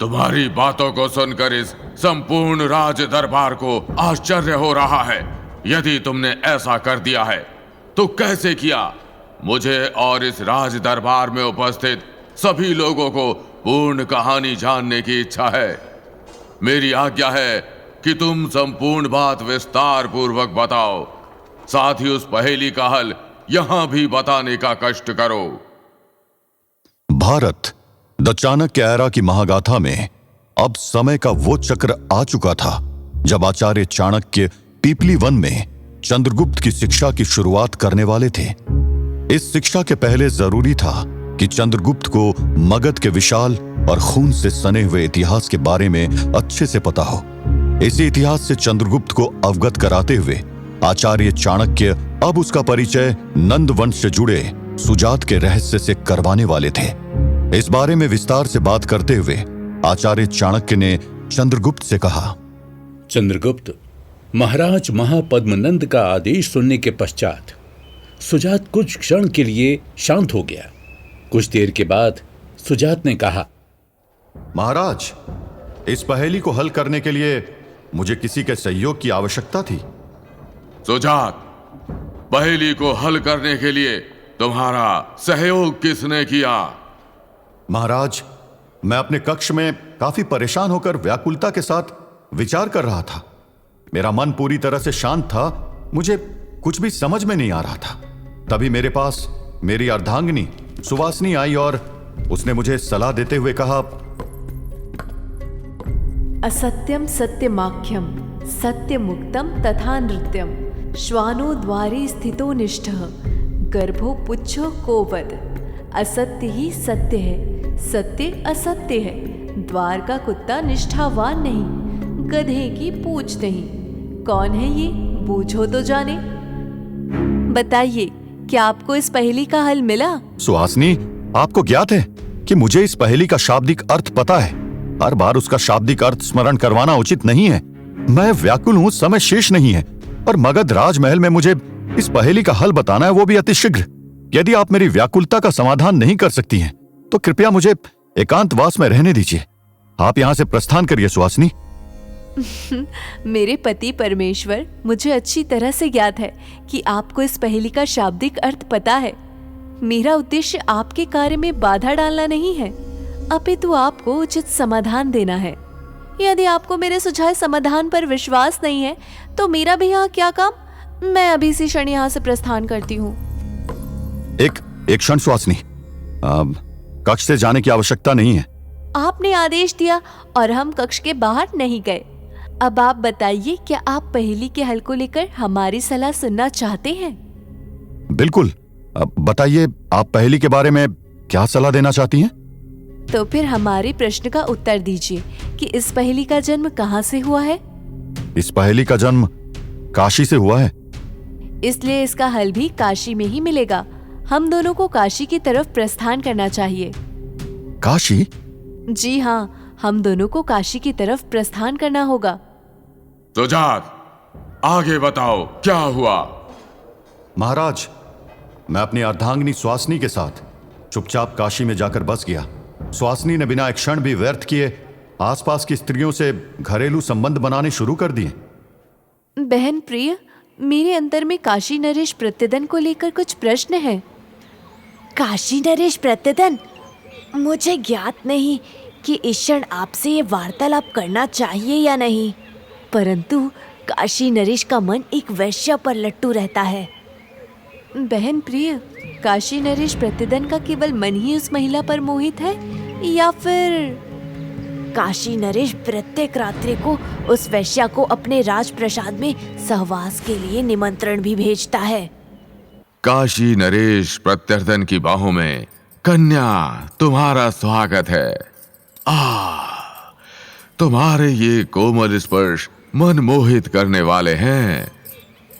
तुम्हारी बातों को सुनकर इस संपूर्ण राज दरबार को आश्चर्य हो रहा है। यदि तुमने ऐसा कर दिया है तो कैसे किया? मुझे और इस राज दरबार में उपस्थित सभी लोगों को पूर्ण कहानी जानने की इच्छा है। मेरी आज्ञा है कि तुम संपूर्ण बात विस्तार पूर्वक बताओ। साथ ही उस पहेली का हल यहां भी बताने का कष्ट करो। भारत द चाणक्य एरा की महागाथा में अब समय का वो चक्र आ चुका था जब आचार्य चाणक्य पीपली वन में चंद्रगुप्त की शिक्षा की शुरुआत करने वाले थे। इस शिक्षा के पहले जरूरी था कि चंद्रगुप्त को मगध के विशाल और खून से सने हुए इतिहास के बारे में अच्छे से पता हो। इसी इतिहास से चंद्रगुप्त को अवगत कराते हुए आचार्य चाणक्य अब उसका परिचय नंद वंश से जुड़े सुजात के रहस्य से करवाने वाले थे। इस बारे में विस्तार से बात करते हुए आचार्य चाणक्य ने चंद्रगुप्त से कहा, चंद्रगुप्त, महाराज महापद्मनंद का आदेश सुनने के पश्चात सुजात कुछ क्षण के लिए शांत हो गया। कुछ देर के बाद सुजात ने कहा, महाराज, इस पहेली को हल करने के लिए मुझे किसी के सहयोग की आवश्यकता थी। सुजात, पहेली को हल करने के लिए तुम्हारा सहयोग किसने किया? महाराज, मैं अपने कक्ष में काफी परेशान होकर व्याकुलता के साथ विचार कर रहा था। मेरा मन पूरी तरह से शांत था, मुझे कुछ भी समझ में नहीं आ रहा था। तभी मेरे पास मेरी अर्धांगिनी सुवासिनी आई और उसने मुझे सलाह देते हुए कहा, असत्यम सत्यमाख्यम सत्यमुक्तम तथा नृत्यम श्वानो द्वारे स्थितो निष्ठः गर्भो पुच्छो को वद। असत्य ही सत्य है, सत्य असत्य है। द्वार का कुत्ता निष्ठावान नहीं, गधे की पूछ नहीं। कौन है ये, बूझो तो जाने। बताइए, क्या आपको इस पहेली का हल मिला? सुहासिनी, आपको ज्ञात है कि मुझे इस पहेली का शाब्दिक अर्थ पता है। हर बार उसका शाब्दिक अर्थ स्मरण करवाना उचित नहीं है। मैं व्याकुल हूँ, समय शेष नहीं है और मगध राजमहल में मुझे इस पहेली का हल बताना है, वो भी अतिशीघ्र। यदि आप मेरी व्याकुलता का समाधान नहीं कर सकती हैं तो कृपया मुझे एकांतवास में रहने दीजिए। आप यहाँ से प्रस्थान करिए सुहासिनी। मेरे पति परमेश्वर, मुझे अच्छी तरह से ज्ञात है कि आपको इस पहेली का शाब्दिक अर्थ पता है। मेरा उद्देश्य आपके कार्य में बाधा डालना नहीं है, अपितु आपको उचित समाधान देना है। यदि आपको मेरे सुझाए समाधान पर विश्वास नहीं है तो मेरा भी यहाँ क्या काम? मैं अभी इसी क्षण यहाँ से प्रस्थान करती हूँ। एक क्षण सुहासिनी, कक्ष से जाने की आवश्यकता नहीं है। आपने आदेश दिया और हम कक्ष के बाहर नहीं गए। अब आप बताइए, क्या आप पहेली के हल को लेकर हमारी सलाह सुनना चाहते हैं? बिल्कुल, बताइए, आप पहेली के बारे में क्या सलाह देना चाहती हैं? तो फिर हमारे प्रश्न का उत्तर दीजिए कि इस पहेली का जन्म कहाँ से हुआ है? इस पहेली का जन्म काशी से हुआ है। इसलिए इसका हल भी काशी में ही मिलेगा। हम दोनों को काशी की तरफ प्रस्थान करना चाहिए। काशी? जी हाँ, हम दोनों को काशी की तरफ प्रस्थान करना होगा। सुजात, आगे बताओ, क्या हुआ? महाराज, मैं अपनी अर्धांगिनी सुहासिनी के साथ चुपचाप काशी में जाकर बस गया। सुहासिनी ने बिना एक क्षण भी व्यर्थ किए आसपास की स्त्रियों से घरेलू संबंध बनाने शुरू कर दिए। बहन प्रिय, मेरे अंतर में काशी नरेश प्रत्यदन को लेकर कुछ प्रश्न है। काशी नरेश प्रत्यदन? मुझे ज्ञात नहीं कि इस क्षण आपसे ये वार्तालाप करना चाहिए या नहीं, परंतु काशी नरेश का मन एक वैश्या पर लट्टू रहता है। बहन प्रिय, काशी नरेश प्रत्यदन का केवल मन ही उस महिला पर मोहित है या फिर? काशी नरेश प्रत्येक रात्रि को उस वैश्या को अपने राजप्रसाद में सहवास के लिए निमंत्रण भी भेजता है। काशी नरेश प्रत्यर्दन की बाहों में कन्या, तुम्हारा स्वागत है। तुम्हारे ये कोमल स्पर्श मन मोहित करने वाले हैं।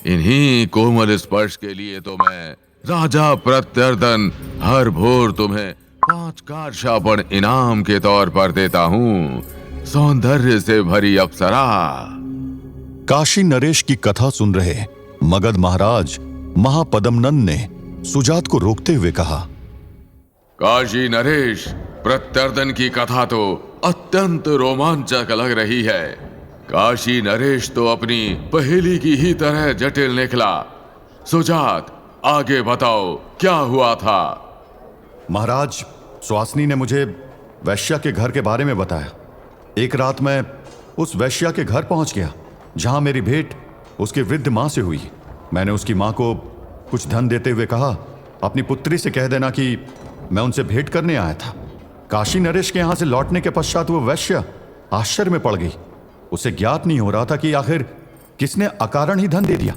इन्हीं कोमल स्पर्श के लिए तो मैं राजा प्रत्यर्दन हर भोर तुम्हें 5 कारशापण इनाम के तौर पर देता हूँ। सौंदर्य से भरी अप्सरा। काशी नरेश की कथा सुन रहे मगध महाराज महापद्मनंद ने सुजात को रोकते हुए कहा, काशी नरेश प्रत्यर्दन की कथा तो अत्यंत रोमांचक लग रही है। काशी नरेश तो अपनी पहेली की ही तरह जटिल निकला। सुजात, आगे बताओ क्या हुआ था? महाराज, सुहासिनी ने मुझे वैश्या के घर के बारे में बताया। एक रात मैं उस वैश्या के घर पहुंच गया जहां मेरी भेंट उसकी वृद्ध मां से हुई। मैंने उसकी मां को कुछ धन देते हुए कहा, अपनी पुत्री से कह देना कि मैं उनसे भेंट करने आया था। काशी नरेश के यहां से लौटने के पश्चात वो वैश्या आश्चर्य में पड़ गई। उसे ज्ञात नहीं हो रहा था कि आखिर किसने अकारण ही धन दे दिया।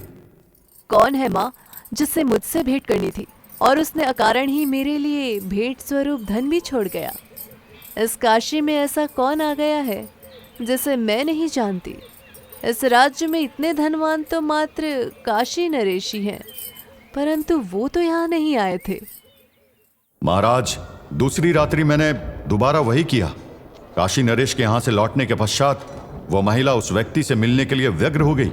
कौन है माँ जिससे मुझसे भेंट करनी थी और उसने अकारण ही मेरे लिए भेंट स्वरूप धन भी छोड़ गया? इस काशी में ऐसा कौन आ गया है जिसे मैं नहीं जानती? इस राज्य में इतने धनवान तो मात्र काशी नरेश ही हैं, परंतु वो तो यहाँ नहीं आए थे। महाराज, दूसरी रात्रि मैंने दोबारा वही किया। काशी नरेश के यहां से लौटने के पश्चात वो महिला उस व्यक्ति से मिलने के लिए व्यग्र हो गई।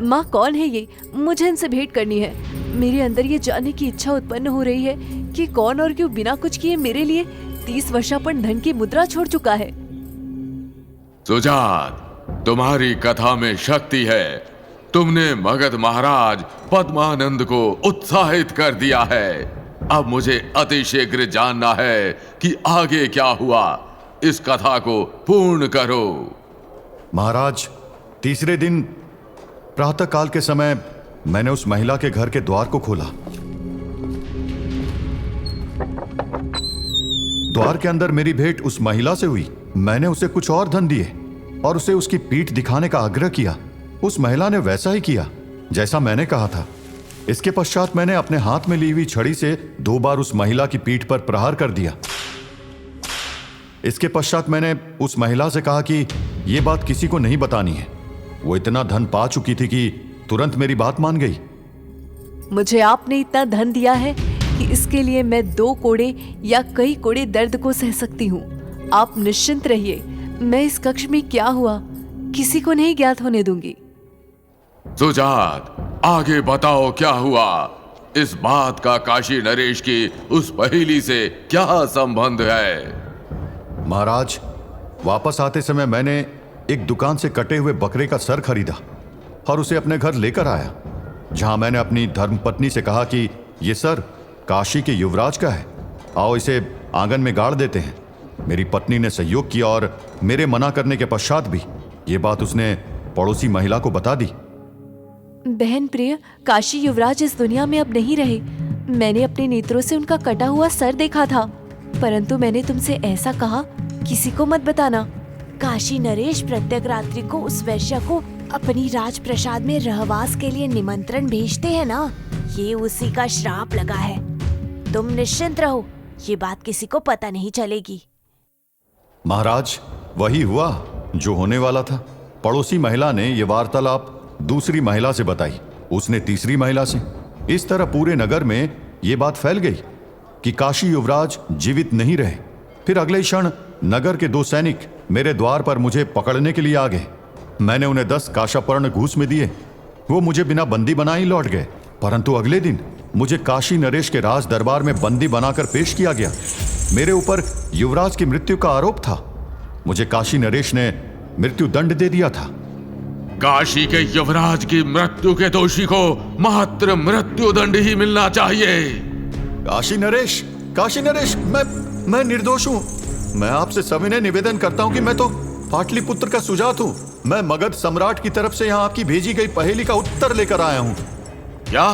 माँ, कौन है ये? मुझे इनसे भेंट करनी है। मेरे अंदर ये जानने की इच्छा उत्पन्न हो रही है कि कौन और क्यों बिना कुछ किए मेरे लिए 30 वर्षापन धन की मुद्रा छोड़ चुका है। सुजात, तुम्हारी कथा में शक्ति है। तुमने मगध महाराज पद्मानंद को उत्साहित कर दिया है। अब मुझे अतिशीघ्र जानना है कि आगे क्या हुआ। इस कथा को पूर्ण करो। महाराज, तीसरे दिन प्रातःकाल के समय मैंने उस महिला के घर के द्वार को खोला। द्वार के अंदर मेरी भेंट उस महिला से हुई। मैंने उसे कुछ और धन दिए और उसे उसकी पीठ दिखाने का आग्रह किया। उस महिला ने वैसा ही किया जैसा मैंने कहा था। इसके पश्चात मैंने अपने हाथ में ली हुई छड़ी से 2 बार उस महिला की पीठ पर प्रहार कर दिया। इसके पश्चात मैंने उस महिला से कहा कि यह बात किसी को नहीं बतानी है। वो इतना धन पा चुकी थी कि तुरंत मेरी बात मान गई। मुझे आपने इतना धन दिया है कि इसके लिए मैं 2 कोड़े या कई कोड़े दर्द को सह सकती हूँ। आप निश्चिंत रहिए। मैं इस कक्ष में क्या हुआ किसी को नहीं ज्ञात होने दूंगी। सुजात, आगे बताओ क्या हुआ। इस बात का काशी नरेश की उस पहेली से क्या संबंध है? महाराज, वापस आते समय मैंने एक दुकान से कटे हुए बकरे का सर खरीदा और उसे अपने घर लेकर आया, जहां मैंने अपनी धर्मपत्नी से कहा कि यह सर काशी के युवराज का है, आओ इसे आंगन में गाड़ देते हैं। मेरी पत्नी ने सहयोग किया और मेरे मना करने के पश्चात भी ये बात उसने पड़ोसी महिला को बता दी। बहन प्रिय, काशी युवराज इस दुनिया में अब नहीं रहे। मैंने अपने नेत्रों से उनका कटा हुआ सर देखा था, परंतु मैंने तुमसे ऐसा कहा, किसी को मत बताना। काशी नरेश प्रत्येक रात्रि को उस वैश्या को अपनी राजप्रसाद में रहवास के लिए निमंत्रण भेजते हैं ना, ये उसी का श्राप लगा है। तुम निश्चिंत रहो, ये बात किसी को पता नहीं चलेगी। महाराज, वही हुआ जो होने वाला था। पड़ोसी महिला ने यह वार्तालाप दूसरी महिला से बताई, उसने तीसरी महिला से। इस तरह पूरे नगर में यह बात फैल गई कि काशी युवराज जीवित नहीं रहे। फिर अगले क्षण नगर के 2 सैनिक मेरे द्वार पर मुझे पकड़ने के लिए आ गए। मैंने उन्हें 10 काशापर्ण घूस में दिए। वो मुझे बिना बंदी बनाए ही लौट गए। परंतु अगले दिन मुझे काशी नरेश के राज दरबार में बंदी बनाकर पेश किया गया। मेरे ऊपर युवराज की मृत्यु का आरोप था। मुझे काशी नरेश ने मृत्यु दंड दे दिया था। काशी के युवराज की मृत्यु के दोषी को मात्र मृत्यु दंड ही मिलना चाहिए। काशी नरेश, मैं निर्दोष हूं। मैं आपसे सविनय निवेदन करता हूं कि मैं तो पाटलिपुत्र का सुजात हूं। मैं मगध सम्राट की तरफ से यहां आपकी भेजी गई पहेली का उत्तर लेकर आया हूं। क्या?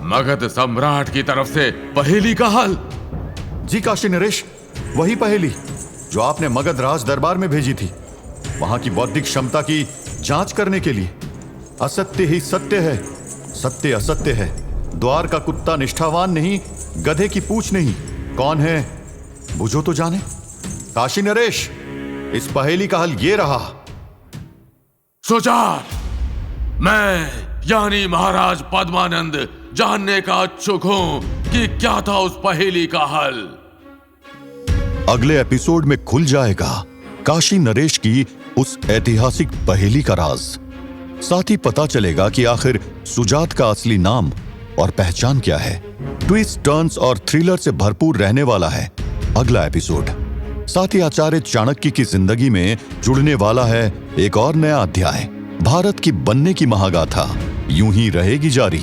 मगध सम्राट की तरफ से पहेली का हल? जी काशी नरेश, वही पहेली जो आपने मगध राज दरबार में भेजी थी, वहां की बौद्धिक क्षमता की जांच करने के लिए। असत्य ही सत्य है, सत्य असत्य है। द्वार का कुत्ता निष्ठावान नहीं, गधे की पूछ नहीं। कौन है बुझो तो जाने। काशी नरेश, इस पहेली का हल ये रहा। सुजात, मैं यानी महाराज पद्मानंद जानने का इच्छुक हूं कि क्या था उस पहेली का हल। अगले एपिसोड में खुल जाएगा काशी नरेश की उस ऐतिहासिक पहेली का राज। साथ ही पता चलेगा कि आखिर सुजात का असली नाम और पहचान क्या है। ट्विस्ट, टर्न्स और थ्रिलर से भरपूर रहने वाला है अगला एपिसोड। साथ ही आचार्य चाणक्य की जिंदगी में जुड़ने वाला है एक और नया अध्याय। भारत की बनने की महागाथा यूं ही रहेगी जारी।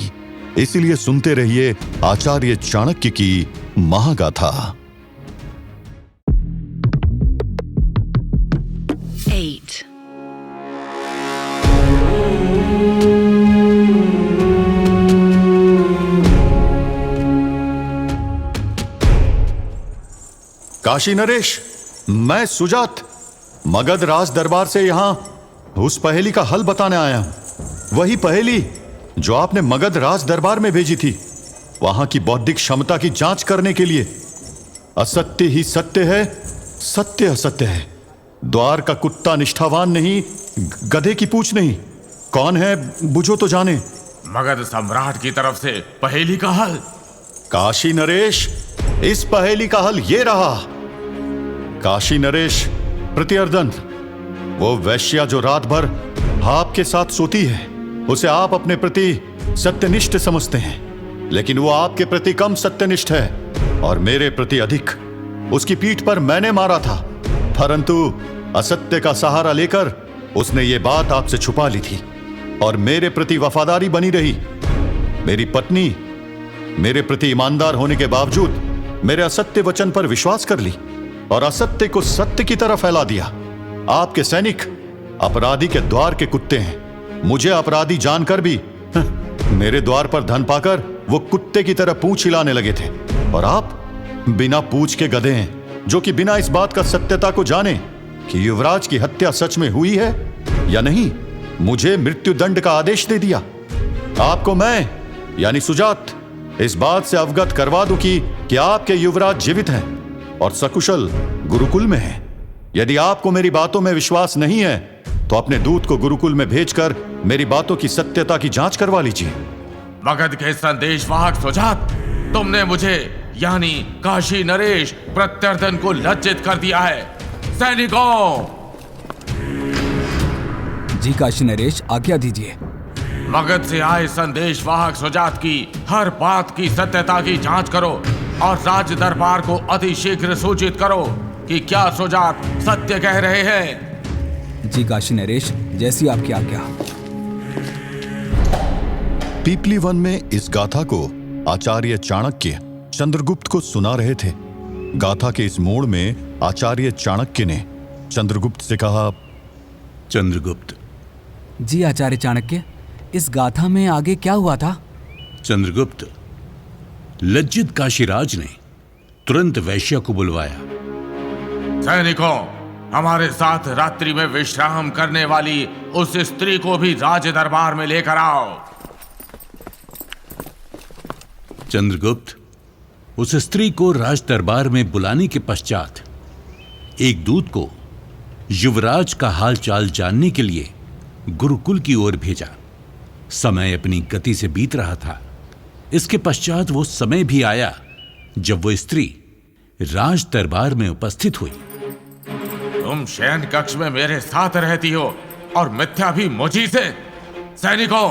इसीलिए सुनते रहिए आचार्य चाणक्य की महागाथा। 8. काशी नरेश, मैं सुजात मगध राज दरबार से यहां उस पहेली का हल बताने आया हूं। वही पहेली जो आपने मगध राज दरबार में भेजी थी, वहां की बौद्धिक क्षमता की जांच करने के लिए। असत्य ही सत्य है, सत्य असत्य है। द्वार का कुत्ता निष्ठावान नहीं, गधे की पूछ नहीं। कौन है बुझो तो जाने। मगध सम्राट की तरफ से पहेली का हल। काशी नरेश, इस पहेली का हल ये रहा। काशी नरेश प्रत्यर्दन, वो वैश्या जो रात भर आपके साथ सोती है, उसे आप अपने प्रति सत्यनिष्ठ समझते हैं, लेकिन वो आपके प्रति कम सत्यनिष्ठ है और मेरे प्रति अधिक। उसकी पीठ पर मैंने मारा था, परंतु असत्य का सहारा लेकर उसने ये बात आपसे छुपा ली थी और मेरे प्रति वफादारी बनी रही। मेरी पत्नी मेरे प्रति ईमानदार होने के बावजूद मेरे असत्य वचन पर विश्वास कर ली और असत्य को सत्य की तरफ फैला दिया। आपके सैनिक अपराधी के द्वार के कुत्ते हैं। मुझे अपराधी जानकर भी मेरे द्वार पर धन पाकर वो कुत्ते की तरह पूंछ हिलाने लगे थे। और आप बिना पूंछ के गधे हैं, जो कि बिना इस बात का सत्यता को जाने कि युवराज की हत्या सच में हुई है या नहीं, मुझे मृत्युदंड का आदेश दे दिया। आपको मैं यानी सुजात इस बात से अवगत करवा दूं कि आपके युवराज जीवित हैं और सकुशल गुरुकुल में हैं। यदि आपको मेरी बातों में विश्वास नहीं है तो अपने दूत को गुरुकुल में भेजकर मेरी बातों की सत्यता की जांच करवा लीजिए। मगध के संदेशवाहक सुजात, तुमने मुझे यानी काशी नरेश प्रत्यर्दन को लज्जित कर दिया है। सैनिकों! जी काशी नरेश, आज्ञा दीजिए। मगध से आए संदेशवाहक सुजात की हर बात की सत्यता की जांच करो और राज दरबार को अतिशीघ्र सूचित करो कि क्या सुजात सत्य कह रहे हैं। जी काशी नरेश, जैसी आपकी आज्ञा। पीपली वन में इस गाथा को आचार्य चाणक्य चंद्रगुप्त को सुना रहे थे। गाथा के इस मोड़ में आचार्य चाणक्य ने चंद्रगुप्त से कहा, चंद्रगुप्त। जी आचार्य चाणक्य, इस गाथा में आगे क्या हुआ था? चंद्रगुप्त, लज्जित काशीराज ने तुरंत वैश्या को बुलवाया। सैनिकों, हमारे साथ रात्रि में विश्राम करने वाली उस स्त्री को भी राज दरबार में लेकर आओ। चंद्रगुप्त उस स्त्री को राज दरबार में बुलाने के पश्चात एक दूत को युवराज का हाल चाल जानने के लिए गुरुकुल की ओर भेजा। समय अपनी गति से बीत रहा था। इसके पश्चात वो समय भी आया जब वो स्त्री राज दरबार में उपस्थित हुई। तुम शयन कक्ष में मेरे साथ रहती हो और मिथ्या भी मुझी से। सैनिकों,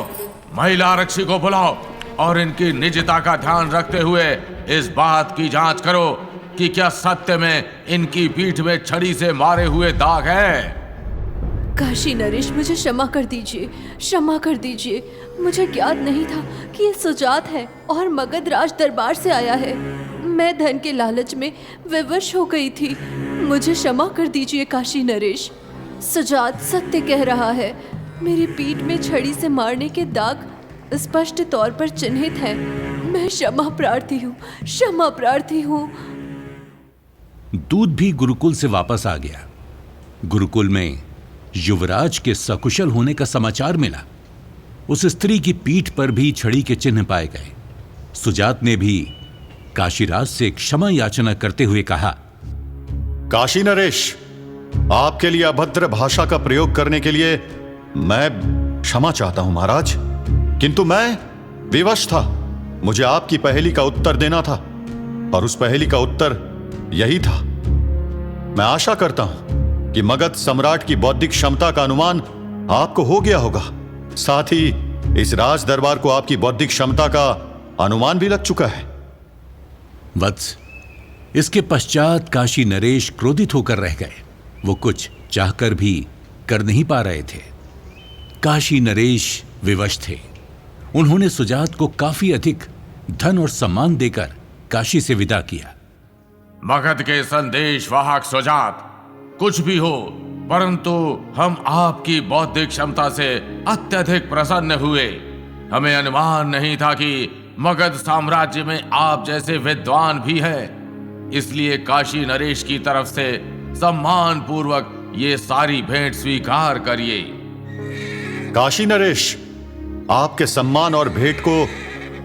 महिला आरक्षी को बुलाओ और इनकी निजता का ध्यान रखते हुए इस बात की जांच करो कि क्या सत्य में इनकी पीठ में छड़ी से मारे हुए दाग है। काशी नरेश, मुझे क्षमा कर दीजिए, क्षमा कर दीजिए। मुझे ज्ञात नहीं था कि ये सुजात है और मगध राज दरबार से आया है। मैं धन के लालच में विवश हो गई थी। मुझे क्षमा कर दीजिए काशी नरेश। सुजात सत्य कह रहा है। मेरी पीठ में छड़ी से मारने के दाग स्पष्ट तौर पर चिन्हित हैं। मैं क्षमा प्रार्थी हूँ, क्षमा प्रार्थी हूँ। दूत भी गुरुकुल से वापस आ गया। गुरुकुल में युवराज के सकुशल होने का समाचार मिला। उस स्त्री की पीठ पर भी छड़ी के चिन्ह पाए गए। सुजात ने भी काशीराज से क्षमा याचना करते हुए कहा, काशी नरेश, आपके लिए अभद्र भाषा का प्रयोग करने के लिए मैं क्षमा चाहता हूं महाराज, किंतु मैं विवश था। मुझे आपकी पहेली का उत्तर देना था और उस पहेली का उत्तर यही था। मैं आशा करता हूं कि मगध सम्राट की बौद्धिक क्षमता का अनुमान आपको हो गया होगा। साथ ही इस राज दरबार को आपकी बौद्धिक क्षमता का अनुमान भी लग चुका है। वत्स, इसके पश्चात काशी नरेश क्रोधित होकर रह गए। वो कुछ चाहकर भी कर नहीं पा रहे थे। काशी नरेश विवश थे। उन्होंने सुजात को काफी अधिक धन और सम्मान देकर काशी से विदा किया। मगध के संदेश वाहक सुजात, कुछ भी हो, परंतु हम आपकी बौद्धिक क्षमता से अत्यधिक प्रसन्न हुए। हमें अनुमान नहीं था कि मगध साम्राज्य में आप जैसे विद्वान भी हैं। इसलिए काशी नरेश की तरफ से सम्मान पूर्वक ये सारी भेंट स्वीकार करिए। काशी नरेश, आपके सम्मान और भेंट को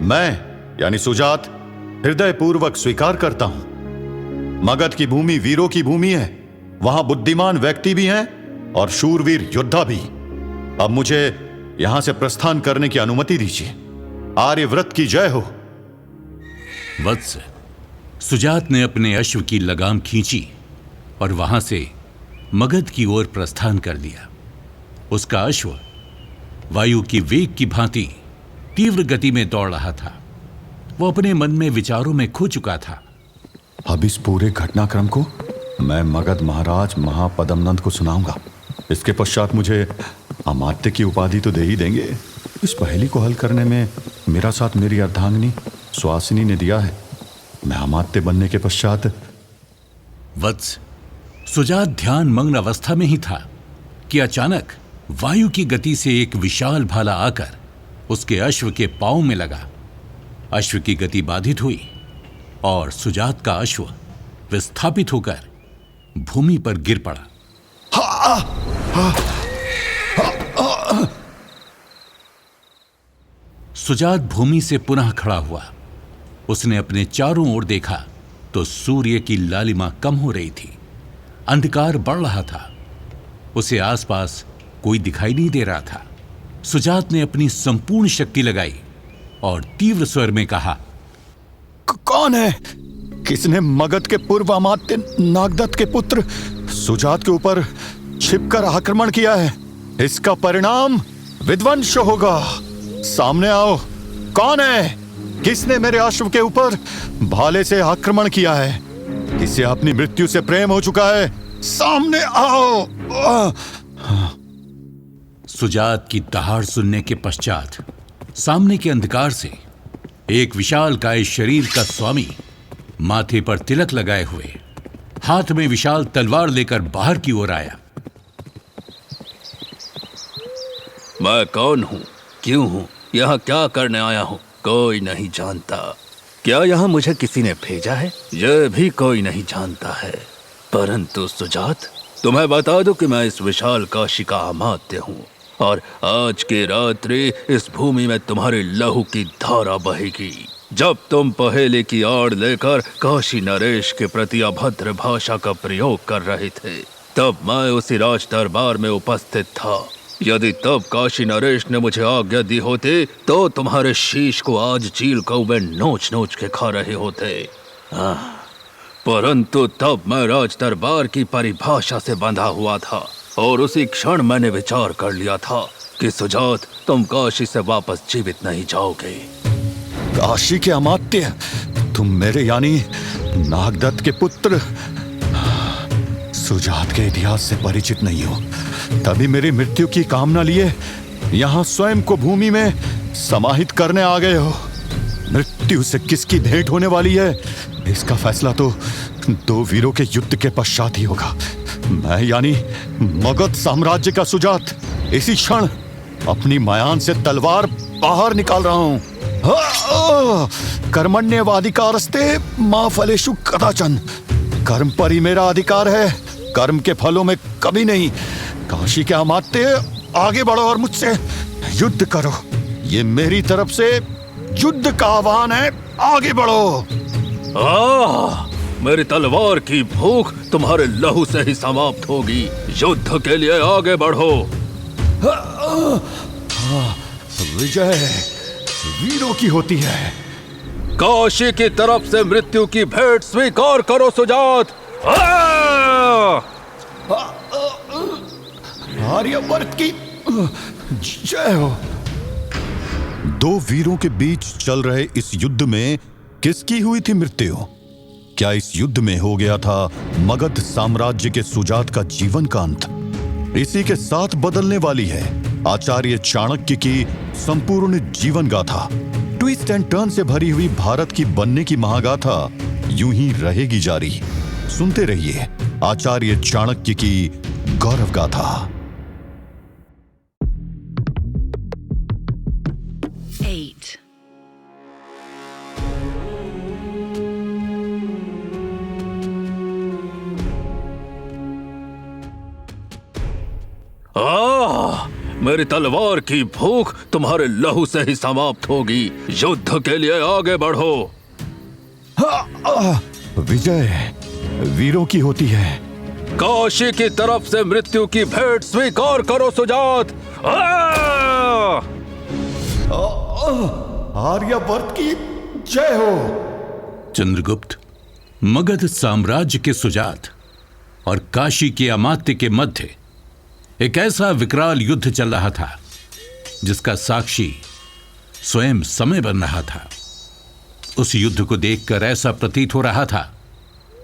मैं यानी सुजात हृदय पूर्वक स्वीकार करता हूं। मगध की भूमि वीरों की भूमि है। वहां बुद्धिमान व्यक्ति भी हैं और शूरवीर योद्धा भी। अब मुझे यहां से प्रस्थान करने की अनुमति दीजिए। आर्यव्रत की जय हो। वत्स, सुजात ने अपने अश्व की लगाम खींची और वहां से मगध की ओर प्रस्थान कर दिया। उसका अश्व वायु की वेग की भांति तीव्र गति में दौड़ रहा था। वो अपने मन में विचारों में खो चुका था। अब इस पूरे घटनाक्रम को मैं मगध महाराज महापद्मनंद को सुनाऊंगा। इसके पश्चात मुझे अमात्य की उपाधि तो दे ही देंगे। इस पहेली को हल करने में मेरा साथ मेरी अर्धांगिनी सुहासिनी ने दिया है। मैं अमात्य बनने के पश्चात। वत्स, सुजात ध्यान मग्न अवस्था में ही था कि अचानक वायु की गति से एक विशाल भाला आकर उसके अश्व के पांव में लगा। अश्व की गति बाधित हुई और सुजात का अश्व विस्थापित होकर भूमि पर गिर पड़ा। सुजात भूमि से पुनः खड़ा हुआ। उसने अपने चारों ओर देखा तो सूर्य की लालिमा कम हो रही थी। अंधकार बढ़ रहा था। उसे आसपास कोई दिखाई नहीं दे रहा था। सुजात ने अपनी संपूर्ण शक्ति लगाई और तीव्र स्वर में कहा, कौन है? किसने मगध के पूर्व अमात्य नागदत्त के पुत्र सुजात के ऊपर छिपकर आक्रमण किया है? इसका परिणाम विध्वंस होगा। सामने आओ। कौन है? किसने मेरे अश्व के ऊपर भाले से आक्रमण किया है? किसे अपनी मृत्यु से प्रेम हो चुका है? सामने आओ। सुजात की दहाड़ सुनने के पश्चात सामने के अंधकार से एक विशालकाय शरीर का स्वामी माथे पर तिलक लगाए हुए हाथ में विशाल तलवार लेकर बाहर की ओर आया। मैं कौन हूं, क्यों हूं, यहां क्या करने आया हूं, कोई नहीं जानता। क्या यहां मुझे किसी ने भेजा है, यह भी कोई नहीं जानता है। परंतु सुजात, तुम्हें बता दूं कि मैं इस विशाल काशी का अमात्य हूं और आज की रात्रि इस भूमि में तुम्हारे लहू की धारा बहेगी। जब तुम पहेली की आड़ लेकर काशी नरेश के प्रति अभद्र भाषा का प्रयोग कर रहे थे, तब मैं उसी राज दरबार में उपस्थित था। यदि तब काशी नरेश ने मुझे आज्ञा दी होती तो तुम्हारे शीश को आज चील कौवे नोच नोच के खा रहे होते। परंतु तब मैं राज दरबार की परिभाषा से बंधा हुआ था और उसी क्षण मैंने विचार कर लिया था कि सुजात, तुम काशी से वापस जीवित नहीं जाओगे। काशी के अमात्य तुम मेरे यानी नागदत्त के पुत्र सुजात के इतिहास से परिचित नहीं हो, तभी मेरी मृत्यु की कामना लिए यहां स्वयं को भूमि में समाहित करने आ गए हो। मृत्यु से किसकी भेंट होने वाली है, इसका फैसला तो दो वीरों के युद्ध के पश्चात ही होगा। मैं यानी मगध साम्राज्य का सुजात इसी क्षण अपनी मयान से तलवार बाहर निकाल रहा हूं। कर्मण्येवाधिकारस्ते मा फलेषु कदाचन। कर्म पर ही मेरा अधिकार है, कर्म के फलों में कभी नहीं। काशी के अमात्य, आगे बढ़ो और मुझसे युद्ध करो। ये मेरी तरफ से युद्ध का आह्वान है, आगे बढ़ो। मेरी तलवार की भूख तुम्हारे लहू से ही समाप्त होगी। युद्ध के लिए आगे बढ़ो। विजय वीरों की होती है। काशी की तरफ से मृत्यु की भेंट स्वीकार करो सुजात। आर्यवर्त की जय हो। दो वीरों के बीच चल रहे इस युद्ध में किसकी हुई थी मृत्यु? क्या इस युद्ध में हो गया था मगध साम्राज्य के सुजात का जीवन का अंत? इसी के साथ बदलने वाली है आचार्य चाणक्य की संपूर्ण जीवन गाथा। ट्विस्ट एंड टर्न से भरी हुई भारत की बनने की महागाथा यूं ही रहेगी जारी। सुनते रहिए आचार्य चाणक्य की गौरव गाथा। 8. मेरी तलवार की भूख तुम्हारे लहू से ही समाप्त होगी। युद्ध के लिए आगे बढ़ो। विजय वीरों की होती है। काशी की तरफ से मृत्यु की भेंट स्वीकार करो सुजात। आर्यवर्त की जय हो। चंद्रगुप्त, मगध साम्राज्य के सुजात और काशी के अमात्य के मध्य एक ऐसा विकराल युद्ध चल रहा था जिसका साक्षी स्वयं समय बन रहा था। उस युद्ध को देखकर ऐसा प्रतीत हो रहा था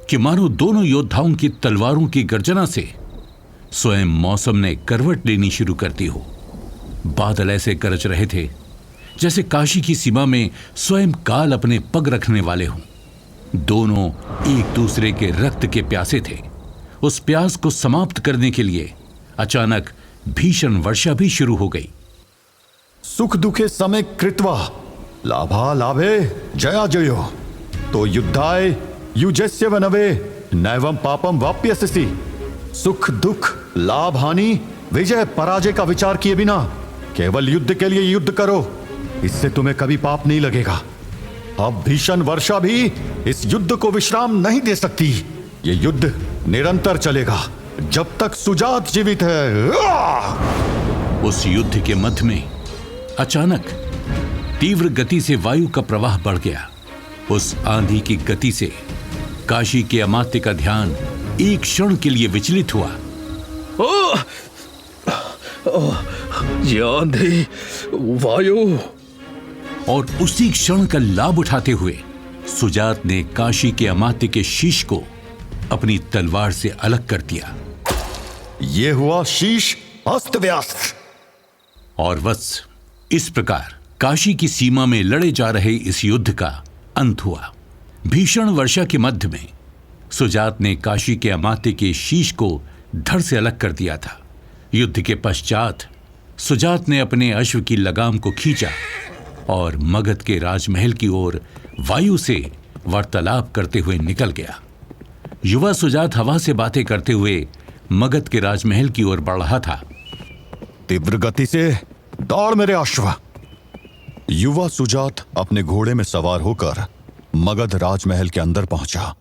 कि मानो दोनों योद्धाओं की तलवारों की गर्जना से स्वयं मौसम ने करवट लेनी शुरू कर दी हो। बादल ऐसे गरज रहे थे जैसे काशी की सीमा में स्वयं काल अपने पग रखने वाले हों। दोनों एक दूसरे के रक्त के प्यासे थे। उस प्यास को समाप्त करने के लिए अचानक भीषण वर्षा भी शुरू हो गई। सुख दुखे समय कृत्वा लाभा लाभे जया जयो तो युद्धाय युजस्य वनवे नैवं पापम वाप्यसि। सुख दुख लाभ हानि विजय पराजय का विचार किए बिना केवल युद्ध के लिए युद्ध करो, इससे तुम्हें कभी पाप नहीं लगेगा। अब भीषण वर्षा भी इस युद्ध को विश्राम नहीं दे सकती। ये युद्ध निरंतर चलेगा जब तक सुजात जीवित है। उस युद्ध के मध्य में अचानक तीव्र गति से वायु का प्रवाह बढ़ गया। उस आंधी की गति से काशी के अमात्य का ध्यान एक क्षण के लिए विचलित हुआ। ये आंधी, वायु। और उसी क्षण का लाभ उठाते हुए सुजात ने काशी के अमात्य के शीश को अपनी तलवार से अलग कर दिया। ये हुआ शीश अस्त व्यस्त। और बस इस प्रकार काशी की सीमा में लड़े जा रहे इस युद्ध का अंत हुआ। भीषण वर्षा के मध्य में सुजात ने काशी के अमात्य के शीश को धड़ से अलग कर दिया था। युद्ध के पश्चात सुजात ने अपने अश्व की लगाम को खींचा और मगध के राजमहल की ओर वायु से वार्तालाप करते हुए निकल गया। युवा सुजात हवा से बातें करते हुए मगध के राजमहल की ओर बढ़ रहा था। तीव्र गति से दौड़ मेरे अश्व। युवा सुजात अपने घोड़े में सवार होकर मगध राजमहल के अंदर पहुंचा।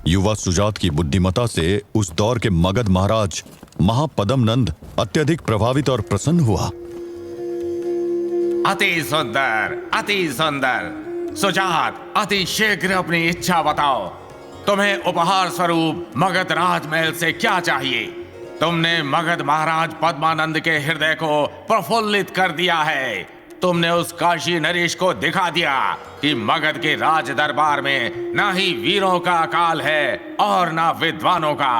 युवा सुजात की बुद्धिमता से उस दौर के मगध महाराज महापद्म नंद अत्यधिक प्रभावित और प्रसन्न हुआ। अति सुंदर, अति सुंदर। सुजात, अति शीघ्र अपनी इच्छा बताओ। तुम्हें उपहार स्वरूप मगध राजमहल से क्या चाहिए? तुमने मगध महाराज पद्मानंद के हृदय को प्रफुल्लित कर दिया है। तुमने उस काशी नरेश को दिखा दिया कि मगध के राज दरबार में ना ही वीरों का अकाल है और ना विद्वानों का।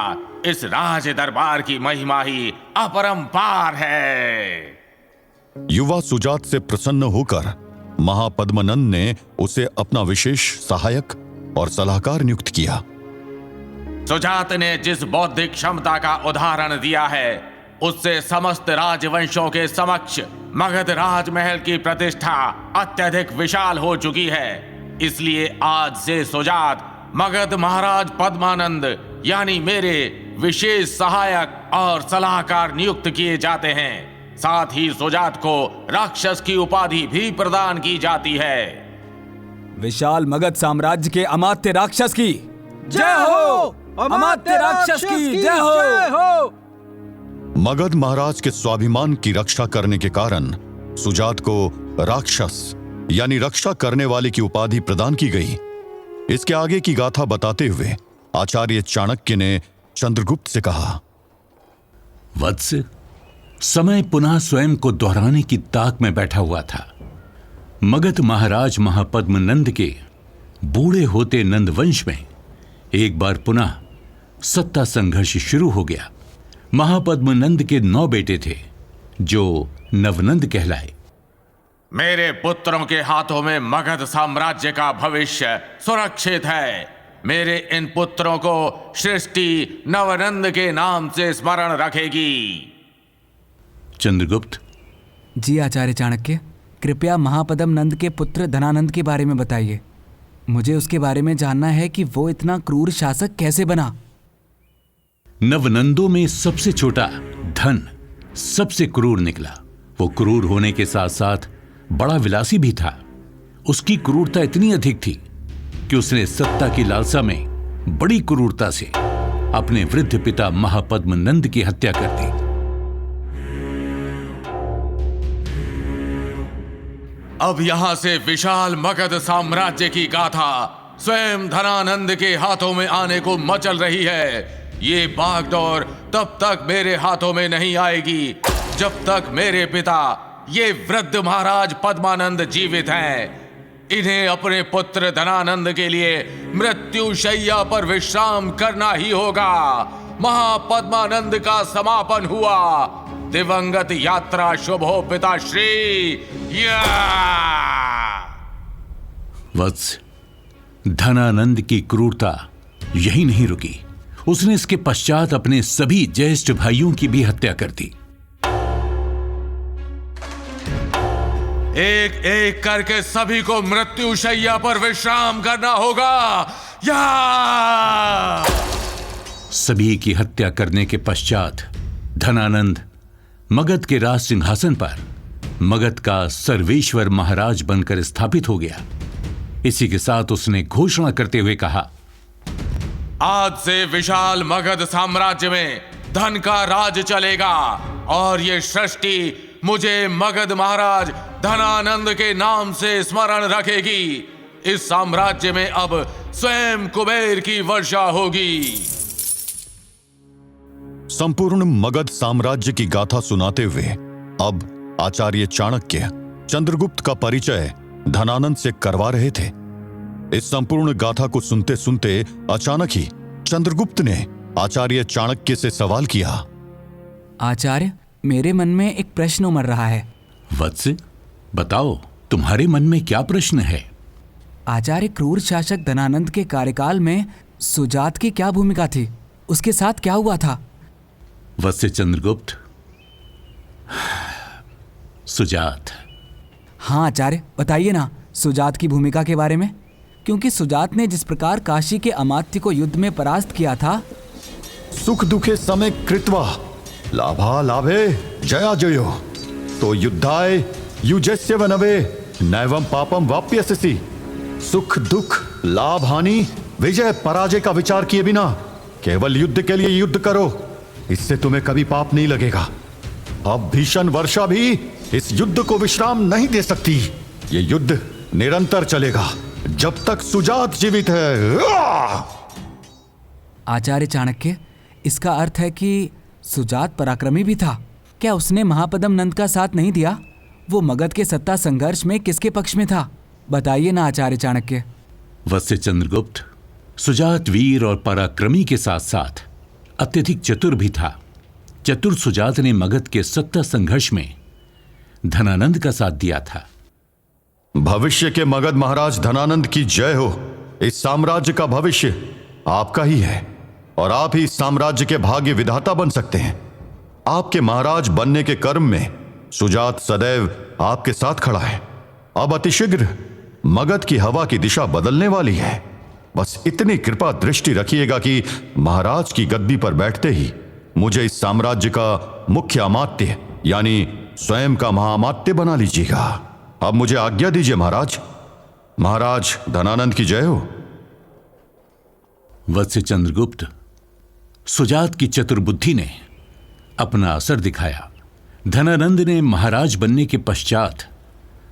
इस राज दरबार की महिमा ही अपरंपार है। युवा सुजात से प्रसन्न होकर महापद्मनंद ने उसे अपना विशेष सहायक और सलाहकार नियुक्त किया। सुजात ने जिस बौद्धिक क्षमता का उदाहरण दिया है उससे समस्त राजवंशों के समक्ष मगध राजमहल की प्रतिष्ठा अत्यधिक विशाल हो चुकी है। इसलिए आज से सुजात मगध महाराज पद्मानंद यानी मेरे विशेष सहायक और सलाहकार नियुक्त किए जाते हैं। साथ ही सुजात को राक्षस की उपाधि भी प्रदान की जाती है। विशाल मगध साम्राज्य के अमात्य राक्षस की जय हो। अमात्य राक्षस की जय हो। मगध महाराज के स्वाभिमान की रक्षा करने के कारण सुजात को राक्षस यानी रक्षा करने वाले की उपाधि प्रदान की गई। इसके आगे की गाथा बताते हुए आचार्य चाणक्य ने चंद्रगुप्त से कहा, वत्स, समय पुनः स्वयं को दोहराने की ताक में बैठा हुआ था। मगध महाराज महापद्म नंद के बूढ़े होते नंद वंश में एक बार पुनः सत्ता संघर्ष शुरू हो गया। महापद्म नंद के 9 बेटे थे जो नवनंद कहलाए। मेरे पुत्रों के हाथों में मगध साम्राज्य का भविष्य सुरक्षित है। मेरे इन पुत्रों को सृष्टि नवनंद के नाम से स्मरण रखेगी। चंद्रगुप्त। जी आचार्य चाणक्य, कृपया महापद्म नंद के पुत्र धनानंद के बारे में बताइए। मुझे उसके बारे में जानना है कि वो इतना क्रूर शासक कैसे बना। नवनंदों में सबसे छोटा धन सबसे क्रूर निकला। वो क्रूर होने के साथ साथ बड़ा विलासी भी था। उसकी क्रूरता इतनी अधिक थी कि उसने सत्ता की लालसा में बड़ी क्रूरता से अपने वृद्ध पिता महापद्म नंद की हत्या कर दी। अब यहां से विशाल मगध साम्राज्य की गाथा स्वयं धनानंद के हाथों में आने को मचल रही है। ये बागडोर तब तक मेरे हाथों में नहीं आएगी जब तक मेरे पिता ये वृद्ध महाराज पद्मानंद जीवित हैं। इन्हें अपने पुत्र धनानंद के लिए मृत्युशैया पर विश्राम करना ही होगा। महापद्मानंद का समापन हुआ। दिवंगत यात्रा शुभ हो पिताश्री। वत्स, धनानंद की क्रूरता यही नहीं रुकी। उसने इसके पश्चात अपने सभी ज्येष्ठ भाइयों की भी हत्या कर दी। एक एक करके सभी को मृत्युशैया पर विश्राम करना होगा। या सभी की हत्या करने के पश्चात धनानंद मगध के राज सिंहासन पर मगध का सर्वेश्वर महाराज बनकर स्थापित हो गया। इसी के साथ उसने घोषणा करते हुए कहा, आज से विशाल मगध साम्राज्य में धन का राज चलेगा और ये सृष्टि मुझे मगध महाराज धनानंद के नाम से स्मरण रखेगी। इस साम्राज्य में अब स्वयं कुबेर की वर्षा होगी। संपूर्ण मगध साम्राज्य की गाथा सुनाते हुए अब आचार्य चाणक्य चंद्रगुप्त का परिचय धनानंद से करवा रहे थे। इस संपूर्ण गाथा को सुनते सुनते अचानक ही चंद्रगुप्त ने आचार्य चाणक्य से सवाल किया, आचार्य, मेरे मन में एक प्रश्न उमड़ रहा है। वत्स, बताओ तुम्हारे मन में क्या प्रश्न है? आचार्य, क्रूर शासक धनानंद के कार्यकाल में सुजात की क्या भूमिका थी? उसके साथ क्या हुआ था? वत्स चंद्रगुप्त, सुजात। हाँ आचार्य, बताइए ना सुजात की भूमिका के बारे में। क्योंकि सुजात ने जिस प्रकार काशी के अमात्य को युद्ध में परास्त किया था। सुख दुखे समय कृत्वा लाभा लाभे जया जयो तो युद्धाय युजस्य वनवे नैवं पापम वाप्यसि। सुख दुख लाभ हानि विजय पराजय का विचार किए बिना केवल युद्ध के लिए युद्ध करो, इससे तुम्हें कभी पाप नहीं लगेगा। अब भीषण वर्षा भी इस युद्ध को विश्राम नहीं दे सकती। ये युद्ध निरंतर चलेगा जब तक सुजात जीवित है। आचार्य चाणक्य, इसका अर्थ है कि सुजात पराक्रमी भी था। क्या उसने महापद्म नंद का साथ नहीं दिया? वो मगध के सत्ता संघर्ष में किसके पक्ष में था? बताइए ना आचार्य चाणक्य। वत्स चंद्रगुप्त, सुजात वीर और पराक्रमी के साथ साथ अत्यधिक चतुर भी था। चतुर सुजात ने मगध के सत्ता संघर्ष में धनानंद का साथ दिया था। भविष्य के मगध महाराज धनानंद की जय हो। इस साम्राज्य का भविष्य आपका ही है और आप ही इस साम्राज्य के भाग्य विधाता बन सकते हैं। आपके महाराज बनने के कर्म में सुजात सदैव आपके साथ खड़ा है। अब अतिशीघ्र मगध की हवा की दिशा बदलने वाली है। बस इतनी कृपा दृष्टि रखिएगा कि महाराज की गद्दी पर बैठते ही मुझे इस साम्राज्य का मुख्य अमात्य यानी स्वयं का महाअमात्य बना लीजिएगा। अब मुझे आज्ञा दीजिए महाराज। महाराज धनानंद की जय हो। वत्स चंद्रगुप्त, सुजात की चतुर बुद्धि ने अपना असर दिखाया। धनानंद ने महाराज बनने के पश्चात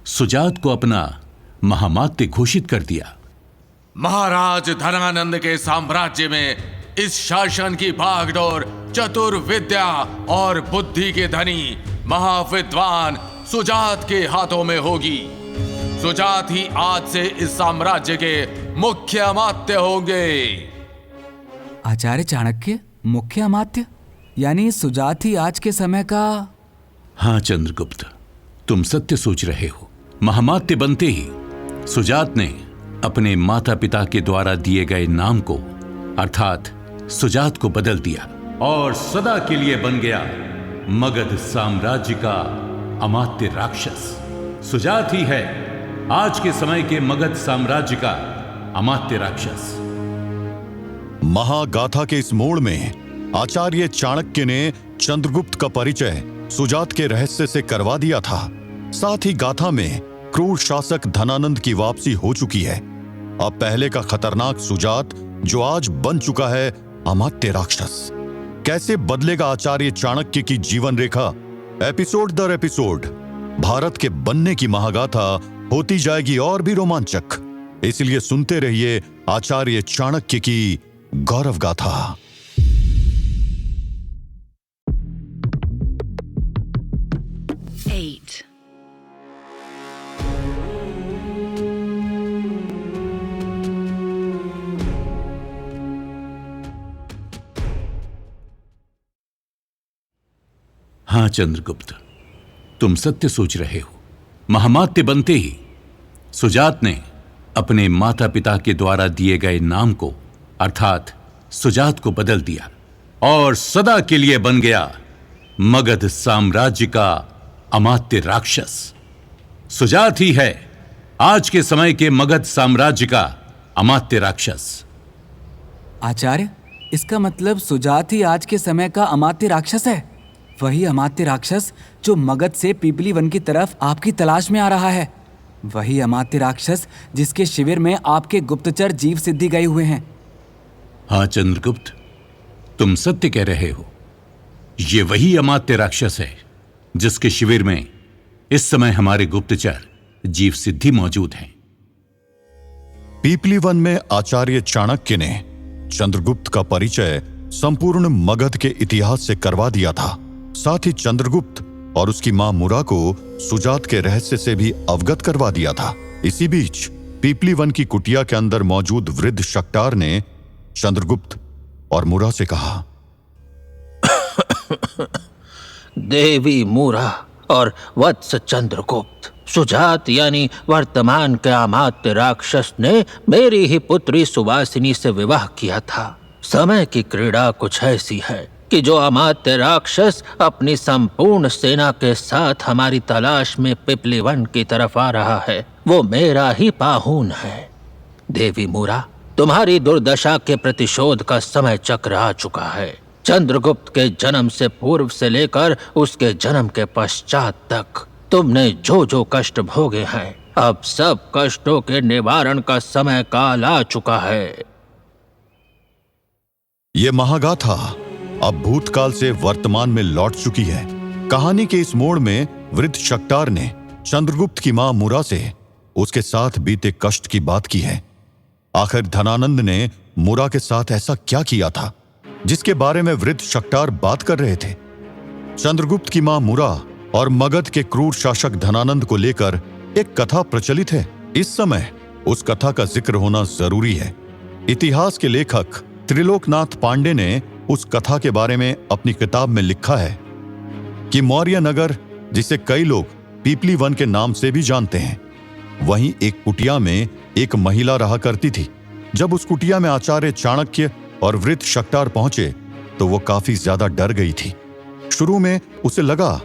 सुजात को अपना महामात्य घोषित कर दिया। महाराज धनानंद के साम्राज्य में इस शासन की बागडोर चतुर विद्या और बुद्धि के धनी महाविद्वान सुजात के हाथों में होगी। सुजात ही आज से इस साम्राज्य के मुख्य अमात्य होंगे। आचार्य चाणक्य मुख्य अमात्य, यानी सुजात ही आज के समय का? हाँ चंद्रगुप्त, तुम सत्य सोच रहे हो। महामात्य बनते ही सुजात ने अपने माता पिता के द्वारा दिए गए नाम को अर्थात सुजात को बदल दिया और सदा के लिए बन गया मगध साम्राज्य का अमात्य राक्षस। सुजात ही है आज के समय के मगध साम्राज्य का अमात्य राक्षस। महागाथा के इस मोड़ में आचार्य चाणक्य ने चंद्रगुप्त का परिचय सुजात के रहस्य से करवा दिया था। साथ ही गाथा में क्रूर शासक धनानंद की वापसी हो चुकी है। अब पहले का खतरनाक सुजात जो आज बन चुका है अमात्य राक्षस, कैसे बदलेगा आचार्य चाणक्य की जीवन रेखा? एपिसोड दर एपिसोड भारत के बनने की महागाथा होती जाएगी और भी रोमांचक। इसलिए सुनते रहिए आचार्य चाणक्य की गौरव गाथा। Eight. हाँ चंद्रगुप्त, तुम सत्य सोच रहे हो। महामात्य बनते ही सुजात ने अपने माता पिता के द्वारा दिए गए नाम को अर्थात सुजात को बदल दिया और सदा के लिए बन गया मगध साम्राज्य का अमात्य राक्षस। सुजात ही है आज के समय के मगध साम्राज्य का अमात्य राक्षस। आचार्य, इसका मतलब सुजात ही आज के समय का अमात्य राक्षस है? वही अमात्य राक्षस जो मगध से पीपली वन की तरफ आपकी तलाश में आ रहा है। वही अमात्य राक्षस जिसके शिविर में आपके गुप्तचर जीव सिद्धि गए हुए हैं। हाँ चंद्रगुप्त, तुम सत्य कह रहे हो। ये वही अमात्य राक्षस है जिसके शिविर में इस समय हमारे गुप्तचर जीव सिद्धि मौजूद हैं। पीपली वन में आचार्य चाणक्य ने चंद्रगुप्त का परिचय संपूर्ण मगध के इतिहास से करवा दिया था। साथ ही चंद्रगुप्त और उसकी मां मुरा को सुजात के रहस्य से भी अवगत करवा दिया था। इसी बीच पीपली वन की कुटिया के अंदर मौजूद वृद्ध शक्टार ने चंद्रगुप्त और मुरा से कहा, देवी मूरा और वत्स चंद्रगुप्त, सुजात यानी वर्तमान के अमात्य राक्षस ने मेरी ही पुत्री सुवासिनी से विवाह किया था। समय की क्रीड़ा कुछ ऐसी है कि जो अमात्य राक्षस अपनी संपूर्ण सेना के साथ हमारी तलाश में पिपली वन की तरफ आ रहा है वो मेरा ही पाहुन है। देवी मूरा, तुम्हारी दुर्दशा के प्रतिशोध का समय चक्र आ चुका है। चंद्रगुप्त के जन्म से पूर्व से लेकर उसके जन्म के पश्चात तक तुमने जो जो कष्ट भोगे हैं, अब सब कष्टों के निवारण का समय काल आ चुका है। ये महागाथा अब भूतकाल से वर्तमान में लौट चुकी है। कहानी के इस मोड़ में वृद्ध शक्टार ने चंद्रगुप्त की मां मुरा से उसके साथ बीते कष्ट की बात की है। आखिर धनानंद ने मुरा के साथ ऐसा क्या किया था जिसके बारे में वृद्ध शक्टार बात कर रहे थे? चंद्रगुप्त की मां मुरा और मगध के क्रूर शासक धनानंद को लेकर एक कथा प्रचलित है। इस समय उस कथा का जिक्र होना जरूरी है। इतिहास के लेखक त्रिलोकनाथ पांडे ने उस कथा के बारे में अपनी किताब में लिखा है कि मौर्य नगर, जिसे कई लोग पीपली वन के नाम से भी जानते हैं, वहीं एक कुटिया में एक महिला रहा करती थी। जब उस कुटिया में आचार्य चाणक्य और वृद्ध शक्टार पहुंचे तो वो काफी ज्यादा डर गई थी। शुरू में उसे लगा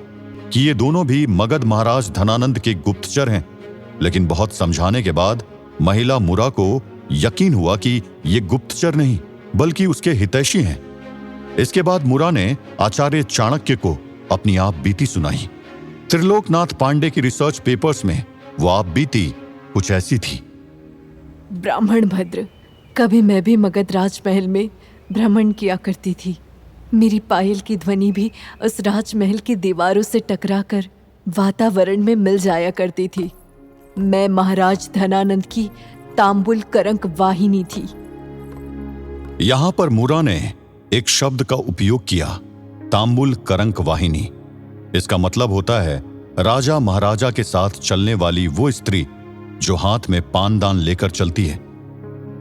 कि ये दोनों भी मगध महाराज धनानंद के गुप्तचर हैं, लेकिन बहुत समझाने के बाद महिला मुरा को यकीन हुआ कि ये गुप्तचर नहीं बल्कि उसके हितैषी हैं। इसके बाद मुरा ने आचार्य चाणक्य को अपनी आप बीती सुनाई। त्रिलोकनाथ पांडे की रिसर्च पेपर्स में वो आप बीती कुछ ऐसी थी। ब्राह्मण भद्र, कभी मैं भी मगध राजमहल में भ्रमण किया करती थी। मेरी पायल की ध्वनि भी उस राजमहल की दीवारों से टकराकर वातावरण में मिल जाया करती थी। मैं महाराज धनानंद की तांबुल करंक वाहिनी थी। यहां पर मुरा ने एक शब्द का उपयोग किया, तांबुल करंक वाहिनी। इसका मतलब होता है राजा महाराजा के साथ चलने वाली वो स्त्री जो हाथ में पानदान लेकर चलती है।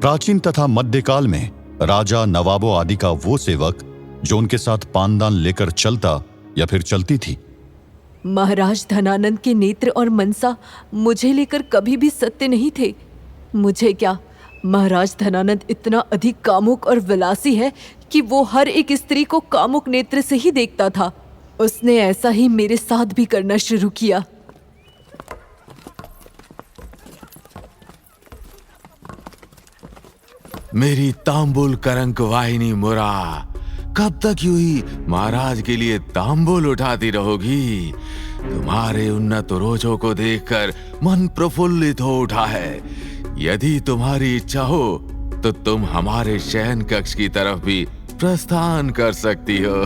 प्राचीन तथा मध्यकाल में राजा, नवाबों आदि का वो सेवक जो उनके साथ पानदान लेकर चलता या फिर चलती थी। महाराज धनानंद के नेत्र और मनसा मुझे लेकर कभी भी सत्य नहीं थे। मुझे क्या, महाराज धनानंद इतना अधिक कामुक और विलासी है कि वो हर एक स्त्री को कामुक नेत्र से ही देखता था। उसने ऐसा ही मेरे साथ भी करना शुरू किया। मेरी तांबुल करंक वाहिनी मुरा, कब तक यूं ही महाराज के लिए तांबुल उठाती रहोगी? तुम्हारे उन्नत रोजों को देखकर मन प्रफुल्लित हो उठा है। यदि तुम्हारी इच्छा हो तो तुम हमारे शयन कक्ष की तरफ भी प्रस्थान कर सकती हो।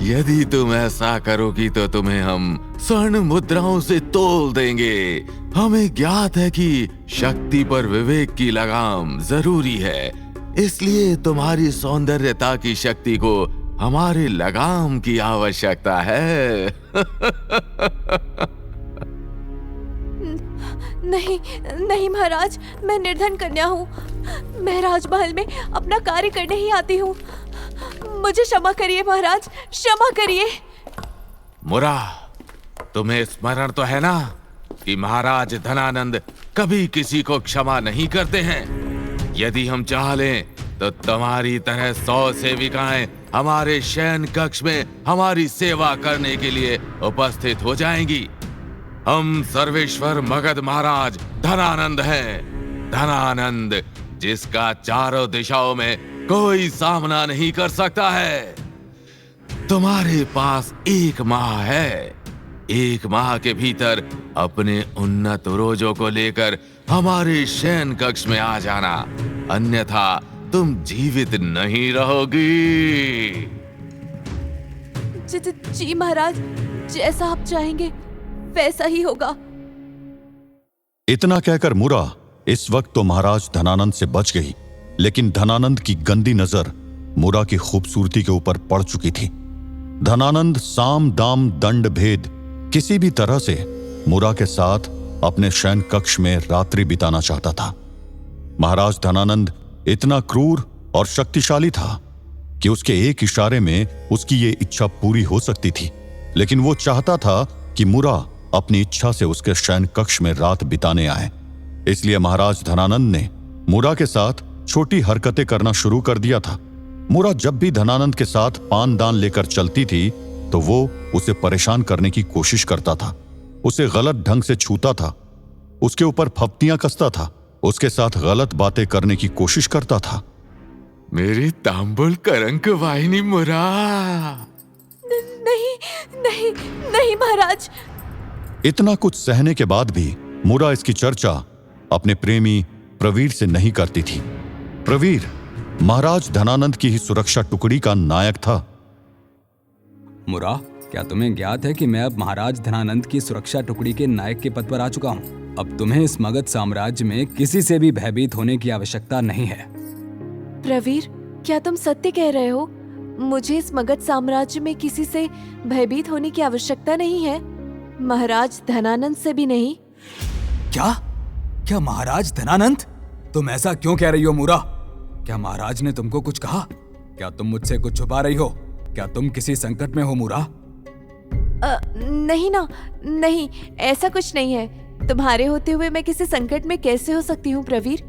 यदि तुम ऐसा करोगी तो तुम्हें हम स्वर्ण मुद्राओं से तोल देंगे। हमें ज्ञात है कि शक्ति पर विवेक की लगाम जरूरी है, इसलिए तुम्हारी सौंदर्यता की शक्ति को हमारी लगाम की आवश्यकता है। नहीं नहीं महाराज, मैं निर्धन कन्या हूँ। मैं राजमहल में अपना कार्य करने ही आती हूँ। मुझे क्षमा करिए महाराज, क्षमा करिए। मुरा, तुम्हें स्मरण तो है ना कि महाराज धनानंद कभी किसी को क्षमा नहीं करते हैं। यदि हम चाह लें तो तुम्हारी तरह 100 सेविकाएं हमारे शयन कक्ष में हमारी सेवा करने के लिए उपस्थित हो जाएंगी। हम सर्वेश्वर मगध महाराज धनानंद हैं। धनानंद जिसका चारों दिशाओं में कोई सामना नहीं कर सकता है। तुम्हारे पास 1 माह है। 1 माह के भीतर अपने उन्नत रोजों को लेकर हमारे शयन कक्ष में आ जाना, अन्यथा तुम जीवित नहीं रहोगी। जी महाराज, जैसा आप चाहेंगे वैसा ही होगा। इतना कहकर मुरा इस वक्त तो महाराज धनानंद से बच गई, लेकिन धनानंद की गंदी नजर मुरा की खूबसूरती के ऊपर पड़ चुकी थी। धनानंद साम दाम दंड भेद किसी भी तरह से मुरा के साथ अपने शयन कक्ष में रात्रि बिताना चाहता था। महाराज धनानंद इतना क्रूर और शक्तिशाली था कि उसके एक इशारे में उसकी ये इच्छा पूरी हो सकती थी, लेकिन वो चाहता था कि मुरा अपनी इच्छा से उसके शयन कक्ष में रात बिताने आए। इसलिए महाराज धनानंद ने मुरा के साथ छोटी हरकतें करना शुरू कर दिया था। मुरा जब भी धनानंद के साथ पानदान लेकर चलती थी तो वो उसे परेशान करने की कोशिश करता था, उसे गलत ढंग से छूता था, उसके ऊपर फप्तियां कसता था, उसके साथ गलत बातें करने की कोशिश करता था। मेरी तांबुल करंक वाहिनी मुरा। नहीं नहीं नहीं महाराज। इतना कुछ सहने के बाद भी मुरा इसकी चर्चा अपने प्रेमी प्रवीर से नहीं करती थी। प्रवीर महाराज धनानंद की ही सुरक्षा टुकड़ी का नायक था। मुरा, क्या तुम्हें ज्ञात है कि मैं अब महाराज धनानंद की सुरक्षा टुकड़ी के नायक के पद पर आ चुका हूँ। अब तुम्हें इस मगध साम्राज्य में किसी से भी भयभीत होने की आवश्यकता नहीं है। प्रवीर, क्या तुम सत्य कह रहे हो? मुझे इस मगध साम्राज्य में किसी से भयभीत होने की आवश्यकता नहीं है, महाराज धनानंद से भी नहीं। क्या महाराज धनानंद? तुम ऐसा क्यों कह रही हो मुरा? क्या महाराज ने तुमको कुछ कहा? क्या तुम मुझसे कुछ छुपा रही हो? क्या तुम किसी संकट में हो मुरा? नहीं ना, नहीं, ऐसा कुछ नहीं है। तुम्हारे होते हुए मैं किसी संकट में कैसे हो सकती हूँ प्रवीर?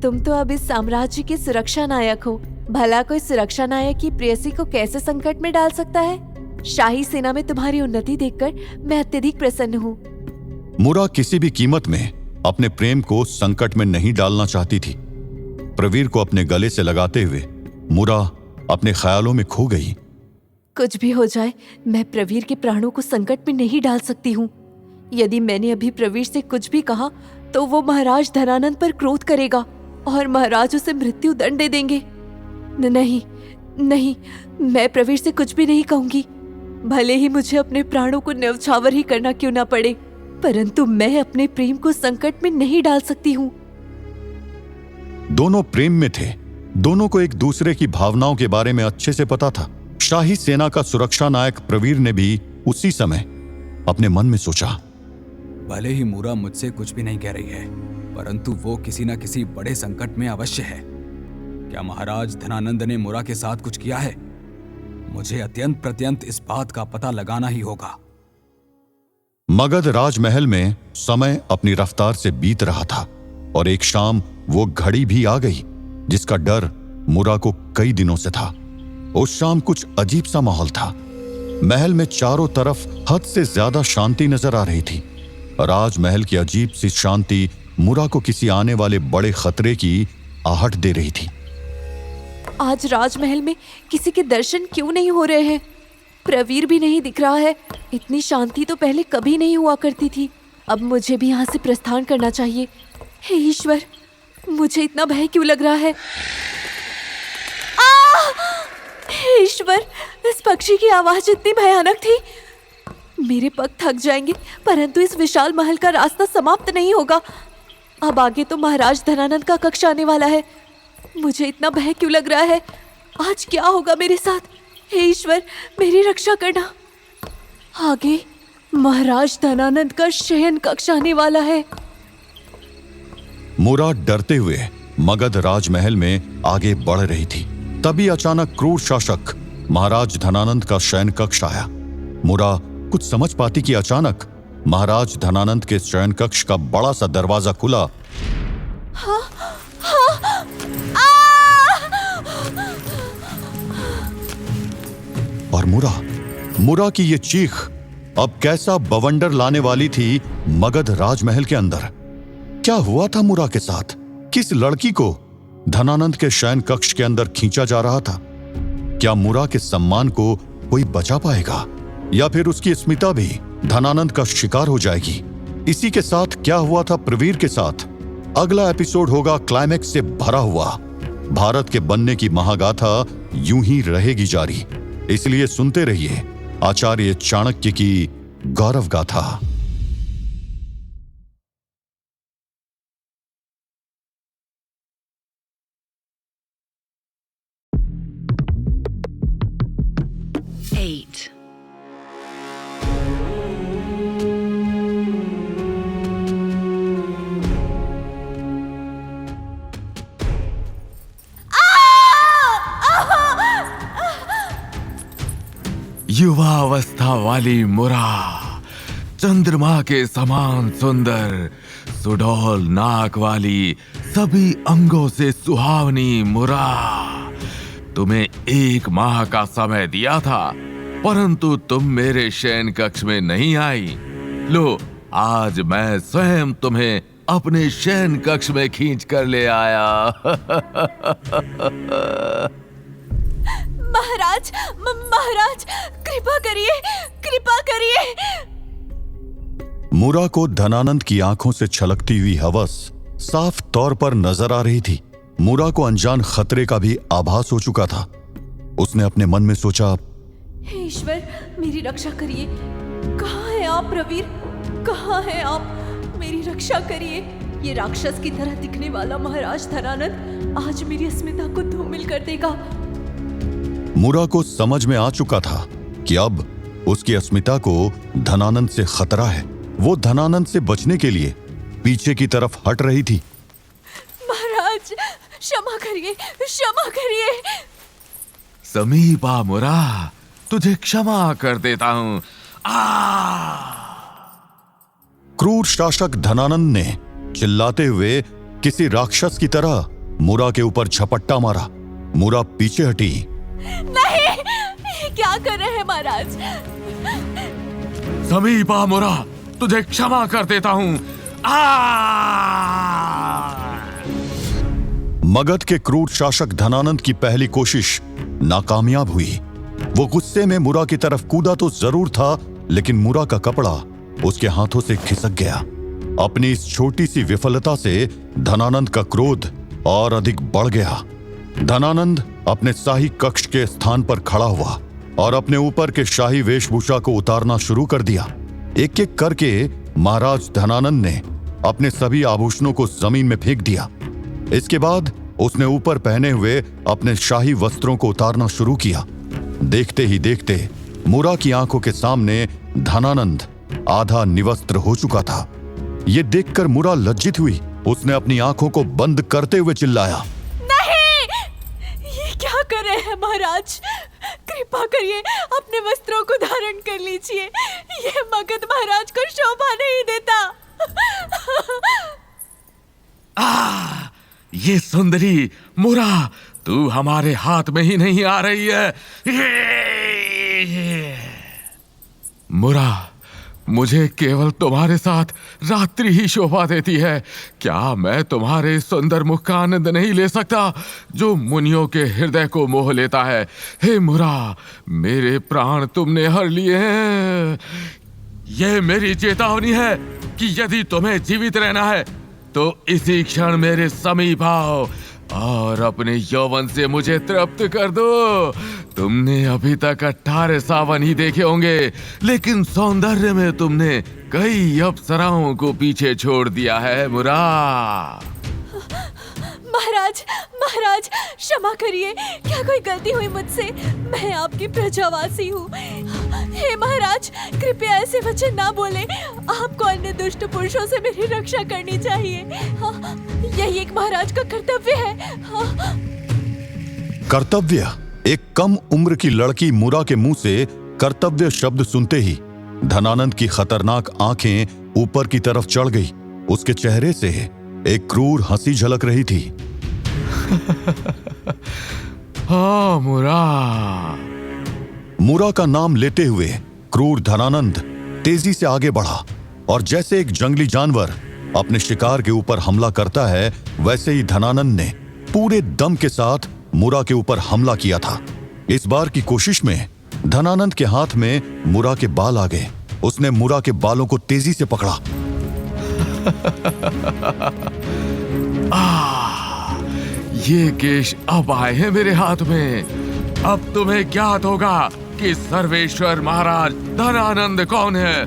तुम तो अब इस साम्राज्य के सुरक्षा नायक हो। भला कोई सुरक्षा नायक की प्रेयसी को कैसे संकट में डाल सकता है? शाही सेना में तुम्हारी उन्नति देखकर मैं अत्यधिक प्रसन्न हूँ। मुरा किसी भी कीमत में अपने प्रेम को संकट में नहीं डालना चाहती थी। प्रवीर को अपने गले से लगाते हुए मुरा अपने ख्यालों में खो गई। कुछ भी हो जाए, मैं प्रवीर के प्राणों को संकट में नहीं डाल सकती हूँ। यदि मैंने अभी प्रवीर से कुछ भी कहा तो वो महाराज धनानंद पर क्रोध करेगा और महाराज उसे मृत्यु दंड दे देंगे। नहीं नहीं, मैं प्रवीर से कुछ भी नहीं कहूंगी, भले ही मुझे अपने प्राणों को न्यौछावर ही करना क्यों ना पड़े, परंतु मैं अपने प्रेम को संकट में नहीं डाल सकती हूँ। दोनों प्रेम में थे। दोनों को एक दूसरे की भावनाओं के बारे में अच्छे से पता था। शाही सेना का सुरक्षा नायक प्रवीर ने भी उसी समय अपने मन में सोचा, भले ही मूरा मुझसे कुछ भी नहीं कह रही है, परंतु वो किसी न किसी बड़े संकट में अवश्य है। क्या महाराज धनानंद ने मूरा के साथ कुछ किया है? मुझे अत्यंत प्रत्यंत इस बात का पता लगाना ही होगा। मगध राजमहल में समय अपनी रफ्तार से बीत रहा था और एक शाम वो घड़ी भी आ गई जिसका डर मूरा को कई दिनों से था। उस शाम कुछ अजीब सा माहौल था। महल में चारों तरफ हद से ज्यादा शांति नजर आ रही थी। राजमहल की अजीब सी शांति मूरा को किसी आने वाले बड़े खतरे की आहट दे रही थी। आज राजमहल में किसी के दर्शन क्यों नहीं हो रहे हैं? प्रवीर भी नहीं दिख रहा है। इतनी शांति तो पहले कभी नहीं हुआ करती थी। अब मुझे भी यहाँ से प्रस्थान करना चाहिए। हे ईश्वर, मुझे इतना भय क्यों लग रहा है? हे ईश्वर, इस पक्षी की आवाज इतनी भयानक थी। मेरे पग थक जाएंगे, परंतु इस विशाल महल का रास्ता समाप्त नहीं होगा। अब आगे तो महाराज धनानंद का कक्ष आने वाला है। मुझे इतना भय क्यों लग रहा है? आज क्या होगा मेरे साथ? हे ईश्वर, मेरी रक्षा करना। आगे महाराज धनानंद का शयन कक्ष आने वाला है। मूरा डरते हुए मगध राजमहल में आगे बढ़ रही थी। तभी अचानक क्रूर शासक महाराज धनानंद का शयन कक्ष आया। मूरा कुछ समझ पाती कि अचानक महाराज धनानंद के शयन कक्ष का बड़ा सा दरवाजा खुला। और मूरा की ये चीख अब कैसा बवंडर लाने वाली थी मगध राजमहल के अंदर। क्या हुआ था मूरा के साथ? किस लड़की को धनानंद के शयन कक्ष के अंदर खींचा जा रहा था? क्या मूरा के सम्मान को कोई बचा पाएगा या फिर उसकी अस्मिता भी धनानंद का शिकार हो जाएगी? इसी के साथ क्या हुआ था प्रवीर के साथ? अगला एपिसोड होगा क्लाइमैक्स से भरा हुआ। भारत के बनने की महागाथा यूं ही रहेगी जारी। इसलिए सुनते रहिए आचार्य चाणक्य की गौरव गाथा। Eight. युवावस्था वाली मुरा, चंद्रमा के समान सुंदर, सुडौल नाक वाली, सभी अंगों से सुहावनी मुरा। तुम्हें 1 माह का समय दिया था, परंतु तुम मेरे शयन कक्ष में नहीं आई। लो, आज मैं स्वयं तुम्हें अपने शयन कक्ष में खींच कर ले आया। महाराज, महाराज, कृपा करिए, कृपा करिए। मूरा को धनानंद की आंखों से छलकती हुई हवस साफ तौर पर नजर आ रही थी। मूरा को अनजान खतरे का भी आभास हो चुका था। उसने अपने मन में सोचा, हे ईश्वर, मेरी रक्षा करिए। कहाँ है आप प्रवीर? कहाँ है आप? मेरी रक्षा करिए। ये राक्षस की तरह दिखने वाला महाराज धनानंद आज मेरी अस्मिता को धूमिल कर देगा। मूरा को समझ में आ चुका था कि अब उसकी अस्मिता को धनानंद से खतरा है। वो धनानंद से बचने के लिए पीछे की तरफ हट रही थी। महाराज, क्षमा करिए, क्षमा करिए। समीपा मुरा, तुझे क्षमा कर देता हूं। क्रूर शासक धनानंद ने चिल्लाते हुए किसी राक्षस की तरह मूरा के ऊपर झपट्टा मारा। मूरा पीछे हटी। नहीं, क्या कर रहे हैं महाराज? समीपा मुरा, तुझे क्षमा कर देता हूं। मगध के क्रूर शासक धनानंद की पहली कोशिश नाकामयाब हुई। वो गुस्से में मूरा की तरफ कूदा तो जरूर था, लेकिन मूरा का कपड़ा उसके हाथों से खिसक गया। अपनी इस छोटी सी विफलता से धनानंद का क्रोध और अधिक बढ़ गया। धनानंद अपने शाही कक्ष के स्थान पर खड़ा हुआ और अपने ऊपर के शाही वेशभूषा को उतारना शुरू कर दिया। एक एक करके महाराज धनानंद ने अपने सभी आभूषणों को जमीन में फेंक दिया। इसके बाद उसने ऊपर पहने हुए अपने शाही वस्त्रों को उतारना शुरू किया। देखते ही देखते मूरा की आंखों के सामने धनानंद आधा निवस्त्र हो चुका था। ये देखकर मुरा लज्जित हुई। उसने अपनी आंखों को बंद करते हुए चिल्लाया, नहीं! ये क्या कर रहे हैं महाराज? कृपा करिए अपने वस्त्रों को धारण कर लीजिए। ये मगध महाराज को शोभा नहीं देता। ये सुंदरी मुरा, तू हमारे हाथ में ही नहीं आ रही है। मुरा, मुझे केवल तुम्हारे साथ रात्रि ही शोभा देती है। क्या मैं तुम्हारे सुंदर मुख का आनंद नहीं ले सकता जो मुनियों के हृदय को मोह लेता है? हे मुरा, मेरे प्राण तुमने हर लिए हैं। यह मेरी चेतावनी है कि यदि तुम्हें जीवित रहना है तो इसी क्षण मेरे समीप आओ और अपने यौवन से मुझे तृप्त कर दो। तुमने अभी तक 18 सावन ही देखे होंगे, लेकिन सौंदर्य में तुमने कई अप्सराओं को पीछे छोड़ दिया है मुरा। महाराज, महाराज क्षमा करिए। क्या कोई गलती हुई मुझसे? मैं आपकी प्रजावासी हूँ। हे महाराज, कृपया ऐसे वचन ना बोले। आपको अन्य दुष्ट पुरुषों से मेरी रक्षा करनी चाहिए। यही एक महाराज का कर्तव्य है। कर्तव्य? एक कम उम्र की लड़की मुरा के मुंह से कर्तव्य शब्द सुनते ही धनानंद की खतरनाक आंखें ऊपर की तरफ चढ़ गई। उसके चेहरे से एक क्रूर हंसी झलक रही थी। हाँ मुरा। मुरा का नाम लेते हुए क्रूर धनानंद तेजी से आगे बढ़ा और जैसे एक जंगली जानवर अपने शिकार के ऊपर हमला करता है, वैसे ही धनानंद ने पूरे दम के साथ मुरा के ऊपर हमला किया था। इस बार की कोशिश में धनानंद के हाथ में मुरा के बाल आ गए। उसने मुरा के बालों को तेजी से पकड़ा। ये केश अब आए हैं मेरे हाथ में। अब तुम्हें ज्ञात होगा कि सर्वेश्वर महाराज धनानंद कौन है।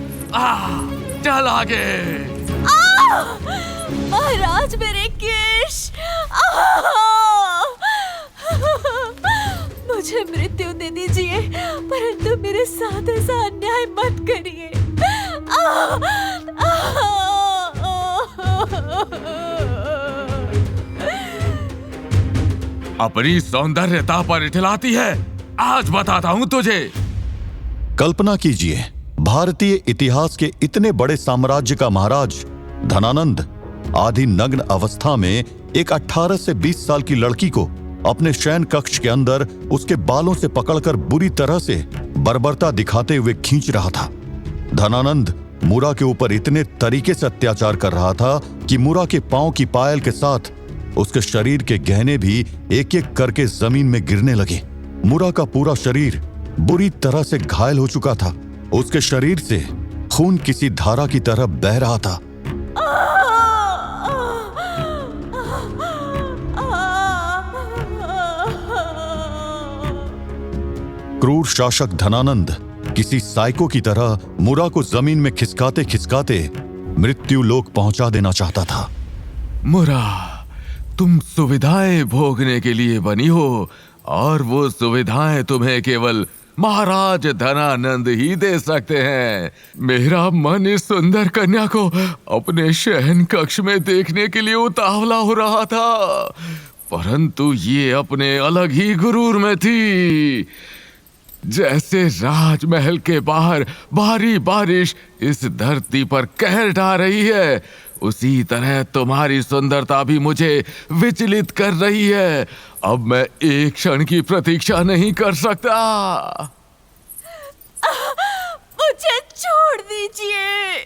चल आगे। महाराज, मेरे केश! मुझे मृत्यु दे दीजिए, परंतु मेरे साथ ऐसा अन्याय मत करिए। अपनी सौंदर्यता पर इठलाती है। आज बताता हूं तुझे। कल्पना कीजिए, भारतीय इतिहास के इतने बड़े साम्राज्य का महाराज धनानंद आधी नग्न अवस्था में एक 18 से 20 साल की लड़की को अपने शयन कक्ष के अंदर उसके बालों से पकड़कर बुरी तरह से बर्बरता दिखाते हुए खींच रहा था। धनानंद मुरा के ऊपर इतने तरीके से अत्याचार कर रहा था कि मुरा के पांव की पायल के साथ उसके शरीर के गहने भी एक एक करके जमीन में गिरने लगे। मुरा का पूरा शरीर बुरी तरह से घायल हो चुका था। उसके शरीर से खून किसी धारा की तरह बह रहा था। क्रूर शासक धनानंद किसी साइको की तरह मुरा को जमीन में खिसकाते खिसकाते मृत्यु लोक पहुंचा देना चाहता था। मुरा, तुम सुविधाएं भोगने के लिए बनी हो और वो सुविधाएं तुम्हें केवल महाराज धनानंद ही दे सकते हैं। मेरा मन इस सुंदर कन्या को अपने शयन कक्ष में देखने के लिए उतावला हो रहा था, परंतु ये अपने अलग ही गुरूर में थी। जैसे राजमहल के बाहर भारी बारिश इस धरती पर कहर ढा रही है, उसी तरह तुम्हारी सुंदरता भी मुझे विचलित कर रही है। अब मैं एक क्षण की प्रतीक्षा नहीं कर सकता। मुझे छोड़ दीजिए।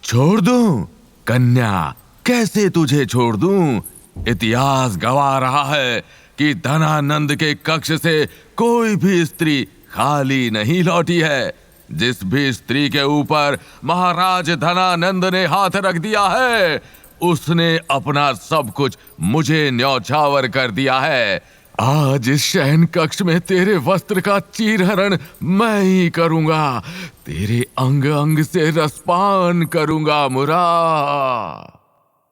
छोड़ दूं? कन्या, कैसे तुझे छोड़ दूं? इतिहास गवाह रहा है कि धनानंद के कक्ष से कोई भी स्त्री खाली नहीं लौटी है। जिस भी स्त्री के ऊपर महाराज धनानंद ने हाथ रख दिया है, उसने अपना सब कुछ मुझे न्यौछावर कर दिया है। आज इस शयन कक्ष में तेरे वस्त्र का चीरहरण मैं ही करूंगा। तेरे अंग अंग से रसपान करूंगा मुरा।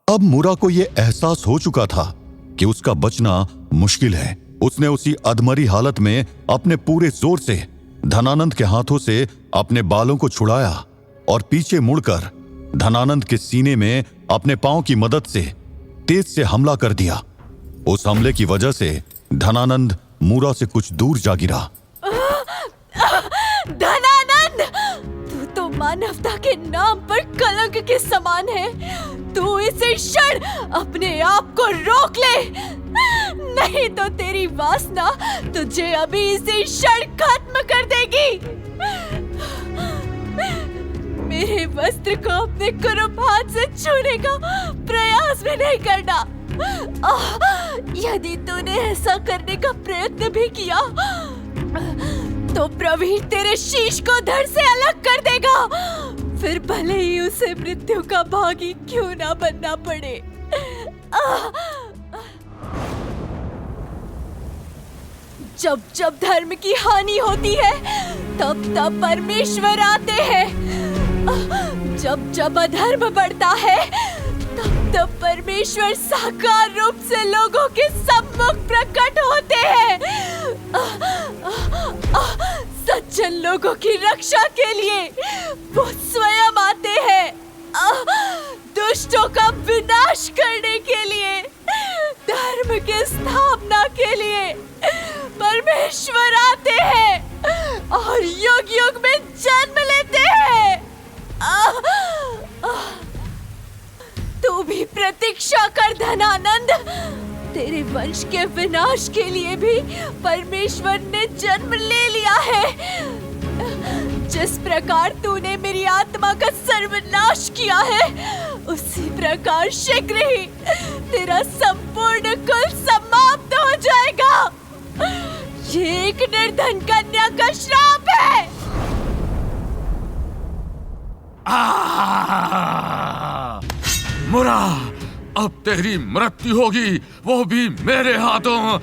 अब मुरा को यह एहसास हो चुका था कि उसका बचना मुश्किल है। उसने उसी अधमरी हालत में अपने पूरे जोर से धनानंद के हाथों से अपने बालों को छुड़ाया और पीछे मुड़कर धनानंद के सीने में अपने पांव की मदद से तेज से हमला कर दिया। उस हमले की वजह से धनानंद मूरा से कुछ दूर जा गिरा। धनानंद, तू तो मानवता के नाम पर कलंक के समान है। तू इसे क्षण अपने आप को रोक ले, नहीं तो तेरी वासना तुझे अभी इसे क्षण खत्म कर देगी। मेरे वस्त्र को अपने कुरूप हाथ से छूने का प्रयास भी नहीं करना। यदि तूने ऐसा करने का प्रयत्न भी किया तो प्रवीर तेरे शीश को धड़ से अलग कर देगा, फिर भले ही उसे मृत्यु का भागी क्यों ना बनना पड़े। जब जब धर्म की हानि होती है तब तब परमेश्वर आते हैं। जब जब अधर्म बढ़ता है तब तब परमेश्वर साकार रूप से लोगों के सम्मुख प्रकट होते हैं। सज्जन लोगों की रक्षा के लिए वो स्वयं आते हैं। दुष्टों का विनाश करने के लिए, धर्म की स्थापना के लिए परमेश्वर आते हैं और युग युग में जन्म लेते हैं। तू भी प्रतीक्षा कर धनानंद, तेरे वंश के विनाश के लिए भी परमेश्वर ने जन्म ले लिया है। जिस प्रकार तूने मेरी आत्मा का सर्वनाश किया है, उसी प्रकार शीघ्र ही तेरा संपूर्ण कुल समाप्त हो जाएगा। ये एक निर्धन कन्या का श्राप है। मुरा, अब तेरी मृत्यु होगी, वो भी मेरे हाथों।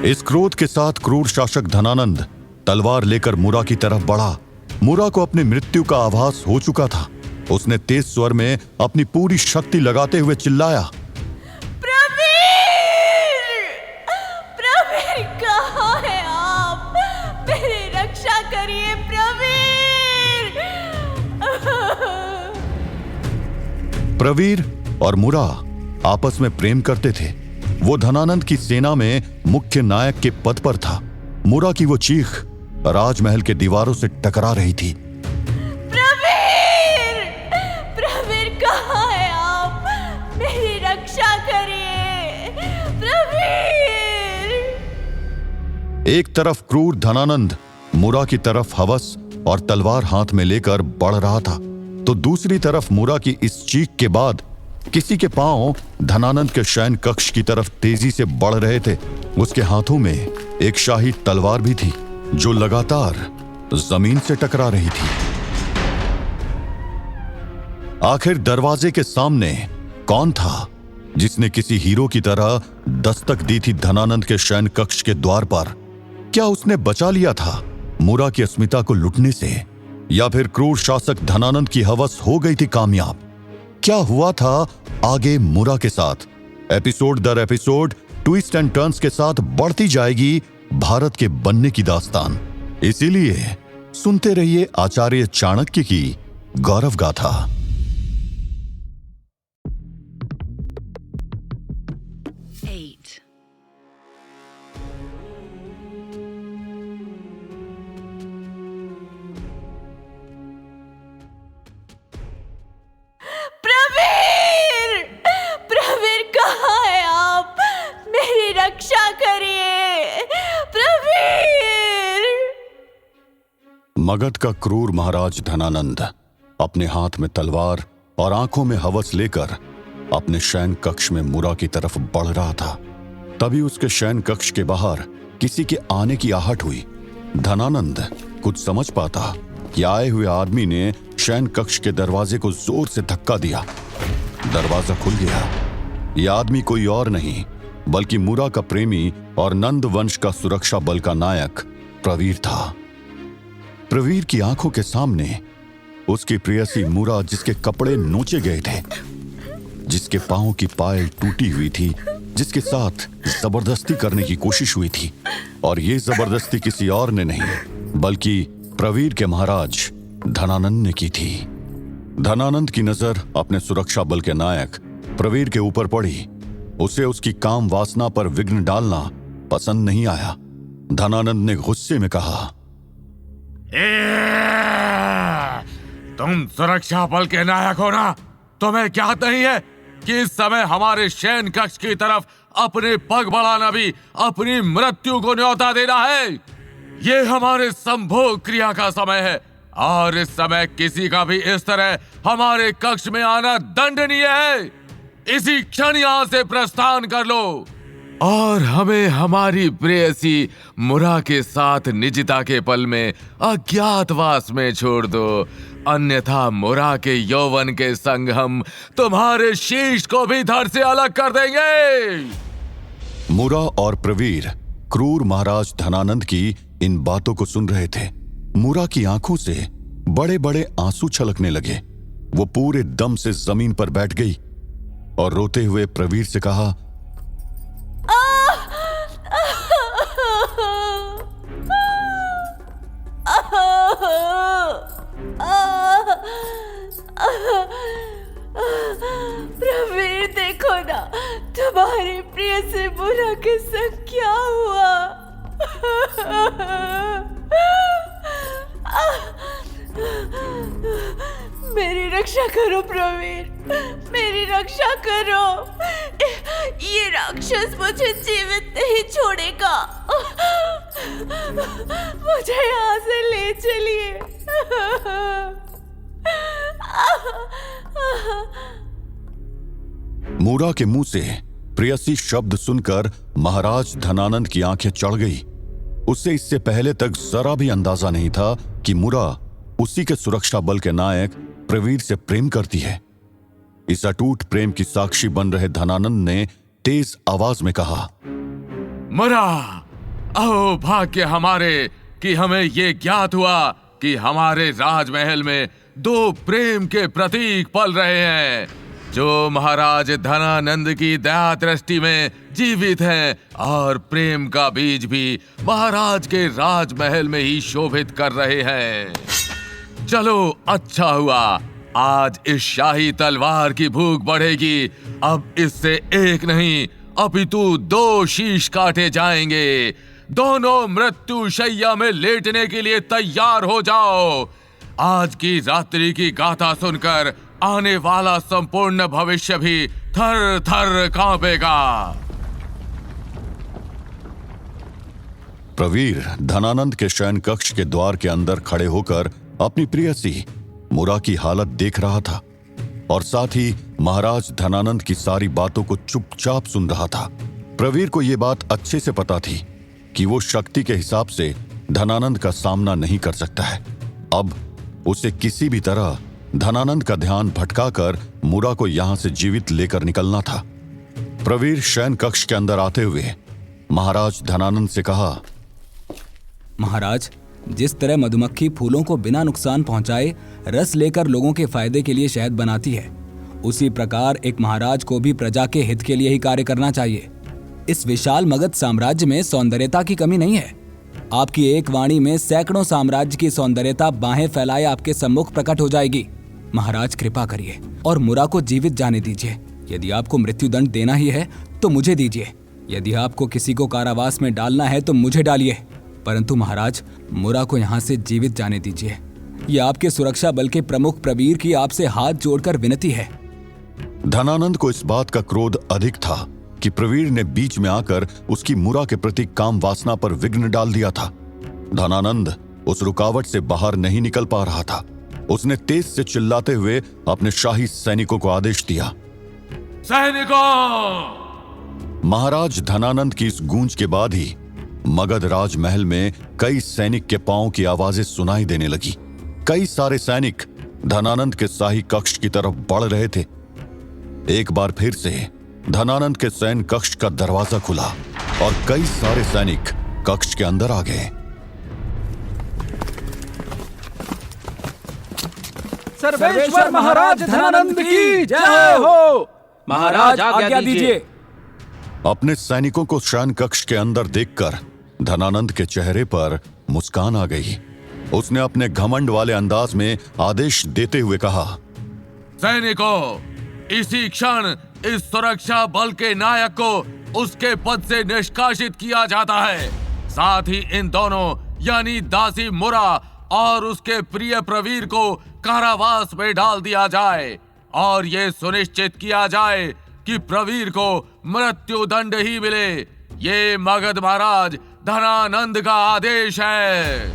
इस क्रोध के साथ क्रूर शासक धनानंद तलवार लेकर मुरा की तरफ बढ़ा। मुरा को अपनी मृत्यु का आभास हो चुका था। उसने तेज स्वर में अपनी पूरी शक्ति लगाते हुए चिल्लाया, प्रवीर! प्रवीर कहाँ है आप? मेरी रक्षा करिए प्रवीर! प्रवीर और मुरा आपस में प्रेम करते थे। वो धनानंद की सेना में मुख्य नायक के पद पर था। मुरा की वो चीख राजमहल के दीवारों से टकरा रही थी। प्रवीर! प्रवीर कहाँ है आप? मेरी रक्षा करिए प्रवीर! एक तरफ क्रूर धनानंद मुरा की तरफ हवस और तलवार हाथ में लेकर बढ़ रहा था, तो दूसरी तरफ मुरा की इस चीख के बाद किसी के पांव धनानंद के शयन कक्ष की तरफ तेजी से बढ़ रहे थे। उसके हाथों में एक शाही तलवार भी थी जो लगातार जमीन से टकरा रही थी। आखिर दरवाजे के सामने कौन था जिसने किसी हीरो की तरह दस्तक दी थी धनानंद के शयन कक्ष के द्वार पर? क्या उसने बचा लिया था मुरा की अस्मिता को लुटने से, या फिर क्रूर शासक धनानंद की हवस हो गई थी कामयाब? क्या हुआ था आगे मुरा के साथ? एपिसोड दर एपिसोड ट्विस्ट एंड टर्न्स के साथ बढ़ती जाएगी भारत के बनने की दास्तान। इसीलिए सुनते रहिए आचार्य चाणक्य की गौरव गाथा। रक्षा करिए प्रवीर! मगध का क्रूर महाराज धनानंद अपने हाथ में तलवार और आंखों में हवस लेकर अपने शयन कक्ष में मुरा की तरफ बढ़ रहा था। तभी उसके शयन कक्ष के बाहर किसी के आने की आहट हुई। धनानंद कुछ समझ पाता कि आए हुए आदमी ने शयन कक्ष के दरवाजे को जोर से धक्का दिया। दरवाजा खुल गया। यह आदमी कोई और नहीं बल्कि मुरा का प्रेमी और नंद वंश का सुरक्षा बल का नायक प्रवीर था। प्रवीर की आंखों के सामने उसकी प्रेयसी मुरा, जिसके कपड़े नोचे गए थे, जिसके पांव की पायल टूटी हुई थी जिसके साथ जबरदस्ती करने की कोशिश हुई थी, और ये जबरदस्ती किसी और ने नहीं बल्कि प्रवीर के महाराज धनानंद ने की थी। धनानंद की नजर अपने सुरक्षा बल के नायक प्रवीर के ऊपर पड़ी। उसे उसकी काम वासना पर विघ्न डालना पसंद नहीं आया। धनानंद ने गुस्से में कहा, तुम सुरक्षा बल के नायक हो ना? तुम्हें क्या नहीं है कि इस समय हमारे शयन कक्ष की तरफ अपने पग बढ़ाना भी अपनी मृत्यु को न्योता देना है। ये हमारे संभोग क्रिया का समय है और इस समय किसी का भी इस तरह हमारे कक्ष में आना दंडनीय है। इसी क्षण यहां से प्रस्थान कर लो और हमें हमारी प्रेयसी मुरा के साथ निजता के पल में अज्ञातवास में छोड़ दो, अन्यथा मुरा के यौवन के संग हम तुम्हारे शीश को भी धड़ से अलग कर देंगे। मुरा और प्रवीर क्रूर महाराज धनानंद की इन बातों को सुन रहे थे। मुरा की आंखों से बड़े बड़े आंसू छलकने लगे। वो पूरे दम से जमीन पर बैठ गई और रोते हुए प्रवीर से कहा, प्रवीर, देखो ना, तुम्हारे प्रिय से बुरा के संग क्या हुआ। मेरी रक्षा करो प्रवीर, मेरी रक्षा करो। ये राक्षस मुझे जीवित नहीं छोड़ेगा। मुझे यहाँ से ले चलिए। मुरा के मुंह से प्रेयसी शब्द सुनकर महाराज धनानंद की आंखें चढ़ गई। उसे इससे पहले तक जरा भी अंदाजा नहीं था कि मुरा उसी के सुरक्षा बल के नायक प्रवीर से प्रेम करती है। इस अटूट प्रेम की साक्षी बन रहे धनानंद ने तेज आवाज में कहा, मुरा, अहो भाग्य हमारे कि हमें ये ज्ञात हुआ कि हमारे राजमहल में दो प्रेम के प्रतीक पल रहे हैं, जो महाराज धनानंद की दया दृष्टि में जीवित हैं और प्रेम का बीज भी महाराज के राजमहल में ही शोभित कर रहे हैं। चलो, अच्छा हुआ, आज इस शाही तलवार की भूख बढ़ेगी। अब इससे एक नहीं अपितु दो शीश काटे जाएंगे। दोनों मृत्यु शैया में लेटने के लिए तैयार हो जाओ। आज की रात्रि की गाथा सुनकर आने वाला संपूर्ण भविष्य भी थर थर कांपेगा। प्रवीर धनानंद के शयन कक्ष के द्वार के अंदर खड़े होकर अपनी प्रेयसी मुरा की हालत देख रहा था और साथ ही महाराज धनानंद की सारी बातों को चुपचाप सुन रहा था। प्रवीर को यह बात अच्छे से पता थी कि वो शक्ति के हिसाब से धनानंद का सामना नहीं कर सकता है। अब उसे किसी भी तरह धनानंद का ध्यान भटकाकर मुरा को यहां से जीवित लेकर निकलना था। प्रवीर शयन कक्ष के अंदर आते हुए महाराज धनानंद से कहा, महाराज, जिस तरह मधुमक्खी फूलों को बिना नुकसान पहुंचाए रस लेकर लोगों के फायदे के लिए शहद बनाती है, उसी प्रकार एक महाराज को भी प्रजा के हित के लिए ही कार्य करना चाहिए। इस विशाल मगध साम्राज्य में सौंदर्यता की कमी नहीं है। आपकी एक वाणी में सैकड़ों साम्राज्य की सौंदर्यता बाहें फैलाए आपके सम्मुख प्रकट हो जाएगी। महाराज, कृपा करिए और मुरा को जीवित जाने दीजिए। यदि आपको मृत्युदंड देना ही है तो मुझे दीजिए। यदि आपको किसी को कारावास में डालना है तो मुझे डालिए, परंतु महाराज, मुरा को यहाँ से जीवित जाने दीजिए। यह आपके सुरक्षा बल के प्रमुख प्रवीर की आपसे हाथ जोड़कर विनती है। धनानंद को इस बात का क्रोध अधिक था कि प्रवीर ने बीच में आकर उसकी मुरा के प्रति काम वासना पर विघ्न डाल दिया था। धनानंद उस रुकावट से बाहर नहीं निकल पा रहा था। उसने तेज से चिल्लाते हुए अपने शाही सैनिकों को आदेश दिया, सैनिकों! महाराज धनानंद की इस गूंज के बाद ही मगध राजमहल में कई सैनिक के पांव की आवाजें सुनाई देने लगी। कई सारे सैनिक धनानंद के शाही कक्ष की तरफ बढ़ रहे थे। एक बार फिर से धनानंद के सैन कक्ष का दरवाजा खुला और कई सारे सैनिक कक्ष के अंदर आ गए। सर्वेश्वर महाराज धनानंद की जय हो। महाराज, आज्ञा दीजिए। अपने सैनिकों को शयन कक्ष के अंदर देखकर धनानंद के चेहरे पर मुस्कान आ गई। उसने अपने घमंड वाले अंदाज में आदेश देते हुए कहा, सैनिकों, इसी क्षण इस सुरक्षा बल के नायक को उसके पद से निष्कासित किया जाता है। साथ ही इन दोनों यानी दासी मुरा और उसके प्रिय प्रवीर को कारावास में डाल दिया जाए और ये सुनिश्चित किया जाए कि प्रवीर को मृत्यु दंड ही मिले। ये मगध महाराज धनानंद का आदेश है।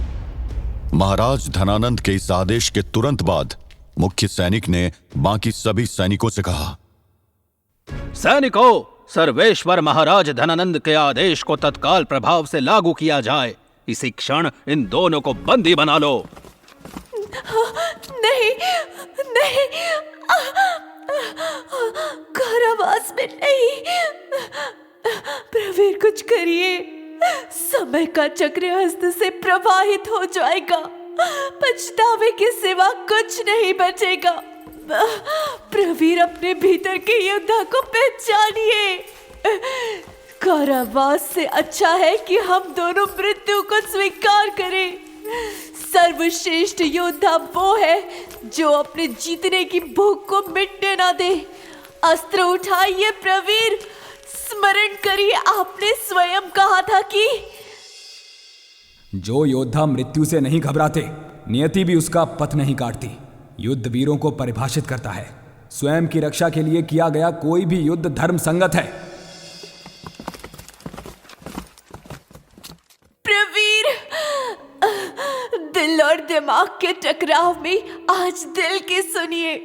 महाराज धनानंद के इस आदेश के तुरंत बाद मुख्य सैनिक ने बाकी सभी सैनिकों से कहा, सैनिकों, सर्वेश्वर महाराज धनानंद के आदेश को तत्काल प्रभाव से लागू किया जाए। इसी क्षण इन दोनों को बंदी बना लो। नहीं नहीं, कारावास में नहीं। प्रवीर, कुछ करिए। समय का चक्र हस्त से प्रवाहित हो जाएगा। पछतावे के सिवा कुछ नहीं बचेगा। प्रवीर, अपने भीतर के योद्धा को पहचानिए। कारावास से अच्छा है कि हम दोनों मृत्यु को स्वीकार करें। सर्वश्रेष्ठ योद्धा वो है जो अपने जीतने की भूख को मिटने ना दे। अस्त्र उठाइए प्रवीर। स्मरण करिए, आपने स्वयं कहा था कि जो योद्धा मृत्यु से नहीं घबराते, नियति भी उसका पथ नहीं काटती। युद्ध वीरों को परिभाषित करता है। स्वयं की रक्षा के लिए किया गया कोई भी युद्ध धर्म संगत है। प्रवीर, दिल और दिमाग के टकराव में आज दिल की सुनिए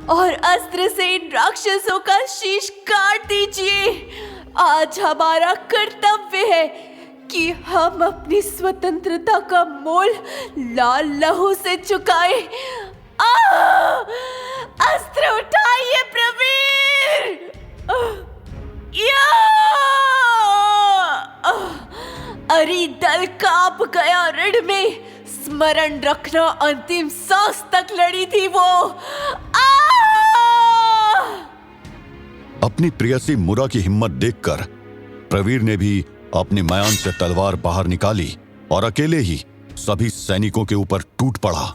और अस्त्र से इन राक्षसों का शीश काट दीजिए। आज हमारा कर्तव्य है कि हम अपनी स्वतंत्रता का मोल लाल लहू से चुकाए। अस्त्र उठाइए प्रवीर। अरे दल कांप गया ऋण में। स्मरण रखना, अंतिम सांस तक लड़ी थी वो। अपनी प्रेयसी मुरा की हिम्मत देखकर प्रवीर ने भी अपनी मयान से तलवार बाहर निकाली और अकेले ही सभी सैनिकों के ऊपर टूट पड़ा।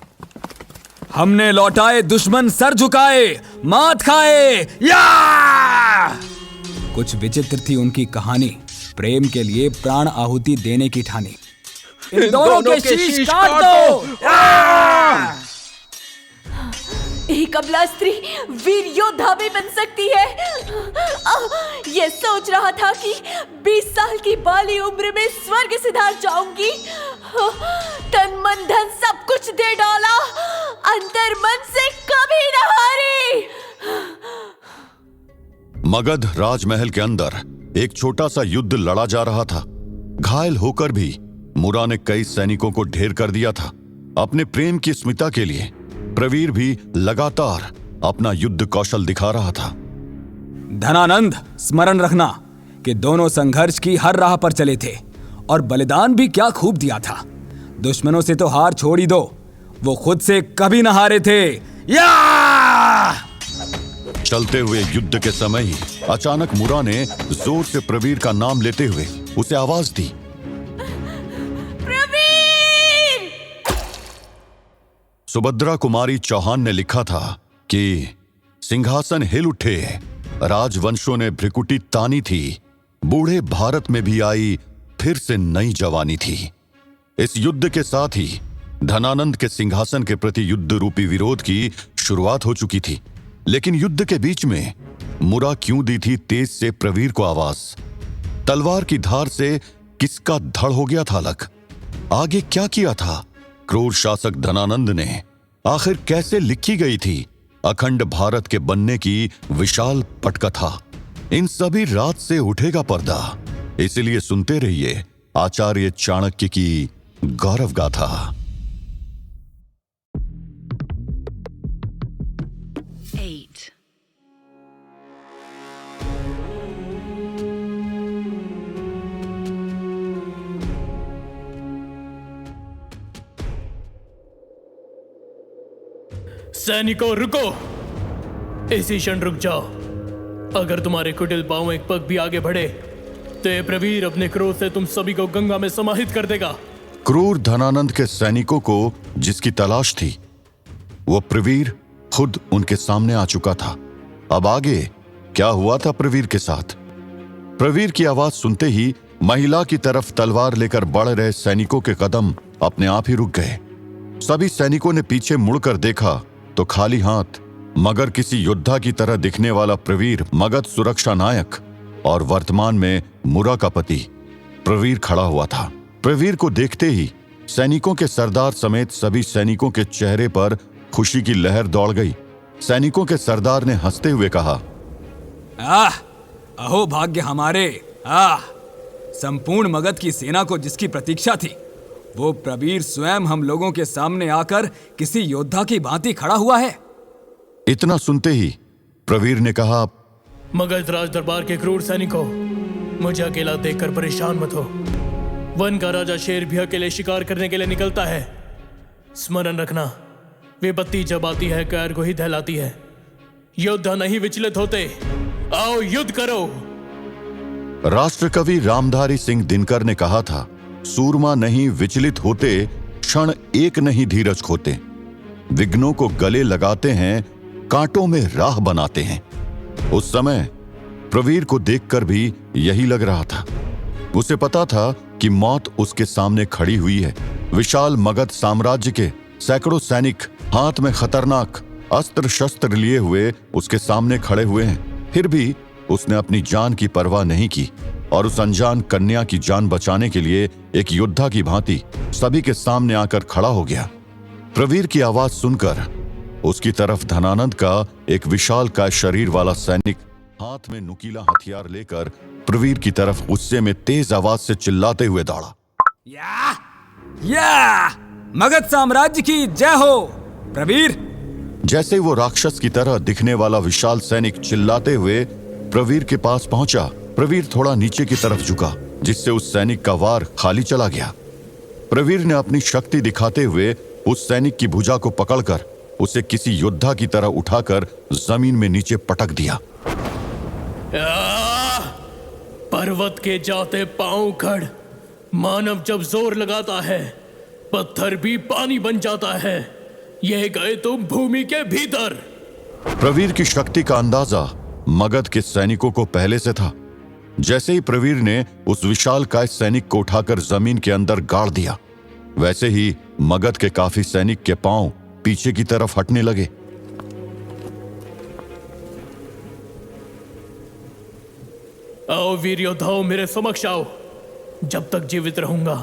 हमने लौटाए दुश्मन सर झुकाए, मात खाए। या! कुछ विचित्र थी उनकी कहानी। प्रेम के लिए प्राण आहुति देने की ठानी। इन दोनों के शीश काट दो। एक अबला स्त्री वीर योद्धा भी बन सकती है। ये सोच रहा था कि 20 साल की बाली उम्र में स्वर्ग सिधार जाऊंगी। तन मन धन सब कुछ दे डाला, अंतर मन से कभी न हारी। मगध राजमहल के अंदर एक छोटा सा युद्ध लड़ा जा रहा था। घायल होकर भी मुरा ने कई सैनिकों को ढेर कर दिया था। अपने प्रेम की स्मिता के लिए प्रवीर भी लगातार अपना युद्ध कौशल दिखा रहा था। धनानंद, स्मरण रखना कि दोनों संघर्ष की हर राह पर चले थे और बलिदान भी क्या खूब दिया था। दुश्मनों से तो हार छोड़ ही दो, वो खुद से कभी न हारे थे। या! चलते हुए युद्ध के समय ही अचानक मुरा ने जोर से प्रवीर का नाम लेते हुए उसे आवाज दी। प्रवीर! सुभद्रा कुमारी चौहान ने लिखा था कि सिंहासन हिल उठे, राजवंशों ने भ्रिकुटी तानी थी, बूढ़े भारत में भी आई फिर से नई जवानी थी। इस युद्ध के साथ ही धनानंद के सिंहासन के प्रति युद्ध रूपी विरोध की शुरुआत हो चुकी थी। लेकिन युद्ध के बीच में मुरा क्यों दी थी तेज से प्रवीर को आवाज? तलवार की धार से किसका धड़ हो गया था अलग? आगे क्या किया था क्रूर शासक धनानंद ने? आखिर कैसे लिखी गई थी अखंड भारत के बनने की विशाल पटकथा? इन सभी रात से उठेगा पर्दा। इसलिए सुनते रहिए आचार्य चाणक्य की गौरव गाथा। सैनिकों रुको, इसी क्षण रुक जाओ। अगर तुम्हारे कुटिल पांव एक पग भी आगे बढ़े तो ये प्रवीर अपने क्रोध से तुम सभी को गंगा में समाहित कर देगा। क्रूर धनानंद के सैनिकों को जिसकी तलाश थी, वो प्रवीर खुद उनके सामने आ चुका था। अब आगे क्या हुआ था प्रवीर के साथ? प्रवीर की आवाज सुनते ही महिला की तरफ तलवार लेकर बढ़ रहे सैनिकों के कदम अपने आप ही रुक गए। सभी सैनिकों ने पीछे मुड़कर देखा तो खाली हाथ मगर किसी योद्धा की तरह दिखने वाला प्रवीर, मगध सुरक्षा नायक और वर्तमान में मुरा का पति प्रवीर खड़ा हुआ था। प्रवीर को देखते ही सैनिकों के सरदार समेत सभी सैनिकों के चेहरे पर खुशी की लहर दौड़ गई। सैनिकों के सरदार ने हंसते हुए कहा, अहो भाग्य हमारे, संपूर्ण मगध की सेना को जिसकी प्रतीक्षा थी, वो प्रवीर स्वयं हम लोगों के सामने आकर किसी योद्धा की भांति खड़ा हुआ है। इतना सुनते ही प्रवीर ने कहा, मगध राज दरबार के क्रूर सैनिकों, मुझे अकेला देखकर परेशान मत हो। वन का राजा शेर भी अकेले शिकार करने के लिए निकलता है। स्मरण रखना, विपत्ति जब आती है कैर को ही दहलाती है। योद्धा नहीं विचलित होते, आओ युद्ध करो। राष्ट्रकवि रामधारी सिंह दिनकर ने कहा था, सूरमा नहीं विचलित होते, क्षण एक नहीं धीरज खोते। विघ्नों को गले लगाते हैं, कांटों में राह बनाते हैं। उस समय प्रवीर को देखकर भी यही लग रहा था। उसे पता था कि मौत उसके सामने खड़ी हुई है। विशाल मगध साम्राज्य के सैकड़ों सैनिक हाथ में खतरनाक अस्त्र शस्त्र लिए हुए उसके सामने खड़े हुए हैं। फिर भी उसने अपनी जान की परवाह नहीं की और उस अनजान कन्या की जान बचाने के लिए एक योद्धा की भांति सभी के सामने आकर खड़ा हो गया। प्रवीर की आवाज सुनकर उसकी तरफ धनानंद का एक विशालकाय शरीर वाला सैनिक हाथ में नुकीला हथियार लेकर प्रवीर की तरफ गुस्से में तेज आवाज से चिल्लाते हुए दौड़ा। या मगध साम्राज्य की जय हो। प्रवीर! जैसे वो राक्षस की तरह दिखने वाला विशाल सैनिक चिल्लाते हुए प्रवीर के पास पहुंचा, प्रवीर थोड़ा नीचे की तरफ झुका, जिससे उस सैनिक का वार खाली चला गया। प्रवीर ने अपनी शक्ति दिखाते हुए उस सैनिक की भुजा को पकड़कर उसे किसी योद्धा की तरह उठाकर जमीन में नीचे पटक दिया। पर्वत के जाते पांव खड़, मानव जब जोर लगाता है पत्थर भी पानी बन जाता है। यह गए तुम भूमि के भीतर। प्रवीर की शक्ति का अंदाजा मगध के सैनिकों को पहले से था। जैसे ही प्रवीर ने उस विशालकाय सैनिक को उठाकर जमीन के अंदर गाड़ दिया, वैसे ही मगध के काफी सैनिक के पांव पीछे की तरफ हटने लगे। आओ वीर योद्धाओं, मेरे समक्ष आओ। जब तक जीवित रहूंगा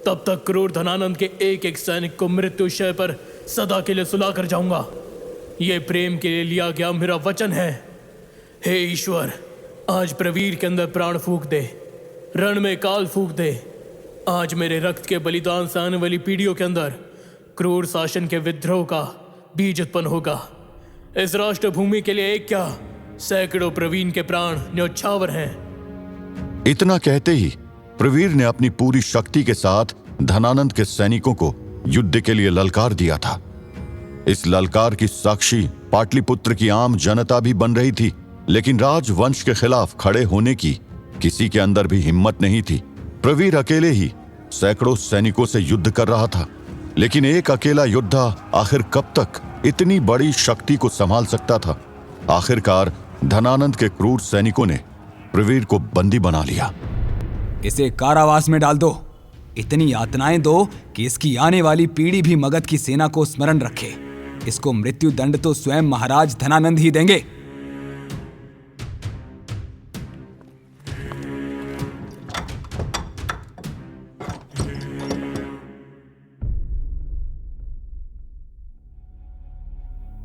तब तक क्रूर धनानंद के एक एक सैनिक को मृत्युशय पर सदा के लिए सुला कर जाऊंगा। यह प्रेम के लिए लिया गया मेरा वचन है। हे ईश्वर, आज प्रवीर के अंदर प्राण फूंक दे, रण में काल फूंक दे। आज मेरे रक्त के बलिदान से आने वाली पीढ़ियों के अंदर क्रूर शासन के विद्रोह का बीज उत्पन्न होगा। इस राष्ट्र भूमि के लिए एक क्या सैकड़ों प्रवीण के प्राण न्यौछावर हैं। इतना कहते ही प्रवीर ने अपनी पूरी शक्ति के साथ धनानंद के सैनिकों को युद्ध के लिए ललकार दिया था। इस ललकार की साक्षी पाटलिपुत्र की आम जनता भी बन रही थी, लेकिन राजवंश के खिलाफ खड़े होने की किसी के अंदर भी हिम्मत नहीं थी। प्रवीर अकेले ही सैकड़ों सैनिकों से युद्ध कर रहा था, लेकिन एक अकेला योद्धा आखिर कब तक इतनी बड़ी शक्ति को संभाल सकता था? आखिरकार धनानंद के क्रूर सैनिकों ने प्रवीर को बंदी बना लिया। इसे कारावास में डाल दो। इतनी यातनाएं दो कि इसकी आने वाली पीढ़ी भी मगध की सेना को स्मरण रखे। इसको मृत्यु दंड तो स्वयं महाराज धनानंद ही देंगे।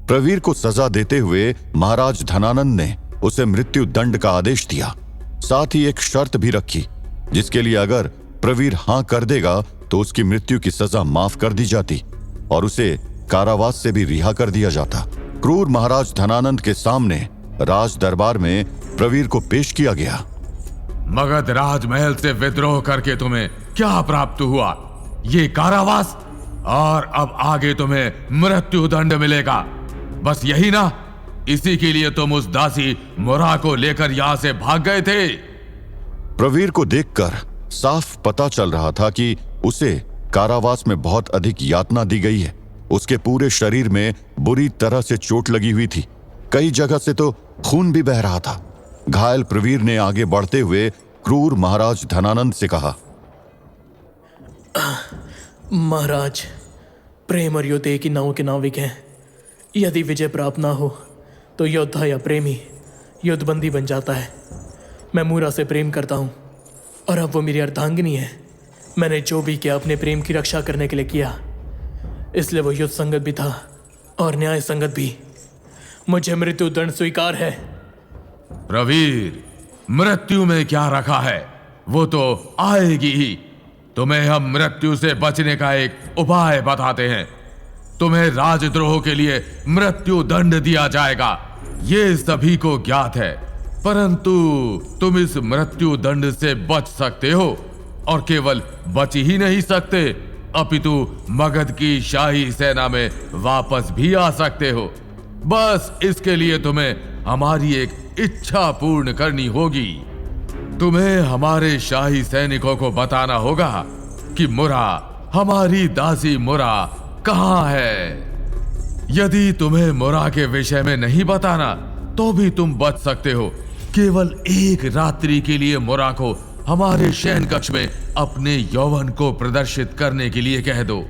प्रवीर को सजा देते हुए महाराज धनानंद ने उसे मृत्यु दंड का आदेश दिया। साथ ही एक शर्त भी रखी, जिसके लिए अगर प्रवीर हां कर देगा तो उसकी मृत्यु की सजा माफ कर दी जाती और उसे कारावास से भी रिहा कर दिया जाता। क्रूर महाराज धनानंद के सामने राज दरबार में प्रवीर को पेश किया गया। मगध राजमहल से विद्रोह करके तुम्हें क्या प्राप्त हुआ? ये कारावास, और अब आगे तुम्हें मृत्यु दंड मिलेगा। बस यही ना? इसी के लिए तुम उस दासी मुरा को लेकर यहां से भाग गए थे। प्रवीर को देखकर साफ पता चल रहा था कि उसे कारावास में बहुत अधिक यातना दी गई है। उसके पूरे शरीर में बुरी तरह से चोट लगी हुई थी, कई जगह से तो खून भी बह रहा था। घायल प्रवीर ने आगे बढ़ते हुए क्रूर महाराज धनानंद से कहा, महाराज, प्रेम और युद्ध एक ही नाव के नाविक हैं। यदि विजय प्राप्त ना हो तो योद्धा या प्रेमी युद्धबंदी बन जाता है। मैं मूरा से प्रेम करता हूँ और अब वो मेरी अर्धांगिनी है। मैंने जो भी किया अपने प्रेम की रक्षा करने के लिए किया, इसलिए वो युद्ध संगत भी था और न्याय संगत भी। मुझे मृत्यु दंड स्वीकार है। प्रवीर, मृत्यु में क्या रखा है, वो तो आएगी ही। तुम्हें हम मृत्यु से बचने का एक उपाय बताते हैं। तुम्हें राजद्रोह के लिए मृत्यु दंड दिया जाएगा, ये सभी को ज्ञात है। परंतु तुम इस मृत्यु दंड से बच सकते हो, और केवल बच ही नहीं सकते, अपितु मगध की शाही सेना में वापस भी आ सकते हो। बस इसके लिए तुम्हें हमारी एक इच्छा पूर्ण करनी होगी। तुम्हें हमारे शाही सैनिकों को बताना होगा कि मुरा, हमारी दासी मुरा कहाँ है। यदि तुम्हें मुरा के विषय में नहीं बताना तो भी तुम बच सकते हो। केवल एक रात्रि के लिए मुरा को हमारे शयन कक्ष में अपने यौवन को प्रदर्शित करने के लिए कह दो।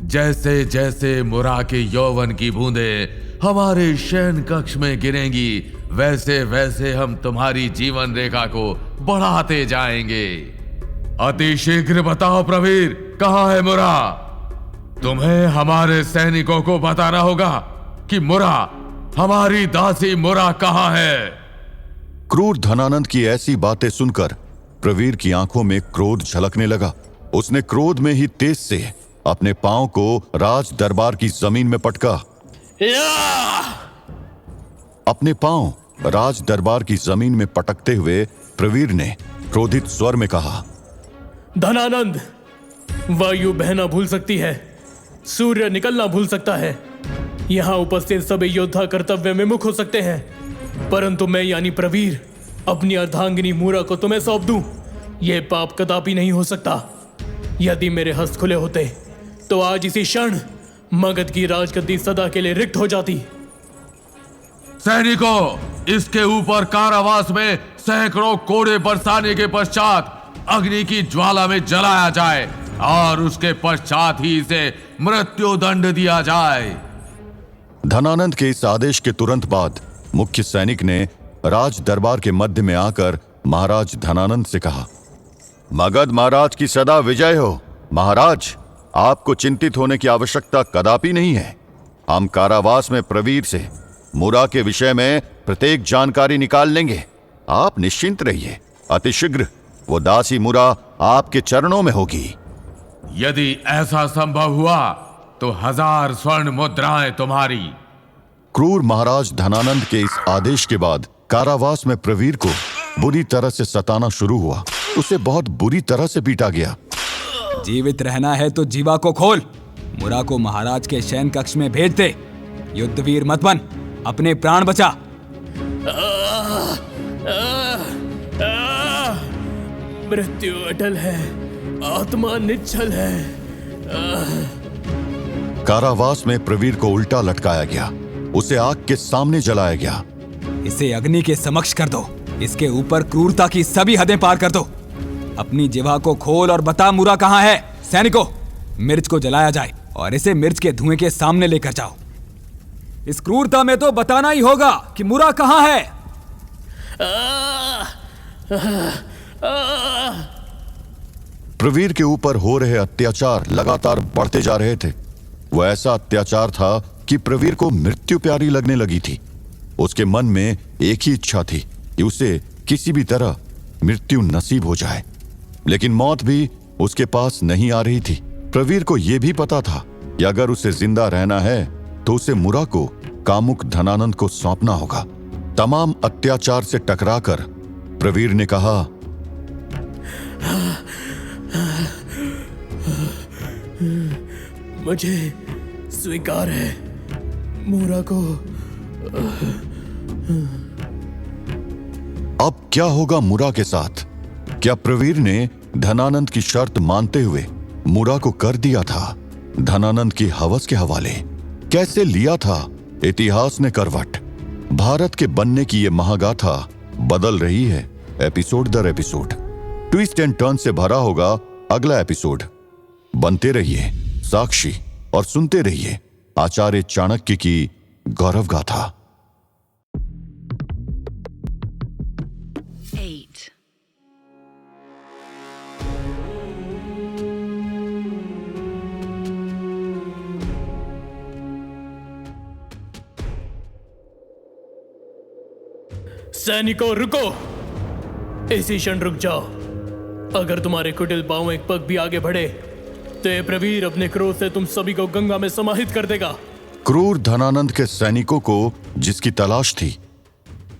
जैसे जैसे मुरा के यौवन की बूंदें हमारे शयन कक्ष में गिरेंगी, वैसे वैसे हम तुम्हारी जीवन रेखा को बढ़ाते जाएंगे। अति शीघ्र बताओ प्रवीर, कहाँ है मुरा? तुम्हें हमारे सैनिकों को बताना होगा कि मुरा, हमारी दासी मुरा कहाँ है। क्रूर धनानंद की ऐसी बातें सुनकर प्रवीर की आंखों में क्रोध झलकने लगा। उसने क्रोध में ही तेज से अपने पांव को राज दरबार की जमीन में पटका। अपने पांव राज दरबार की जमीन में पटकते हुए प्रवीर ने क्रोधित स्वर में कहा, धनानंद, वायु बहना भूल सकती है, सूर्य निकलना भूल सकता है, यहाँ उपस्थित सभी योद्धा कर्तव्य में मुख हो सकते हैं, परंतु मैं यानी प्रवीर अपनी अर्धांगिनी मूरा को तुम्हें सौंप दूं, यह पाप कदापि नहीं हो सकता। यदि मेरे हस्त खुले होते तो आज इसी क्षण मगध की राजगद्दी सदा के लिए रिक्त हो जाती। सैनिकों, इसके ऊपर कारावास में सैकड़ों कोड़े बरसाने के पश्चात अग्नि की ज्वाला में जलाया जाए और उसके पश्चात ही इसे मृत्यु दंड दिया जाए। धनानंद के इस आदेश के तुरंत बाद मुख्य सैनिक ने राज दरबार के मध्य में आकर महाराज धनानंद से कहा, मगध महाराज की सदा विजय हो। महाराज, आपको चिंतित होने की आवश्यकता कदापि नहीं है। हम कारावास में प्रवीर से मुरा के विषय में प्रत्येक जानकारी निकाल लेंगे। आप निश्चिंत रहिए, अतिशीघ्र वो दासी मुरा आपके चरणों में होगी। यदि ऐसा संभव हुआ तो 1000 स्वर्ण मुद्राएं तुम्हारी। क्रूर महाराज धनानंद के इस आदेश के बाद कारावास में प्रवीर को बुरी तरह से सताना शुरू हुआ। उसे बहुत बुरी तरह से पीटा गया। जीवित रहना है तो जीवा को खोल, मुरा को महाराज के शयन कक्ष में भेज दे। युद्धवीर मत बन, अपने प्राण बचा। मृत्यु अटल है, आत्मा निश्चल है। कारावास में प्रवीर को उल्टा लटकाया गया। उसे आग के सामने जलाया गया। इसे अग्नि के समक्ष कर दो। इसके ऊपर क्रूरता की सभी हदें पार कर दो। अपनी जिह्वा को खोल और बता मुरा कहाँ है। सैनिकों, मिर्च को जलाया जाए और इसे मिर्च के धुएं के सामने लेकर जाओ। इस क्रूरता में तो बताना ही होगा कि मुरा कहाँ है। प्रवीर के ऊपर हो रहे अत्याचार लगातार बढ़ते जा रहे थे। वो ऐसा अत्याचार था कि प्रवीर को मृत्यु प्यारी लगने लगी थी। उसके मन में एक ही इच्छा थी कि उसे किसी भी तरह मृत्यु नसीब हो जाए, लेकिन मौत भी उसके पास नहीं आ रही थी। प्रवीर को यह भी पता था कि अगर उसे जिंदा रहना है तो उसे मुरा को कामुक धनानंद को सौंपना होगा। तमाम अत्याचार से टकराकर प्रवीर ने कहा, मुझे स्वीकार है, मुरा को अब क्या होगा मुरा के साथ? क्या प्रवीर ने धनानंद की शर्त मानते हुए मुरा को कर दिया था धनानंद की हवस के हवाले? कैसे लिया था इतिहास ने करवट? भारत के बनने की ये महागाथा बदल रही है एपिसोड दर एपिसोड। ट्विस्ट एंड टर्न से भरा होगा अगला एपिसोड। बनते रहिए साक्षी और सुनते रहिए आचार्य चाणक्य की गौरव गाथा। 8. सैनिकों रुको, इसी क्षण रुक जाओ। अगर तुम्हारे कुटिल पांव एक पग भी आगे बढ़े तो ये प्रवीर अपने क्रोध से तुम सभी को गंगा में समाहित कर देगा। क्रूर धनानंद के सैनिकों को जिसकी तलाश थी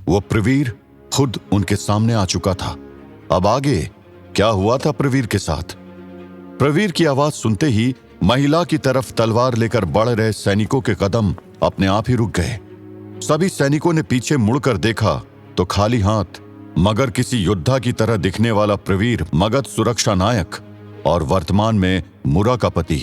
वो प्रवीर खुद उनके सामने आ चुका था। अब आगे क्या हुआ था प्रवीर के साथ? प्रवीर की आवाज सुनते ही महिला की तरफ तलवार लेकर बढ़ रहे सैनिकों के कदम अपने आप ही रुक गए। सभी सैनिकों ने पीछे मुड़कर देखा तो खाली हाथ मगर किसी योद्धा की तरह दिखने वाला प्रवीर, मगध सुरक्षा नायक और वर्तमान में मुरा का पति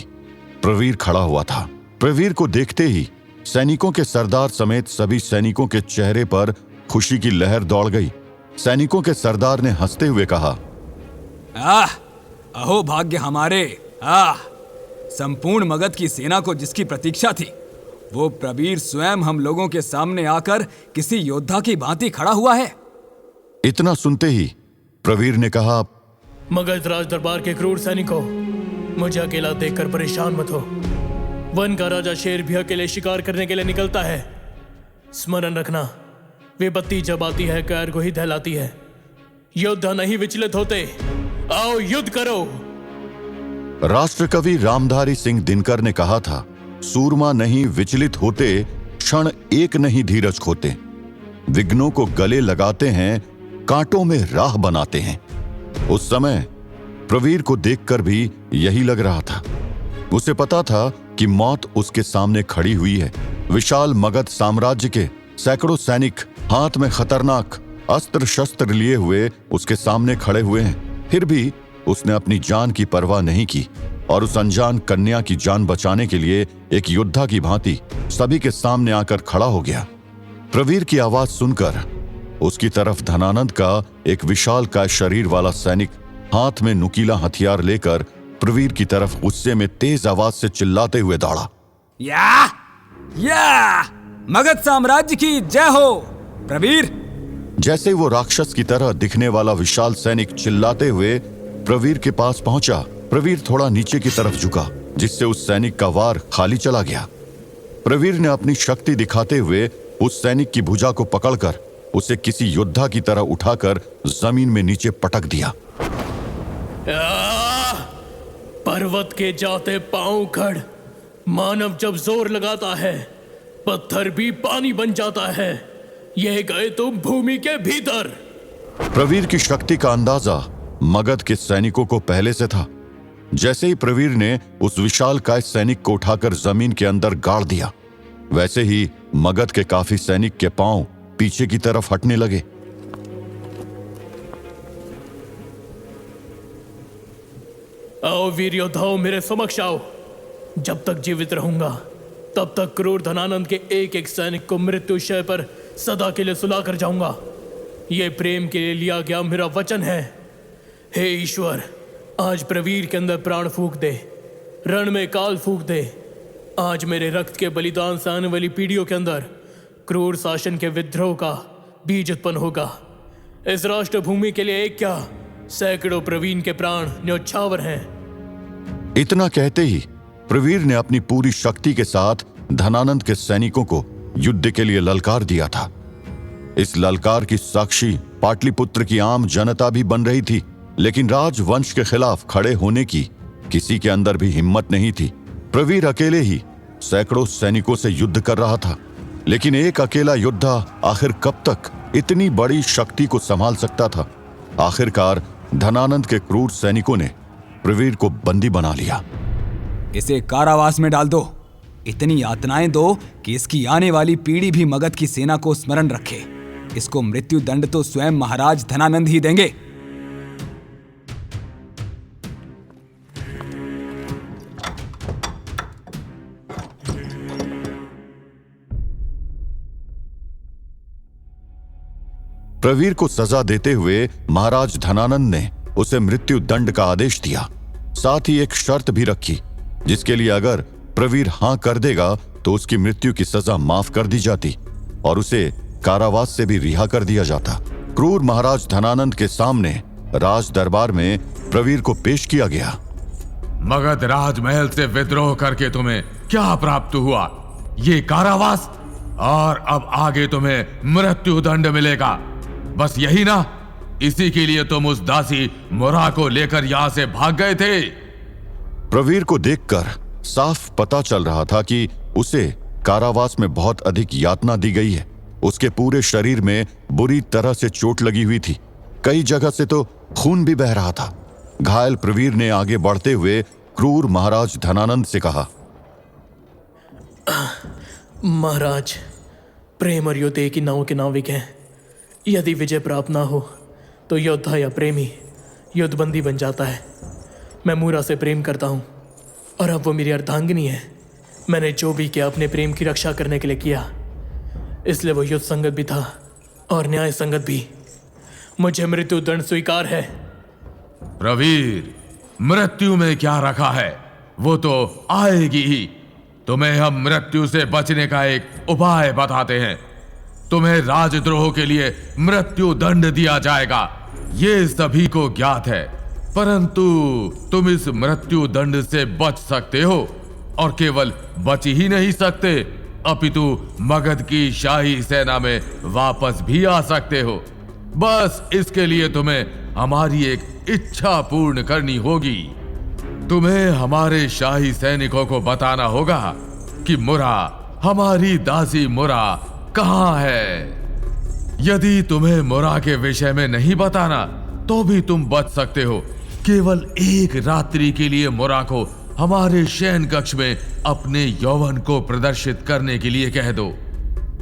प्रवीर खड़ा हुआ था। प्रवीर को देखते ही सैनिकों के सरदार समेत सभी सैनिकों के चेहरे पर खुशी की लहर दौड़ गई। सैनिकों के सरदार ने हंसते हुए कहा, अहो भाग्य हमारे, संपूर्ण मगध की सेना को जिसकी प्रतीक्षा थी वो प्रवीर स्वयं हम लोगों के सामने आकर किसी योद्धा की भांति खड़ा हुआ है। इतना सुनते ही प्रवीर ने कहा, मगध राज दरबार के क्रूर सैनिकों, मुझे अकेला देखकर परेशान मत हो। वन का राजा शेर भी अकेले शिकार करने के लिए निकलता है। स्मरण रखना, विपत्ति जब आती है कैर को ही दहलाती है। योद्धा नहीं विचलित होते, आओ युद्ध करो। राष्ट्रकवि रामधारी सिंह दिनकर ने कहा था, सूरमा नहीं विचलित होते, क्षण एक नहीं धीरज खोते। विघ्नों को गले लगाते हैं, कांटों में राह बनाते हैं। उस समय प्रवीर को देखकर भी यही लग रहा था। उसे पता था कि मौत उसके सामने खड़ी हुई है। विशाल मगध साम्राज्य के सैकड़ों सैनिक हाथ में खतरनाक अस्त्र शस्त्र लिए हुए उसके सामने खड़े हुए हैं। फिर भी उसने अपनी जान की परवाह नहीं की और उस अनजान कन्या की जान बचाने के लिए एक योद्धा की भांति सभी के सामने आकर खड़ा हो गया। प्रवीर की आवाज सुनकर उसकी तरफ धनानंद का एक विशालकाय शरीर वाला सैनिक हाथ में नुकीला हथियार लेकर प्रवीर की तरफ गुस्से में तेज आवाज से चिल्लाते हुए दौड़ा, या मगध साम्राज्य की जय हो प्रवीर। जैसे वो राक्षस की तरह दिखने वाला विशाल सैनिक चिल्लाते हुए प्रवीर के पास पहुंचा, प्रवीर थोड़ा नीचे की तरफ झुका जिससे उस सैनिक का वार खाली चला गया। प्रवीर ने अपनी शक्ति दिखाते हुए उस सैनिक की भुजा को पकड़कर उसे किसी योद्धा की तरह उठाकर जमीन में नीचे पटक दिया। पर्वत के जाते पांव खड़, मानव जब जोर लगाता है पत्थर भी पानी बन जाता है। यह गए तुम भूमि के भीतर। प्रवीर की शक्ति का अंदाजा मगध के सैनिकों को पहले से था। जैसे ही प्रवीर ने उस विशालकाय सैनिक को उठाकर जमीन के अंदर गाड़ दिया, वैसे ही मगध के काफी सैनिक के पांव पीछे की तरफ हटने लगे। आओ वीर योद्धाओं, मेरे समक्ष आओ। जब तक जीवित रहूंगा तब तक क्रूर धनानंद के एक एक सैनिक को मृत्युशय पर सदा के लिए सुला कर जाऊंगा। यह प्रेम के लिए लिया गया मेरा वचन है। हे ईश्वर, आज प्रवीर के अंदर प्राण फूंक दे, रण में काल फूंक दे। आज मेरे रक्त के बलिदान से आने वाली पीढ़ियों के अंदर क्रूर शासन के विद्रोह का बीज उत्पन्न होगा। इस राष्ट्र भूमि के लिए एक क्या सैकड़ों प्रवीण के प्राण न्यौछावर हैं। इतना कहते ही प्रवीर ने अपनी पूरी शक्ति के साथ धनानंद के सैनिकों को युद्ध के लिए ललकार दिया था। इस ललकार की साक्षी पाटलिपुत्र की आम जनता भी बन रही थी, लेकिन राजवंश के खिलाफ खड़े होने की किसी के अंदर भी हिम्मत नहीं थी। प्रवीर अकेले ही सैकड़ों सैनिकों से युद्ध कर रहा था, लेकिन एक अकेला योद्धा आखिर कब तक इतनी बड़ी शक्ति को संभाल सकता था? आखिरकार धनानंद के क्रूर सैनिकों ने प्रवीर को बंदी बना लिया। इसे कारावास में डाल दो। इतनी यातनाएं दो कि इसकी आने वाली पीढ़ी भी मगध की सेना को स्मरण रखे। इसको मृत्यु दंड तो स्वयं महाराज धनानंद ही देंगे। प्रवीर को सजा देते हुए महाराज धनानंद ने उसे मृत्यु दंड का आदेश दिया। साथ ही एक शर्त भी रखी, जिसके लिए अगर प्रवीर हां कर देगा तो उसकी मृत्यु की सजा माफ कर दी जाती और उसे कारावास से भी रिहा कर दिया जाता। क्रूर महाराज धनानंद के सामने राज दरबार में प्रवीर को पेश किया गया। मगध राजमहल से विद्रोह करके तुम्हें क्या प्राप्त हुआ? ये कारावास, और अब आगे तुम्हें मृत्यु दंड मिलेगा। बस यही ना? इसी के लिए तुम उस दासी मुरा को लेकर यहां से भाग गए थे। प्रवीर को देखकर साफ पता चल रहा था कि उसे कारावास में बहुत अधिक यातना दी गई है। उसके पूरे शरीर में बुरी तरह से चोट लगी हुई थी। कई जगह से तो खून भी बह रहा था। घायल प्रवीर ने आगे बढ़ते हुए क्रूर महाराज धनानंद से कहा, महाराज, प्रेम और युद्ध एक ही नाव के नाविक हैं। यदि विजय प्राप्त ना हो तो योद्धा या प्रेमी युद्धबंदी बन जाता है। मैं मूरा से प्रेम करता हूँ और अब वो मेरी अर्धांगिनी है। मैंने जो भी किया अपने प्रेम की रक्षा करने के लिए किया, इसलिए वो युद्ध संगत भी था और न्याय संगत भी। मुझे मृत्यु दंड स्वीकार है। प्रवीर, मृत्यु में क्या रखा है, वो तो आएगी ही। तुम्हें हम मृत्यु से बचने का एक उपाय बताते हैं। तुम्हें राजद्रोह के लिए मृत्यु दंड दिया जाएगा, ये सभी को ज्ञात है। परंतु तुम इस मृत्यु दंड से बच सकते हो, और केवल बच ही नहीं सकते, अपितु मगध की शाही सेना में वापस भी आ सकते हो। बस इसके लिए तुम्हें हमारी एक इच्छा पूर्ण करनी होगी। तुम्हें हमारे शाही सैनिकों को बताना होगा कि मुरा, हमारी दासी मुरा कहाँ है। यदि तुम्हें मुरा के विषय में नहीं बताना तो भी तुम बच सकते हो। केवल एक रात्रि के लिए मुरा को हमारे शयन कक्ष में अपने यौवन को प्रदर्शित करने के लिए कह दो।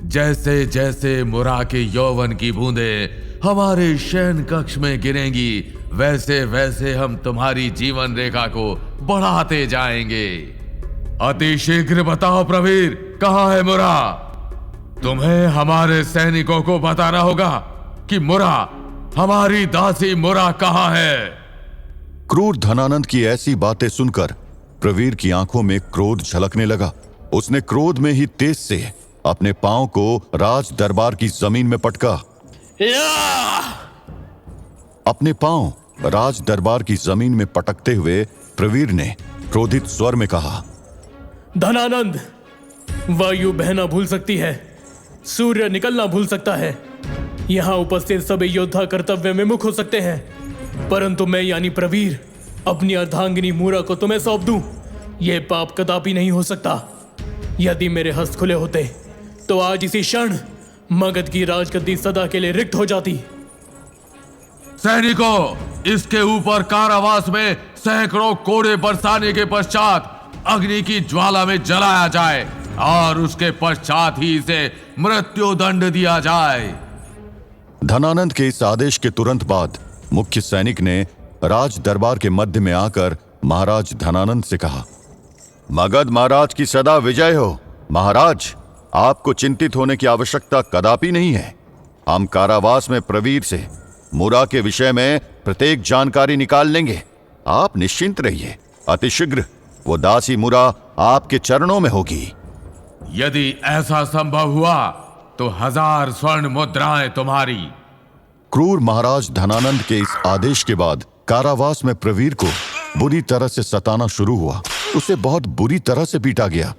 जैसे जैसे मुरा के यौवन की बूंदें हमारे शयन कक्ष में गिरेंगी, वैसे वैसे हम तुम्हारी जीवन रेखा को बढ़ाते जाएंगे। अति शीघ्र बताओ प्रवीर, कहाँ है मुरा? तुम्हें हमारे सैनिकों को बताना होगा कि मुरा, हमारी दासी मुरा कहाँ है। क्रूर धनानंद की ऐसी बातें सुनकर प्रवीर की आंखों में क्रोध झलकने लगा। उसने क्रोध में ही तेज से अपने पांव को राज दरबार की जमीन में पटका। अपने पांव राज दरबार की जमीन में पटकते हुए प्रवीर ने क्रोधित स्वर में कहा, धनानंद, वायु बहना भूल सकती है, सूर्य निकलना भूल सकता है, यहाँ उपस्थित सभी योद्धा कर्तव्य में मुख हो सकते हैं, परंतु मैं यानी प्रवीर अपनी अर्धांगिनी मूरा को तुम्हें सौंप दूं, यह पाप कदापि नहीं हो सकता। यदि मेरे हस्त खुले होते तो आज इसी क्षण मगध की राजगद्दी सदा के लिए रिक्त हो जाती। सैनिकों, इसके ऊपर कारावास में सैकड़ों कोड़े बरसाने के पश्चात अग्नि की ज्वाला में जलाया जाए और उसके पश्चात ही इसे मृत्यु दंड दिया जाए। धनानंद के इस आदेश के तुरंत बाद मुख्य सैनिक ने राज दरबार के मध्य में आकर महाराज धनानंद से कहा, मगध महाराज की सदा विजय हो। महाराज, आपको चिंतित होने की आवश्यकता कदापि नहीं है। हम कारावास में प्रवीर से मुरा के विषय में प्रत्येक जानकारी निकाल लेंगे। आप निश्चिंत रहिए, अतिशीघ्र वो दासी मुरा आपके चरणों में होगी। यदि ऐसा संभव हुआ तो 1000 स्वर्ण मुद्राएं तुम्हारी। क्रूर महाराज धनानंद के इस आदेश के बाद कारावास में प्रवीर को बुरी तरह से सताना शुरू हुआ। उसे बहुत बुरी तरह से पीटा गया।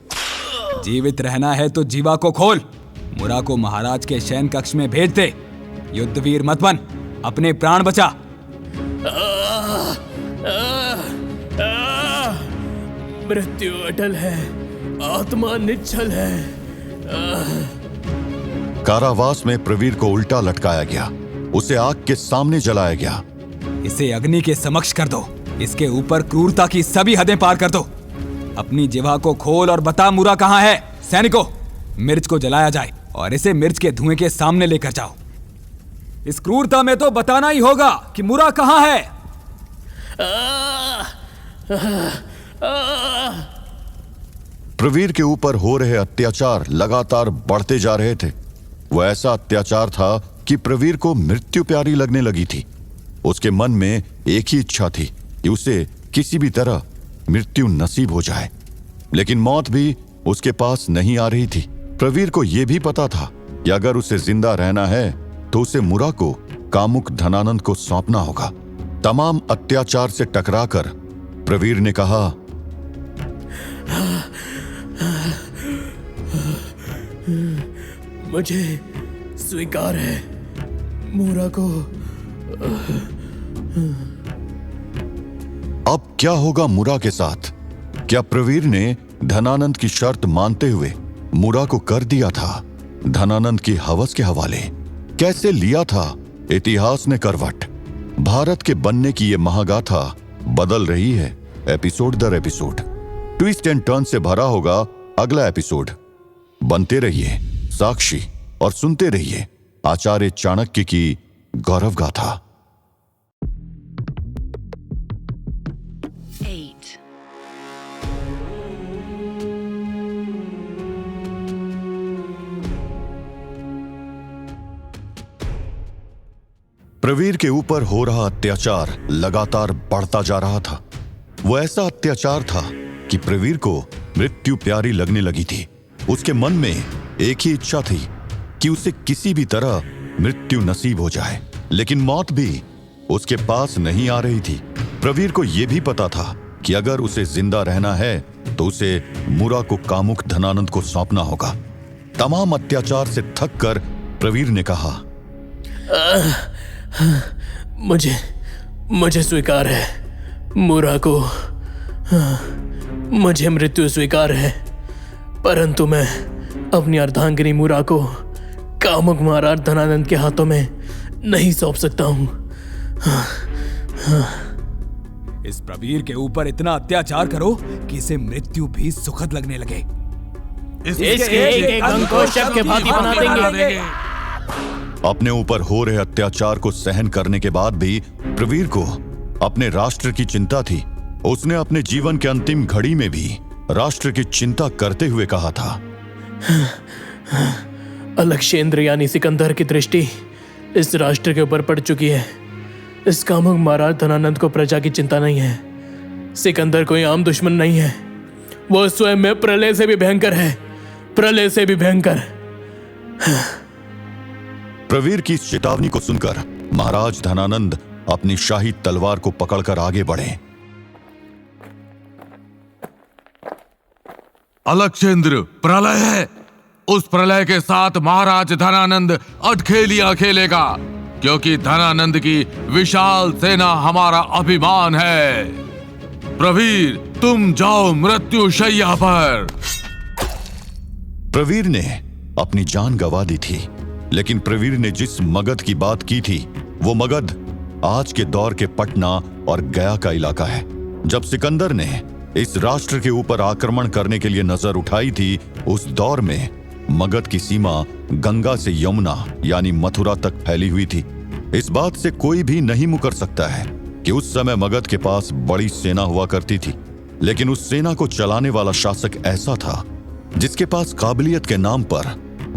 जीवित रहना है तो जीवा को खोल, मुरा को महाराज के शयन कक्ष में भेज दे। युद्धवीर मत बन, अपने प्राण बचा। मृत्यु अटल है, आत्मा निश्चल है। कारावास में प्रवीर को उल्टा लटकाया गया। उसे आग के सामने जलाया गया। इसे अग्नि के समक्ष कर दो। इसके ऊपर क्रूरता की सभी हदें पार कर दो। अपनी जिह्वा को खोल और बता मुरा कहाँ है। सैनिकों, मिर्च को जलाया जाए और इसे मिर्च के धुएं के सामने लेकर जाओ। इस क्रूरता में तो बताना ही होगा कि मुरा कहाँ है। प्रवीर के ऊपर हो रहे अत्याचार लगातार बढ़ते जा रहे थे। वो ऐसा अत्याचार था कि प्रवीर को मृत्यु प्यारी लगने लगी थी। उसके मन में एक ही इच्छा थी कि उसे किसी भी तरह मृत्यु नसीब हो जाए, लेकिन मौत भी उसके पास नहीं आ रही थी। प्रवीर को यह भी पता था कि अगर उसे जिंदा रहना है तो उसे मुरा को कामुक धनानंद को सौंपना होगा। तमाम अत्याचार से टकराकर प्रवीर ने कहा, मुझे स्वीकार है मुरा को। अब क्या होगा मुरा के साथ? क्या प्रवीर ने धनानंद की शर्त मानते हुए मुरा को कर दिया था धनानंद की हवस के हवाले? कैसे लिया था इतिहास ने करवट? भारत के बनने की ये महागाथा बदल रही है एपिसोड दर एपिसोड। ट्विस्ट एंड टर्न से भरा होगा अगला एपिसोड। बनते रहिए साक्षी और सुनते रहिए आचार्य चाणक्य की गौरव गाथा। 8. प्रवीर के ऊपर हो रहा अत्याचार लगातार बढ़ता जा रहा था। वो ऐसा अत्याचार था कि प्रवीर को मृत्यु प्यारी लगने लगी थी। उसके मन में एक ही इच्छा थी कि उसे किसी भी तरह मृत्यु नसीब हो जाए, लेकिन मौत भी उसके पास नहीं आ रही थी। प्रवीर को यह भी पता था कि अगर उसे जिंदा रहना है तो उसे मुरा को कामुक धनानंद को सौंपना होगा। तमाम अत्याचार से थक कर प्रवीर ने कहा, मुझे स्वीकार है मुरा को। मुझे मृत्यु स्वीकार है, परंतु मैं अपनी अर्धांगिनी मुरा को कामुक महाराज धनानंद के हाथों में नहीं सौंप सकता हूं। इस प्रवीर के ऊपर इतना अत्याचार करो कि इसे मृत्यु भी सुखद लगने लगे। इसके एक अंग को शव के भांति बना देंगे। अपने ऊपर हो रहे अत्याचार को सहन करने के बाद भी प्रवीर को अपने राष्ट्र की चिंता थी। उसने अपने जीवन के अंतिम घड़ी में भी राष्ट्र की चिंता करते हुए कहा था, अलक्षेंद्र यानी सिकंदर की दृष्टि इस राष्ट्र के ऊपर पड़ चुकी है। इस कामुक महाराज धनानंद को प्रजा की चिंता नहीं है। सिकंदर कोई आम दुश्मन नहीं है, वो स्वयं में प्रलय से भी भयंकर है, प्रलय से भी भयंकर। प्रवीर की इस चेतावनी को सुनकर महाराज धनानंद अपनी शाही तलवार को पकड़कर आगे बढ़े। अलक्षेंद्र, प्रलय है। उस प्रलय के साथ महाराज धनानंद अटखेलियां खेलेगा, क्योंकि धनानंद की विशाल सेना हमारा अभिमान है। प्रवीर, तुम जाओ मृत्यु शैया पर। प्रवीर ने अपनी जान गंवा दी थी, लेकिन प्रवीर ने जिस मगध की बात की थी वो मगध आज के दौर के पटना और गया का इलाका है। जब सिकंदर ने इस राष्ट्र के ऊपर आक्रमण करने के लिए नजर उठाई थी, उस दौर में मगध की सीमा गंगा से यमुना यानी मथुरा तक फैली हुई थी। इस बात से कोई भी नहीं मुकर सकता है कि उस समय मगध के पास बड़ी सेना हुआ करती थी, लेकिन उस सेना को चलाने वाला शासक ऐसा था जिसके पास काबिलियत के नाम पर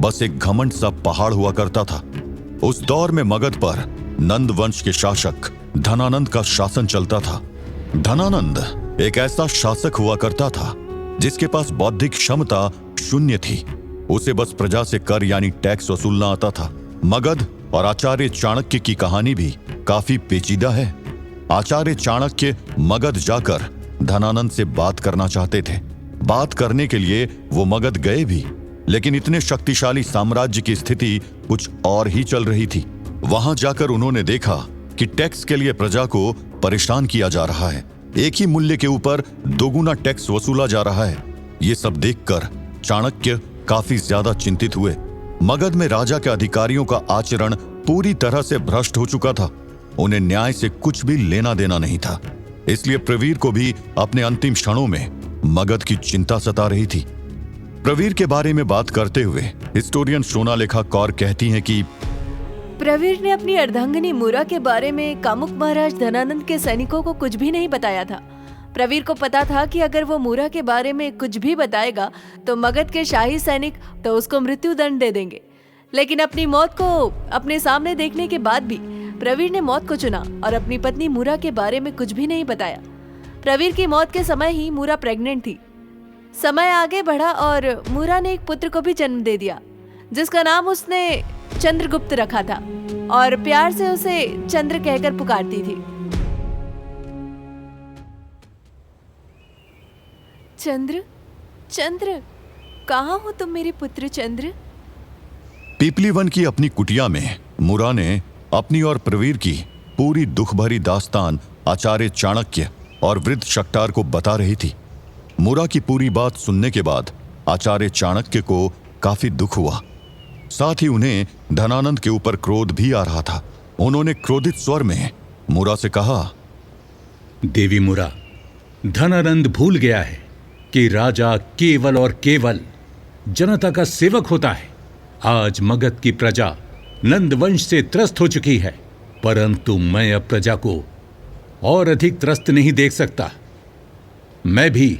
बस एक घमंड सा पहाड़ हुआ करता था। उस दौर में मगध पर नंद वंश के शासक धनानंद का शासन चलता था। धनानंद एक ऐसा शासक हुआ करता था जिसके पास बौद्धिक क्षमता शून्य थी। उसे बस प्रजा से कर यानी टैक्स वसूलना आता था। मगध और आचार्य चाणक्य की कहानी भी काफी पेचीदा है। आचार्य चाणक्य मगध जाकर धनानंद से बात करना चाहते थे। बात करने के लिए वो मगध गए भी, लेकिन इतने शक्तिशाली साम्राज्य की स्थिति कुछ और ही चल रही थी। वहां जाकर उन्होंने देखा कि टैक्स के लिए प्रजा को परेशान किया जा रहा है। एक ही मूल्य के ऊपर दोगुना टैक्स वसूला जा रहा है। ये सब देखकर चाणक्य काफी ज्यादा चिंतित हुए। मगध में राजा के अधिकारियों का आचरण पूरी तरह से भ्रष्ट हो चुका था। उन्हें न्याय से कुछ भी लेना देना नहीं था। इसलिए प्रवीर को भी अपने अंतिम क्षणों में मगध की चिंता सता रही थी। प्रवीर के बारे में बात करते हुए हिस्टोरियन सोनालेखा कौर कहती हैं कि प्रवीर ने अपनी अर्धांगिनी मूरा के बारे में कामुक महाराज धनानंद के सैनिकों को कुछ भी नहीं बताया था। प्रवीर को पता था कि अगर वो मूरा के बारे में कुछ भी बताएगा तो मगध के शाही सैनिक तो उसको मृत्यु दंड दे देंगे। लेकिन अपनी मौत को अपने सामने देखने के बाद भी प्रवीर ने मौत को चुना और अपनी पत्नी मूरा के बारे में कुछ भी नहीं बताया। प्रवीर की मौत के समय ही मूरा प्रेग्नेंट थी। समय आगे बढ़ा और मूरा ने एक पुत्र को भी जन्म दे दिया, जिसका नाम उसने चंद्रगुप्त रखा था और प्यार से उसे चंद्र कहकर पुकारती थी। चंद्र, चंद्र, कहाँ हो तुम मेरे पुत्र चंद्र? पीपली वन की अपनी कुटिया में मूरा ने अपनी और प्रवीर की पूरी दुख भरी दास्तान आचार्य चाणक्य और वृद्ध शक्टार को बता रही थी। मूरा की पूरी बात सुनने के बाद आचार्य चाणक्य को काफी दुख हुआ। साथ ही उन्हें धनानंद के ऊपर क्रोध भी आ रहा था। उन्होंने क्रोधित स्वर में मूरा से कहा, देवी मूरा, धनानंद भूल गया है कि राजा केवल और केवल जनता का सेवक होता है। आज मगध की प्रजा नंद वंश से त्रस्त हो चुकी है, परंतु मैं अब प्रजा को और अधिक त्रस्त नहीं देख सकता। मैं भी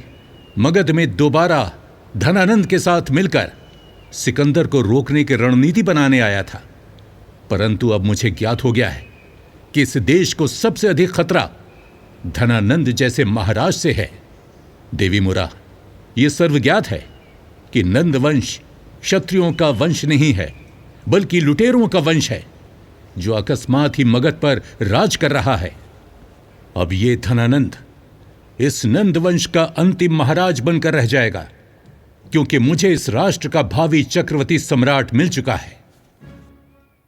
मगध में दोबारा धनानंद के साथ मिलकर सिकंदर को रोकने की रणनीति बनाने आया था, परंतु अब मुझे ज्ञात हो गया है कि इस देश को सबसे अधिक खतरा धनानंद जैसे महाराज से है। देवी मूरा, यह सर्वज्ञात है कि नंद वंश क्षत्रियों का वंश नहीं है, बल्कि लुटेरों का वंश है, जो अकस्मात ही मगध पर राज कर रहा है। अब ये धनानंद इस नंद वंश का अंतिम महाराज बनकर रह जाएगा, क्योंकि मुझे इस राष्ट्र का भावी चक्रवर्ती सम्राट मिल चुका है।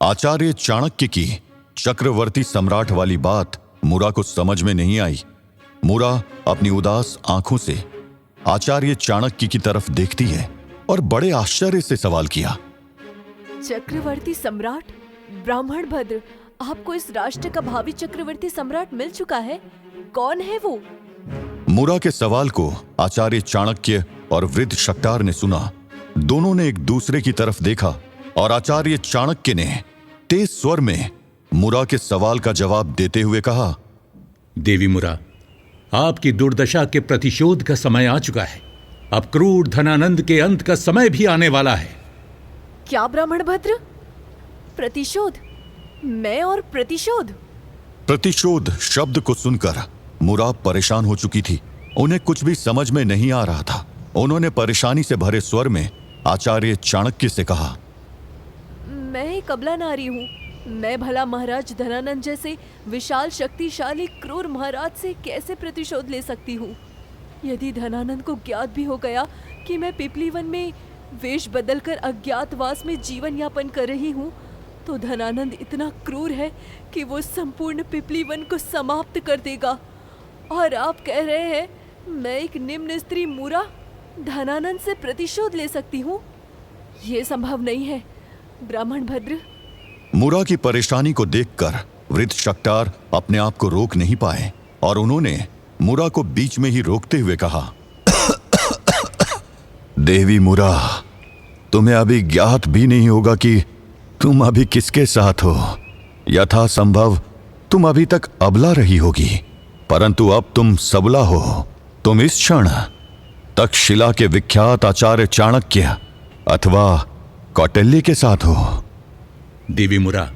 आचार्य चाणक्य की चक्रवर्ती सम्राट वाली बात मूरा को समझ में नहीं आई। मूरा अपनी उदास आंखों से आचार्य चाणक्य की तरफ देखती है और बड़े आश्चर्य से सवाल किया, चक्रवर्ती सम्राट? ब्राह्मण भद्र, आपको इस राष्ट्र का भावी चक्रवर्ती सम्राट मिल चुका है? कौन है वो? मूरा के सवाल को आचार्य चाणक्य और वृद्ध शक्टार ने सुना। दोनों ने एक दूसरे की तरफ देखा और आचार्य चाणक्य ने तेज स्वर में मूरा के सवाल का जवाब देते हुए कहा, देवी मूरा, आपकी दुर्दशा के प्रतिशोध का समय आ चुका है। अब क्रूर धनानंद के अंत का समय भी आने वाला है। क्या ब्राह्मण भद्र? प्रतिशोध? मैं और प्रतिशोध? प्रतिशोध शब्द को सुनकर मूरा परेशान हो चुकी थी। उन्हें कुछ भी समझ में नहीं आ रहा था। उन्होंने परेशानी से भरे स्वर में आचार्य चाणक्य से कहा, मैं एक अबला नारी हूँ। मैं भला महाराज धनानंद जैसे विशाल शक्तिशाली क्रूर महाराज से कैसे प्रतिशोध ले सकती हूँ? यदि धनानंद को ज्ञात भी हो गया कि मैं पीपली वन में वेश बदलकर अज्ञातवास में जीवन यापन कर रही हूँ, तो धनानंद इतना क्रूर है कि वो संपूर्ण पीपली वन को समाप्त कर देगा। और आप कह रहे हैं मैं एक निम्न स्त्री मूरा धनानंद से प्रतिशोध ले सकती हूँ? ये संभव नहीं है ब्राह्मण भद्र। मूरा की परेशानी को देखकर वृद्ध शक्टार अपने आप को रोक नहीं पाए और उन्होंने मूरा को बीच में ही रोकते हुए कहा, देवी मूरा, तुम्हें अभी ज्ञात भी नहीं होगा कि तुम अभी किसके साथ हो। यथासंभव तुम अभी तक अबला रही होगी, परंतु अब तुम सबला हो। तुम इस क्षण तक्षशिला के विख्यात आचार्य चाणक्य अथवा कौटिल्य के साथ हो। देवी मूरा,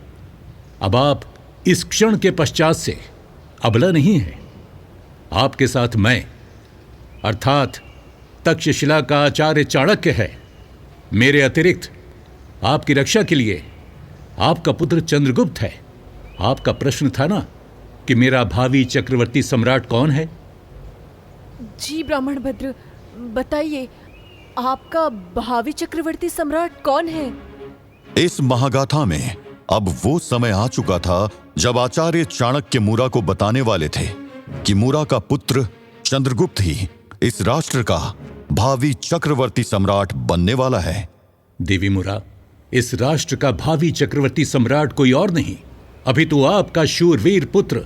अब आप इस क्षण के पश्चात से अबला नहीं है। आपके साथ मैं अर्थात तक्षशिला का आचार्य चाणक्य है। मेरे अतिरिक्त आपकी रक्षा के लिए आपका पुत्र चंद्रगुप्त है। आपका प्रश्न था ना कि मेरा भावी चक्रवर्ती सम्राट कौन है? जी ब्राह्मण भद्र, बताइए आपका भावी चक्रवर्ती सम्राट कौन है? इस महागाथा में अब वो समय आ चुका था जब आचार्य चाणक्य मूरा को बताने वाले थे कि मूरा का पुत्र चंद्रगुप्त ही इस राष्ट्र का भावी चक्रवर्ती सम्राट बनने वाला है। देवी मूरा, इस राष्ट्र का भावी चक्रवर्ती सम्राट कोई और नहीं, अभी तो आपका शूरवीर पुत्र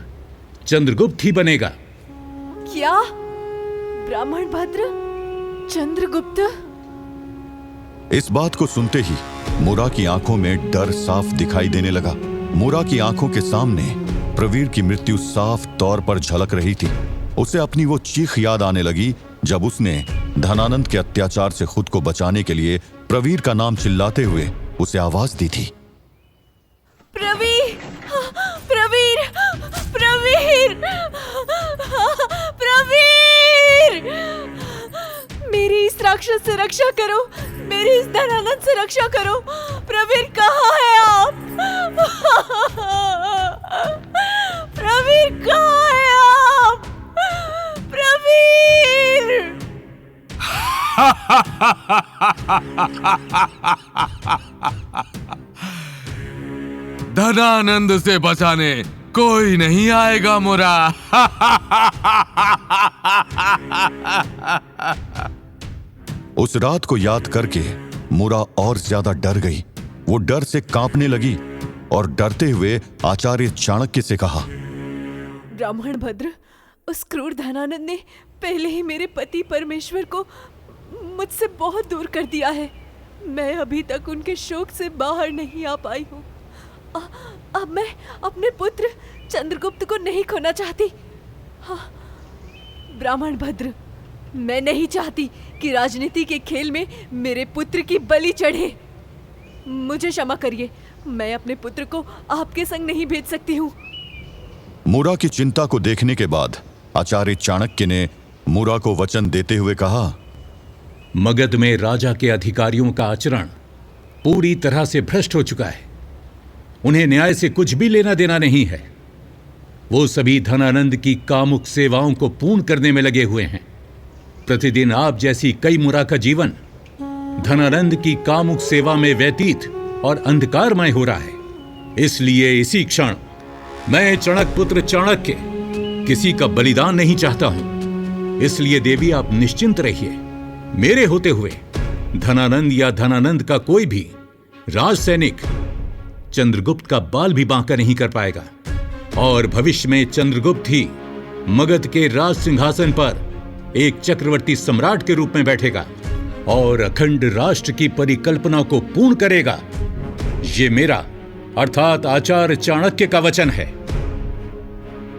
चंद्रगुप्त ही बनेगा। क्या? ब्राह्मण भद्र, चंद्रगुप्त। इस बात को सुनते ही मुरा की आंखों में डर साफ दिखाई देने लगा। मुरा की आंखों के सामने प्रवीर की मृत्यु साफ तौर पर झलक रही थी। उसे अपनी वो चीख याद आने लगी जब उसने धनानंद के अत्याचार से खुद को बचाने के लिए प्रवीर का नाम चिल्लाते हुए उसे आवाज दी थी। प्रवीर, प्रवीर, प्रवीर, प्रवीर! मेरी इस राक्षस से रक्षा करो, मेरी इस धनानंद से रक्षा करो। प्रवीर, कहाँ है आप? प्रवीर, कहाँ है आप? प्रवीर! धनानंद से बचाने कोई नहीं आएगा मुरा। उस रात को याद करके मुरा और ज्यादा डर गई। वो डर से कांपने लगी और डरते हुए आचार्य चाणक्य से कहा, ब्राह्मण भद्र, उस क्रूर धनानंद ने पहले ही मेरे पति परमेश्वर को मुझसे बहुत दूर कर दिया है। मैं अभी तक उनके शोक से बाहर नहीं आ पाई हूँ। अब मैं अपने पुत्र चंद्रगुप्त को नहीं खोना चाहती। हाँ, ब्राह्मण भद्र, मैं नहीं चाहती कि राजनीति के खेल में मेरे पुत्र की बलि चढ़े। मुझे क्षमा करिए, मैं अपने पुत्र को आपके संग नहीं भेज सकती हूँ। मुरा की चिंता को देखने के बाद आचार्य चाणक्य ने मुरा को वचन देते हुए कहा, मगध में राजा के अधिकारियों का आचरण पूरी तरह से भ्रष्ट हो चुका है। उन्हें न्याय से कुछ भी लेना देना नहीं है। वो सभी धनानंद की कामुक सेवाओं को पूर्ण करने में लगे हुए हैं। प्रतिदिन आप जैसी कई मुरा का जीवन धनानंद की कामुक सेवा में व्यतीत और अंधकारमय हो रहा है। इसलिए इसी क्षण मैं चाणक्य पुत्र चाणक्य किसी का बलिदान नहीं चाहता हूं। इसलिए देवी, आप निश्चिंत रहिए। मेरे होते हुए धनानंद या धनानंद का कोई भी राज सैनिक चंद्रगुप्त का बाल भी बांका नहीं कर पाएगा। और भविष्य में चंद्रगुप्त ही मगध के राज सिंहासन पर एक चक्रवर्ती सम्राट के रूप में बैठेगा और अखंड राष्ट्र की परिकल्पना को पूर्ण करेगा। ये मेरा अर्थात आचार्य चाणक्य का वचन है।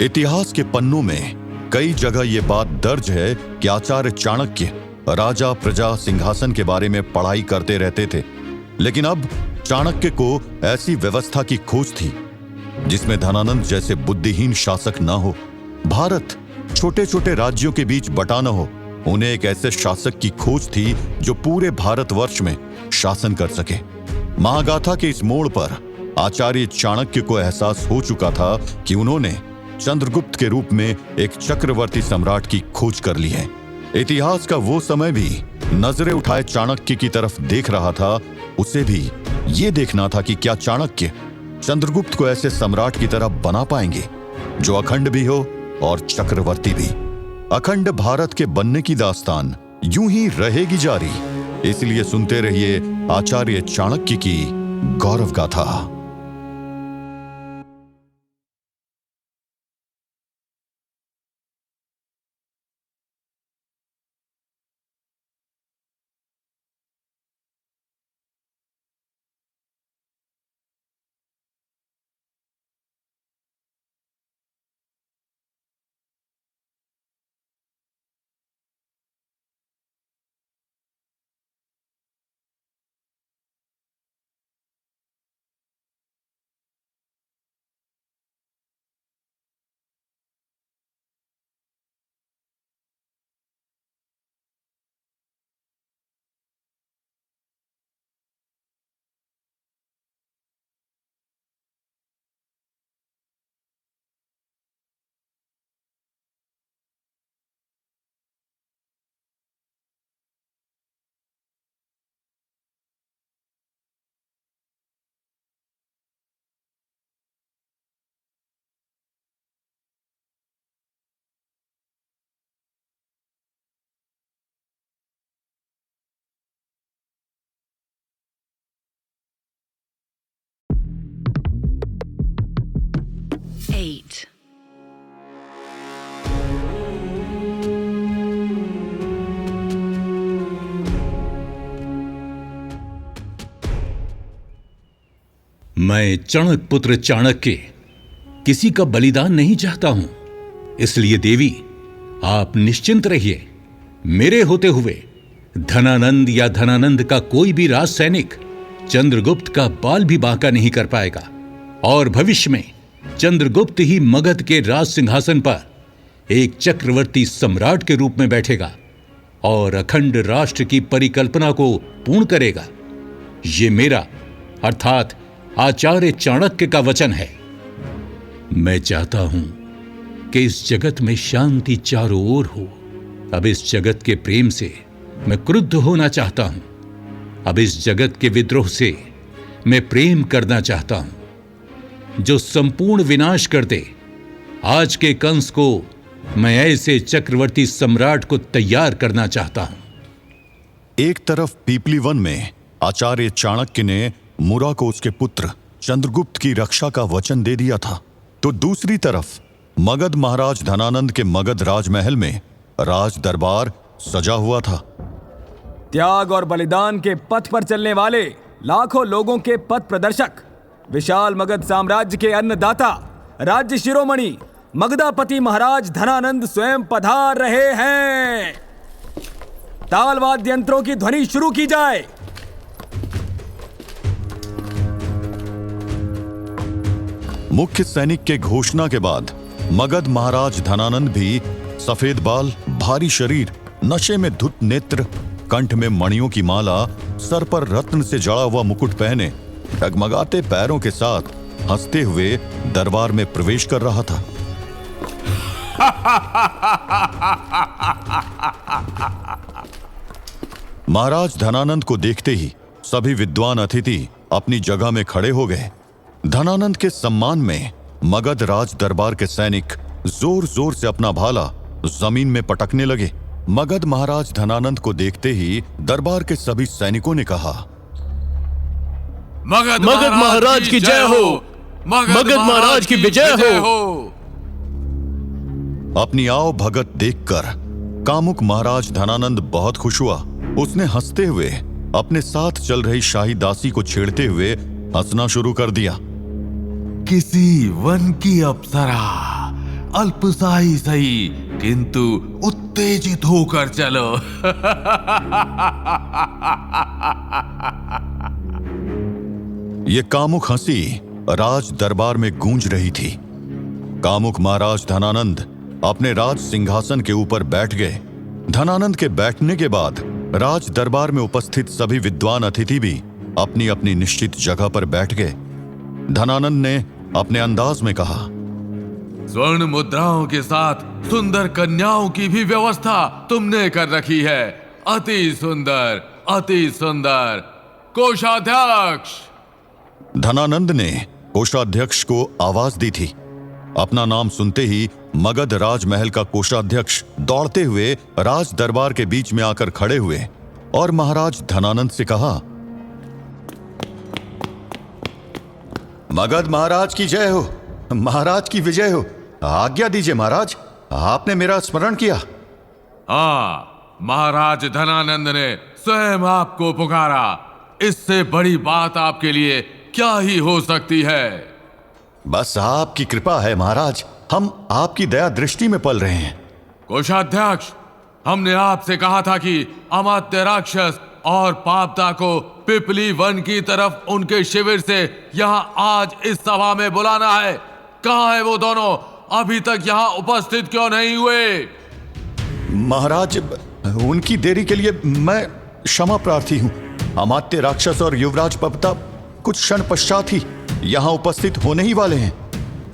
इतिहास के पन्नों में कई जगह यह बात दर्ज है कि आचार्य चाणक्य राजा प्रजा सिंहासन के बारे में पढ़ाई करते रहते थे। लेकिन अब चाणक्य को ऐसी व्यवस्था की खोज थी जिसमें धनानंद जैसे बुद्धिहीन शासक न हो, भारत छोटे छोटे राज्यों के बीच बटा न हो। उन्हें एक ऐसे शासक की खोज थी जो पूरे भारतवर्ष में शासन कर सके। महागाथा के इस मोड़ पर आचार्य चाणक्य को एहसास हो चुका था कि उन्होंने चंद्रगुप्त के रूप में एक चक्रवर्ती सम्राट की खोज कर ली है। इतिहास का वो समय भी नजरें उठाए चाणक्य की तरफ देख रहा था। उसे भी ये देखना था कि क्या चाणक्य चंद्रगुप्त को ऐसे सम्राट की तरह बना पाएंगे जो अखंड भी हो और चक्रवर्ती भी। अखंड भारत के बनने की दास्तान यूं ही रहेगी जारी। इसलिए सुनते रहिए आचार्य चाणक्य की गौरव गाथा। मैं चणक पुत्र चाणक्य किसी का बलिदान नहीं चाहता हूं, इसलिए देवी आप निश्चिंत रहिए। मेरे होते हुए धनानंद या धनानंद का कोई भी राज सैनिक चंद्रगुप्त का बाल भी बांका नहीं कर पाएगा, और भविष्य में चंद्रगुप्त ही मगध के राज सिंहासन पर एक चक्रवर्ती सम्राट के रूप में बैठेगा और अखंड राष्ट्र की परिकल्पना को पूर्ण करेगा। ये मेरा अर्थात आचार्य चाणक्य का वचन है। मैं चाहता हूं कि इस जगत में शांति चारों ओर हो। अब इस जगत के प्रेम से मैं क्रुद्ध होना चाहता हूं। अब इस जगत के विद्रोह से मैं प्रेम करना चाहता हूं जो संपूर्ण विनाश कर दे। आज के कंस को मैं ऐसे चक्रवर्ती सम्राट को तैयार करना चाहता हूं। एक तरफ पीपली वन में आचार्य चाणक्य ने मुरा को उसके पुत्र चंद्रगुप्त की रक्षा का वचन दे दिया था, तो दूसरी तरफ मगध महाराज धनानंद के मगध राजमहल में राज दरबार सजा हुआ था। त्याग और बलिदान के पथ पर चलने वाले लाखों लोगों के पथ प्रदर्शक, विशाल मगध साम्राज्य के अन्नदाता, राज्य शिरोमणि मगधापति महाराज धनानंद स्वयं पधार रहे हैं। ताल वाद्य यंत्रों की ध्वनि शुरू की जाए। मुख्य सैनिक के घोषणा के बाद मगध महाराज धनानंद भी सफेद बाल, भारी शरीर, नशे में धुत नेत्र, कंठ में मणियों की माला, सर पर रत्न से जड़ा हुआ मुकुट पहने, डगमगाते पैरों के साथ हंसते हुए दरबार में प्रवेश कर रहा था। महाराज धनानंद को देखते ही सभी विद्वान अतिथि अपनी जगह में खड़े हो गए। धनानंद के सम्मान में मगध राज दरबार के सैनिक जोर जोर से अपना भाला जमीन में पटकने लगे। मगध महाराज धनानंद को देखते ही दरबार के सभी सैनिकों ने कहा, मगध महाराज की जय हो, मगध महाराज की विजय हो। अपनी आओ भगत देखकर कामुक महाराज धनानंद बहुत खुश हुआ। उसने हंसते हुए अपने साथ चल रही शाही दासी को छेड़ते हुए हंसना शुरू कर दिया। किसी वन की अप्सरा, अल्पशाही सही किंतु उत्तेजित होकर चलो। ये कामुक हंसी राज दरबार में गूंज रही थी। कामुक महाराज धनानंद अपने राज सिंहासन के ऊपर बैठ गए। धनानंद के बैठने के बाद राज दरबार में उपस्थित सभी विद्वान अतिथि भी अपनी अपनी निश्चित जगह पर बैठ गए। धनानंद ने अपने अंदाज में कहा, स्वर्ण मुद्राओं के साथ सुंदर कन्याओं की भी व्यवस्था तुमने कर रखी है। अति सुंदर, अति सुंदर। कोषाध्यक्ष। धनानंद ने कोषाध्यक्ष को आवाज दी थी। अपना नाम सुनते ही मगध राजमहल का कोषाध्यक्ष दौड़ते हुए राज दरबार के बीच में आकर खड़े हुए और महाराज धनानंद से कहा, मगध महाराज की जय हो, महाराज की विजय हो। आज्ञा दीजिए महाराज, आपने मेरा स्मरण किया। हाँ, महाराज धनानंद ने स्वयं आपको पुकारा। इससे बड़ी बात आपके लिए क्या ही हो सकती है। बस आपकी कृपा है महाराज, हम आपकी दया दृष्टि में पल रहे हैं। कोषाध्यक्ष, हमने आपसे कहा था कि अमात्य राक्षस और पापता को पिपली वन की तरफ उनके शिविर से यहाँ आज इस सभा में बुलाना है। कहाँ है वो दोनों? अभी तक यहाँ उपस्थित क्यों नहीं हुए? महाराज, उनकी देरी के लिए मैं क्षमा प्रार्थी हूँ। अमात्य राक्षस और युवराज पापता कुछ क्षण पश्चात ही यहाँ उपस्थित होने ही वाले हैं।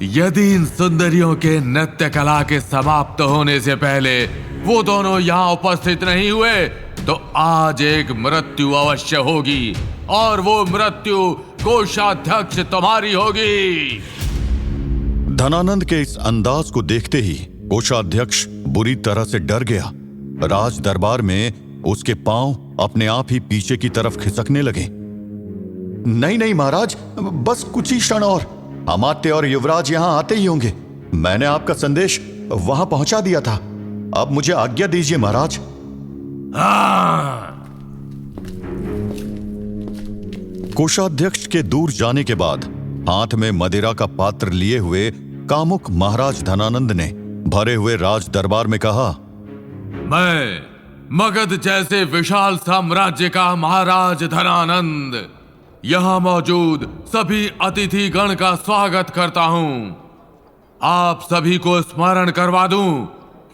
यदि इन सुंदरियों के नृत्य कला के समाप्त होने से पहले वो दोनों यहाँ उपस्थित नहीं हुए तो आज एक मृत्यु अवश्य होगी, और वो मृत्यु कोषाध्यक्ष तुम्हारी होगी। धनानंद के इस अंदाज को देखते ही कोषाध्यक्ष बुरी तरह से डर गया। राज दरबार में उसके पांव अपने आप ही पीछे की तरफ खिसकने लगे। नहीं नहीं महाराज, बस कुछ ही क्षण और, अमात्य और युवराज यहां आते ही होंगे। मैंने आपका संदेश वहां पहुंचा दिया था। अब मुझे आज्ञा दीजिए महाराज। कोषाध्यक्ष के दूर जाने के बाद हाथ में मदिरा का पात्र लिए हुए कामुक महाराज धनानंद ने भरे हुए राज दरबार में कहा, मैं मगध जैसे विशाल साम्राज्य का महाराज धनानंद यहाँ मौजूद सभी अतिथि गण का स्वागत करता हूँ। आप सभी को स्मरण करवा दूं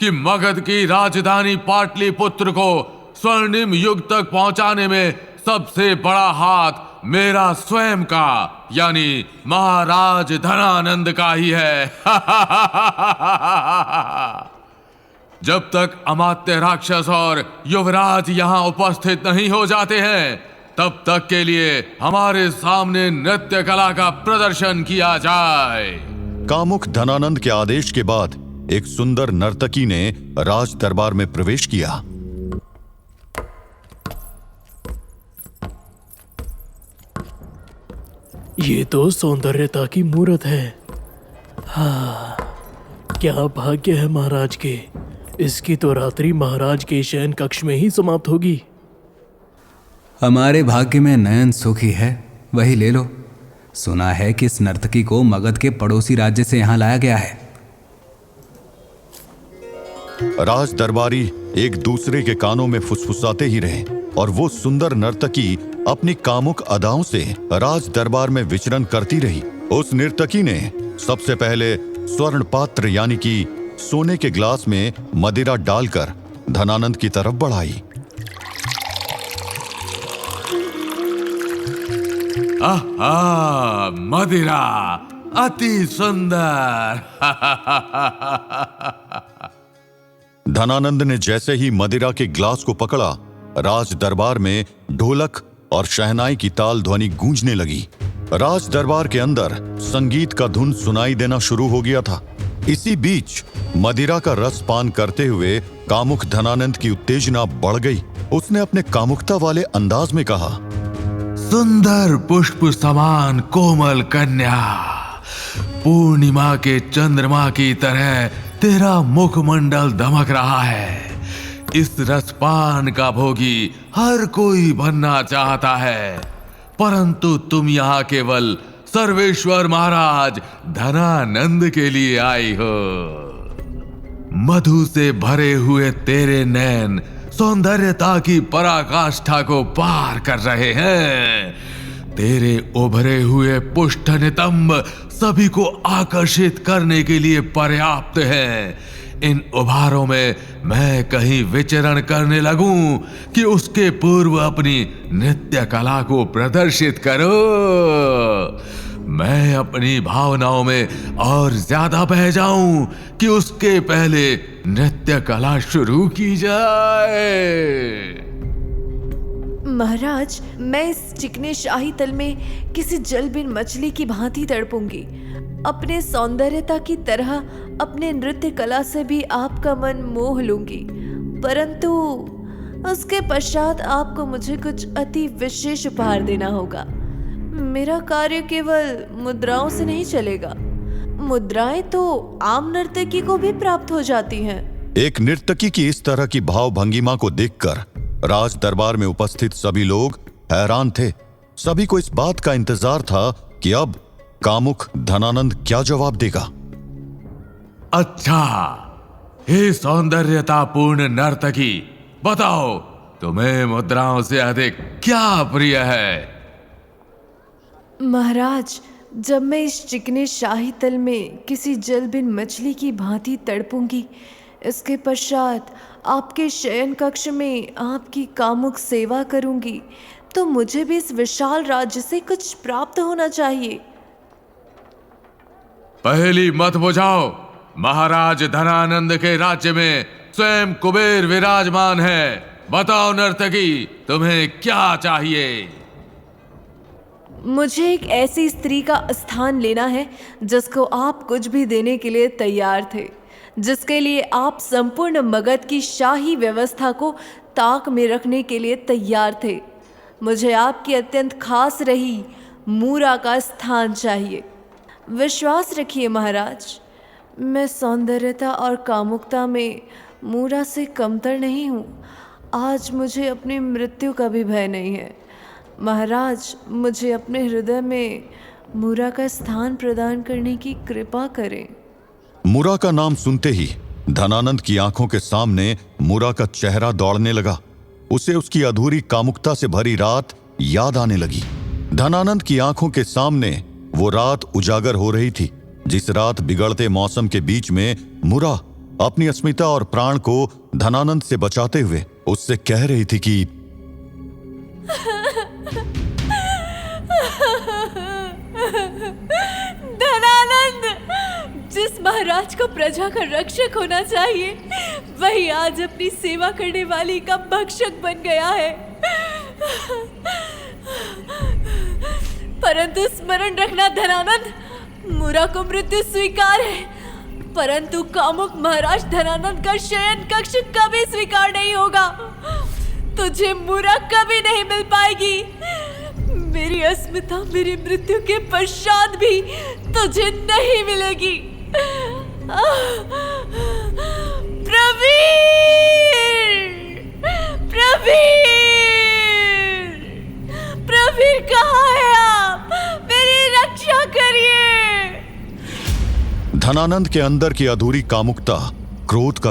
कि मगध की राजधानी पाटलिपुत्र को स्वर्णिम युग तक पहुंचाने में सबसे बड़ा हाथ मेरा स्वयं का यानी महाराज धनानंद का ही है। जब तक अमात्य राक्षस और युवराज यहाँ उपस्थित नहीं हो जाते हैं तब तक के लिए हमारे सामने नृत्य कला का प्रदर्शन किया जाए। कामुक धनानंद के आदेश के बाद एक सुंदर नर्तकी ने राज दरबार में प्रवेश किया। ये तो सौंदर्यता की मूर्त है। हाँ, क्या भाग्य है महाराज के। इसकी तो रात्रि महाराज के शयन कक्ष में ही समाप्त होगी। हमारे भाग्य में नयन सुखी है, वही ले लो। सुना है कि इस नर्तकी को मगध के पड़ोसी राज्य से यहाँ लाया गया है। राज दरबारी एक दूसरे के कानों में फुसफुसाते ही रहे और वो सुंदर नर्तकी अपनी कामुक अदाओं से राज दरबार में विचरण करती रही। उस नर्तकी ने सबसे पहले स्वर्ण पात्र यानी कि सोने के ग्लास में मदिरा डालकर धनानंद की तरफ बढ़ाई। आहा, मदिरा अति सुंदर। धनानंद ने जैसे ही मदिरा के ग्लास को पकड़ा, राज दरबार में ढोलक और शहनाई की ताल ध्वनि गूंजने लगी। राज दरबार के अंदर संगीत का धुन सुनाई देना शुरू हो गया था। इसी बीच मदिरा का रस पान करते हुए कामुक धनानंद की उत्तेजना बढ़ गई। उसने अपने कामुकता वाले अंदाज में कहा, सुंदर पुष्प समान कोमल कन्या, पूर्णिमा के चंद्रमा की तरह तेरा मुखमंडल दमक रहा है। इस रसपान का भोगी हर कोई बनना चाहता है, परंतु तुम यहाँ केवल सर्वेश्वर महाराज धनानंद के लिए आई हो। मधु से भरे हुए तेरे नैन सौंदर्यता की पराकाष्ठा को पार कर रहे हैं। तेरे उभरे हुए पुष्ट नितंब सभी को आकर्षित करने के लिए पर्याप्त हैं। इन उभारों में मैं कहीं विचरण करने लगूं कि उसके पूर्व अपनी नृत्य कला को प्रदर्शित करो। मैं अपनी भावनाओं में और ज्यादा बह जाऊं कि उसके पहले नृत्य कला शुरू की जाए। महाराज, मैं इस चिकने शाही तल में किसी जलबिन मछली की भांति तड़पूंगी। अपने सौंदर्यता की तरह अपने नृत्य कला से भी आपका मन मोह लूंगी, परंतु उसके पश्चात आपको मुझे कुछ अति विशेष उपहार देना होगा। मेरा कार्य केवल मुद्राओं से नहीं चलेगा। मुद्राएं तो आम नर्तकी को भी प्राप्त हो जाती हैं। एक नर्तकी की इस तरह की भाव भंगिमा को देखकर राज दरबार में उपस्थित सभी लोग हैरान थे। सभी को इस बात का इंतजार था कि अब कामुक धनानंद क्या जवाब देगा। अच्छा, हे सौंदर्यतापूर्ण नर्तकी, बताओ तुम्हें मुद्राओं से अधिक क्या प्रिय है? महाराज, जब मैं इस चिकने शाही तल में किसी जलबिन मछली की भांति तड़पूंगी, इसके पश्चात आपके शयन कक्ष में आपकी कामुक सेवा करूंगी, तो मुझे भी इस विशाल राज्य से कुछ प्राप्त होना चाहिए। पहली मत बुझाओ। महाराज धनानंद के राज्य में स्वयं कुबेर विराजमान है। बताओ नर्तकी, तुम्हें क्या चाहिए? मुझे एक ऐसी स्त्री का स्थान लेना है जिसको आप कुछ भी देने के लिए तैयार थे, जिसके लिए आप संपूर्ण मगध की शाही व्यवस्था को ताक में रखने के लिए तैयार थे। मुझे आपकी अत्यंत खास रही मूरा का स्थान चाहिए। विश्वास रखिए महाराज, मैं सौंदर्यता और कामुकता में मूरा से कमतर नहीं हूँ। आज मुझे अपनी मृत्यु का भी भय नहीं है। महाराज, मुझे अपने हृदय में मुरा का स्थान प्रदान करने की कृपा करें। मुरा का नाम सुनते ही धनानंद की आंखों के सामने मुरा का चेहरा दौड़ने लगा। उसे उसकी अधूरी कामुकता से भरी रात याद आने लगी। धनानंद की आंखों के सामने वो रात उजागर हो रही थी, जिस रात बिगड़ते मौसम के बीच में मुरा अपनी अस्मिता और प्राण को धनानंद से बचाते हुए उससे कह रही थी कि धनानंद, जिस महाराज को प्रजा का रक्षक होना चाहिए, वही आज अपनी सेवा करने वाली का भक्षक बन गया है। परंतु स्मरण रखना धनानंद, मुरा को मृत्यु स्वीकार है, परंतु कामुक महाराज धनानंद का शयन कक्ष कभी स्वीकार नहीं होगा। तुझे मुरा कभी नहीं मिल पाएगी। मेरी अस्मिता मेरी मृत्यु के पश्चात भी तुझे नहीं मिलेगी। प्रवीर, प्रवीर, प्रवीर कहाँ है आप? मेरी रक्षा करिए। धनानंद के अंदर की अधूरी कामुकता क्रोध का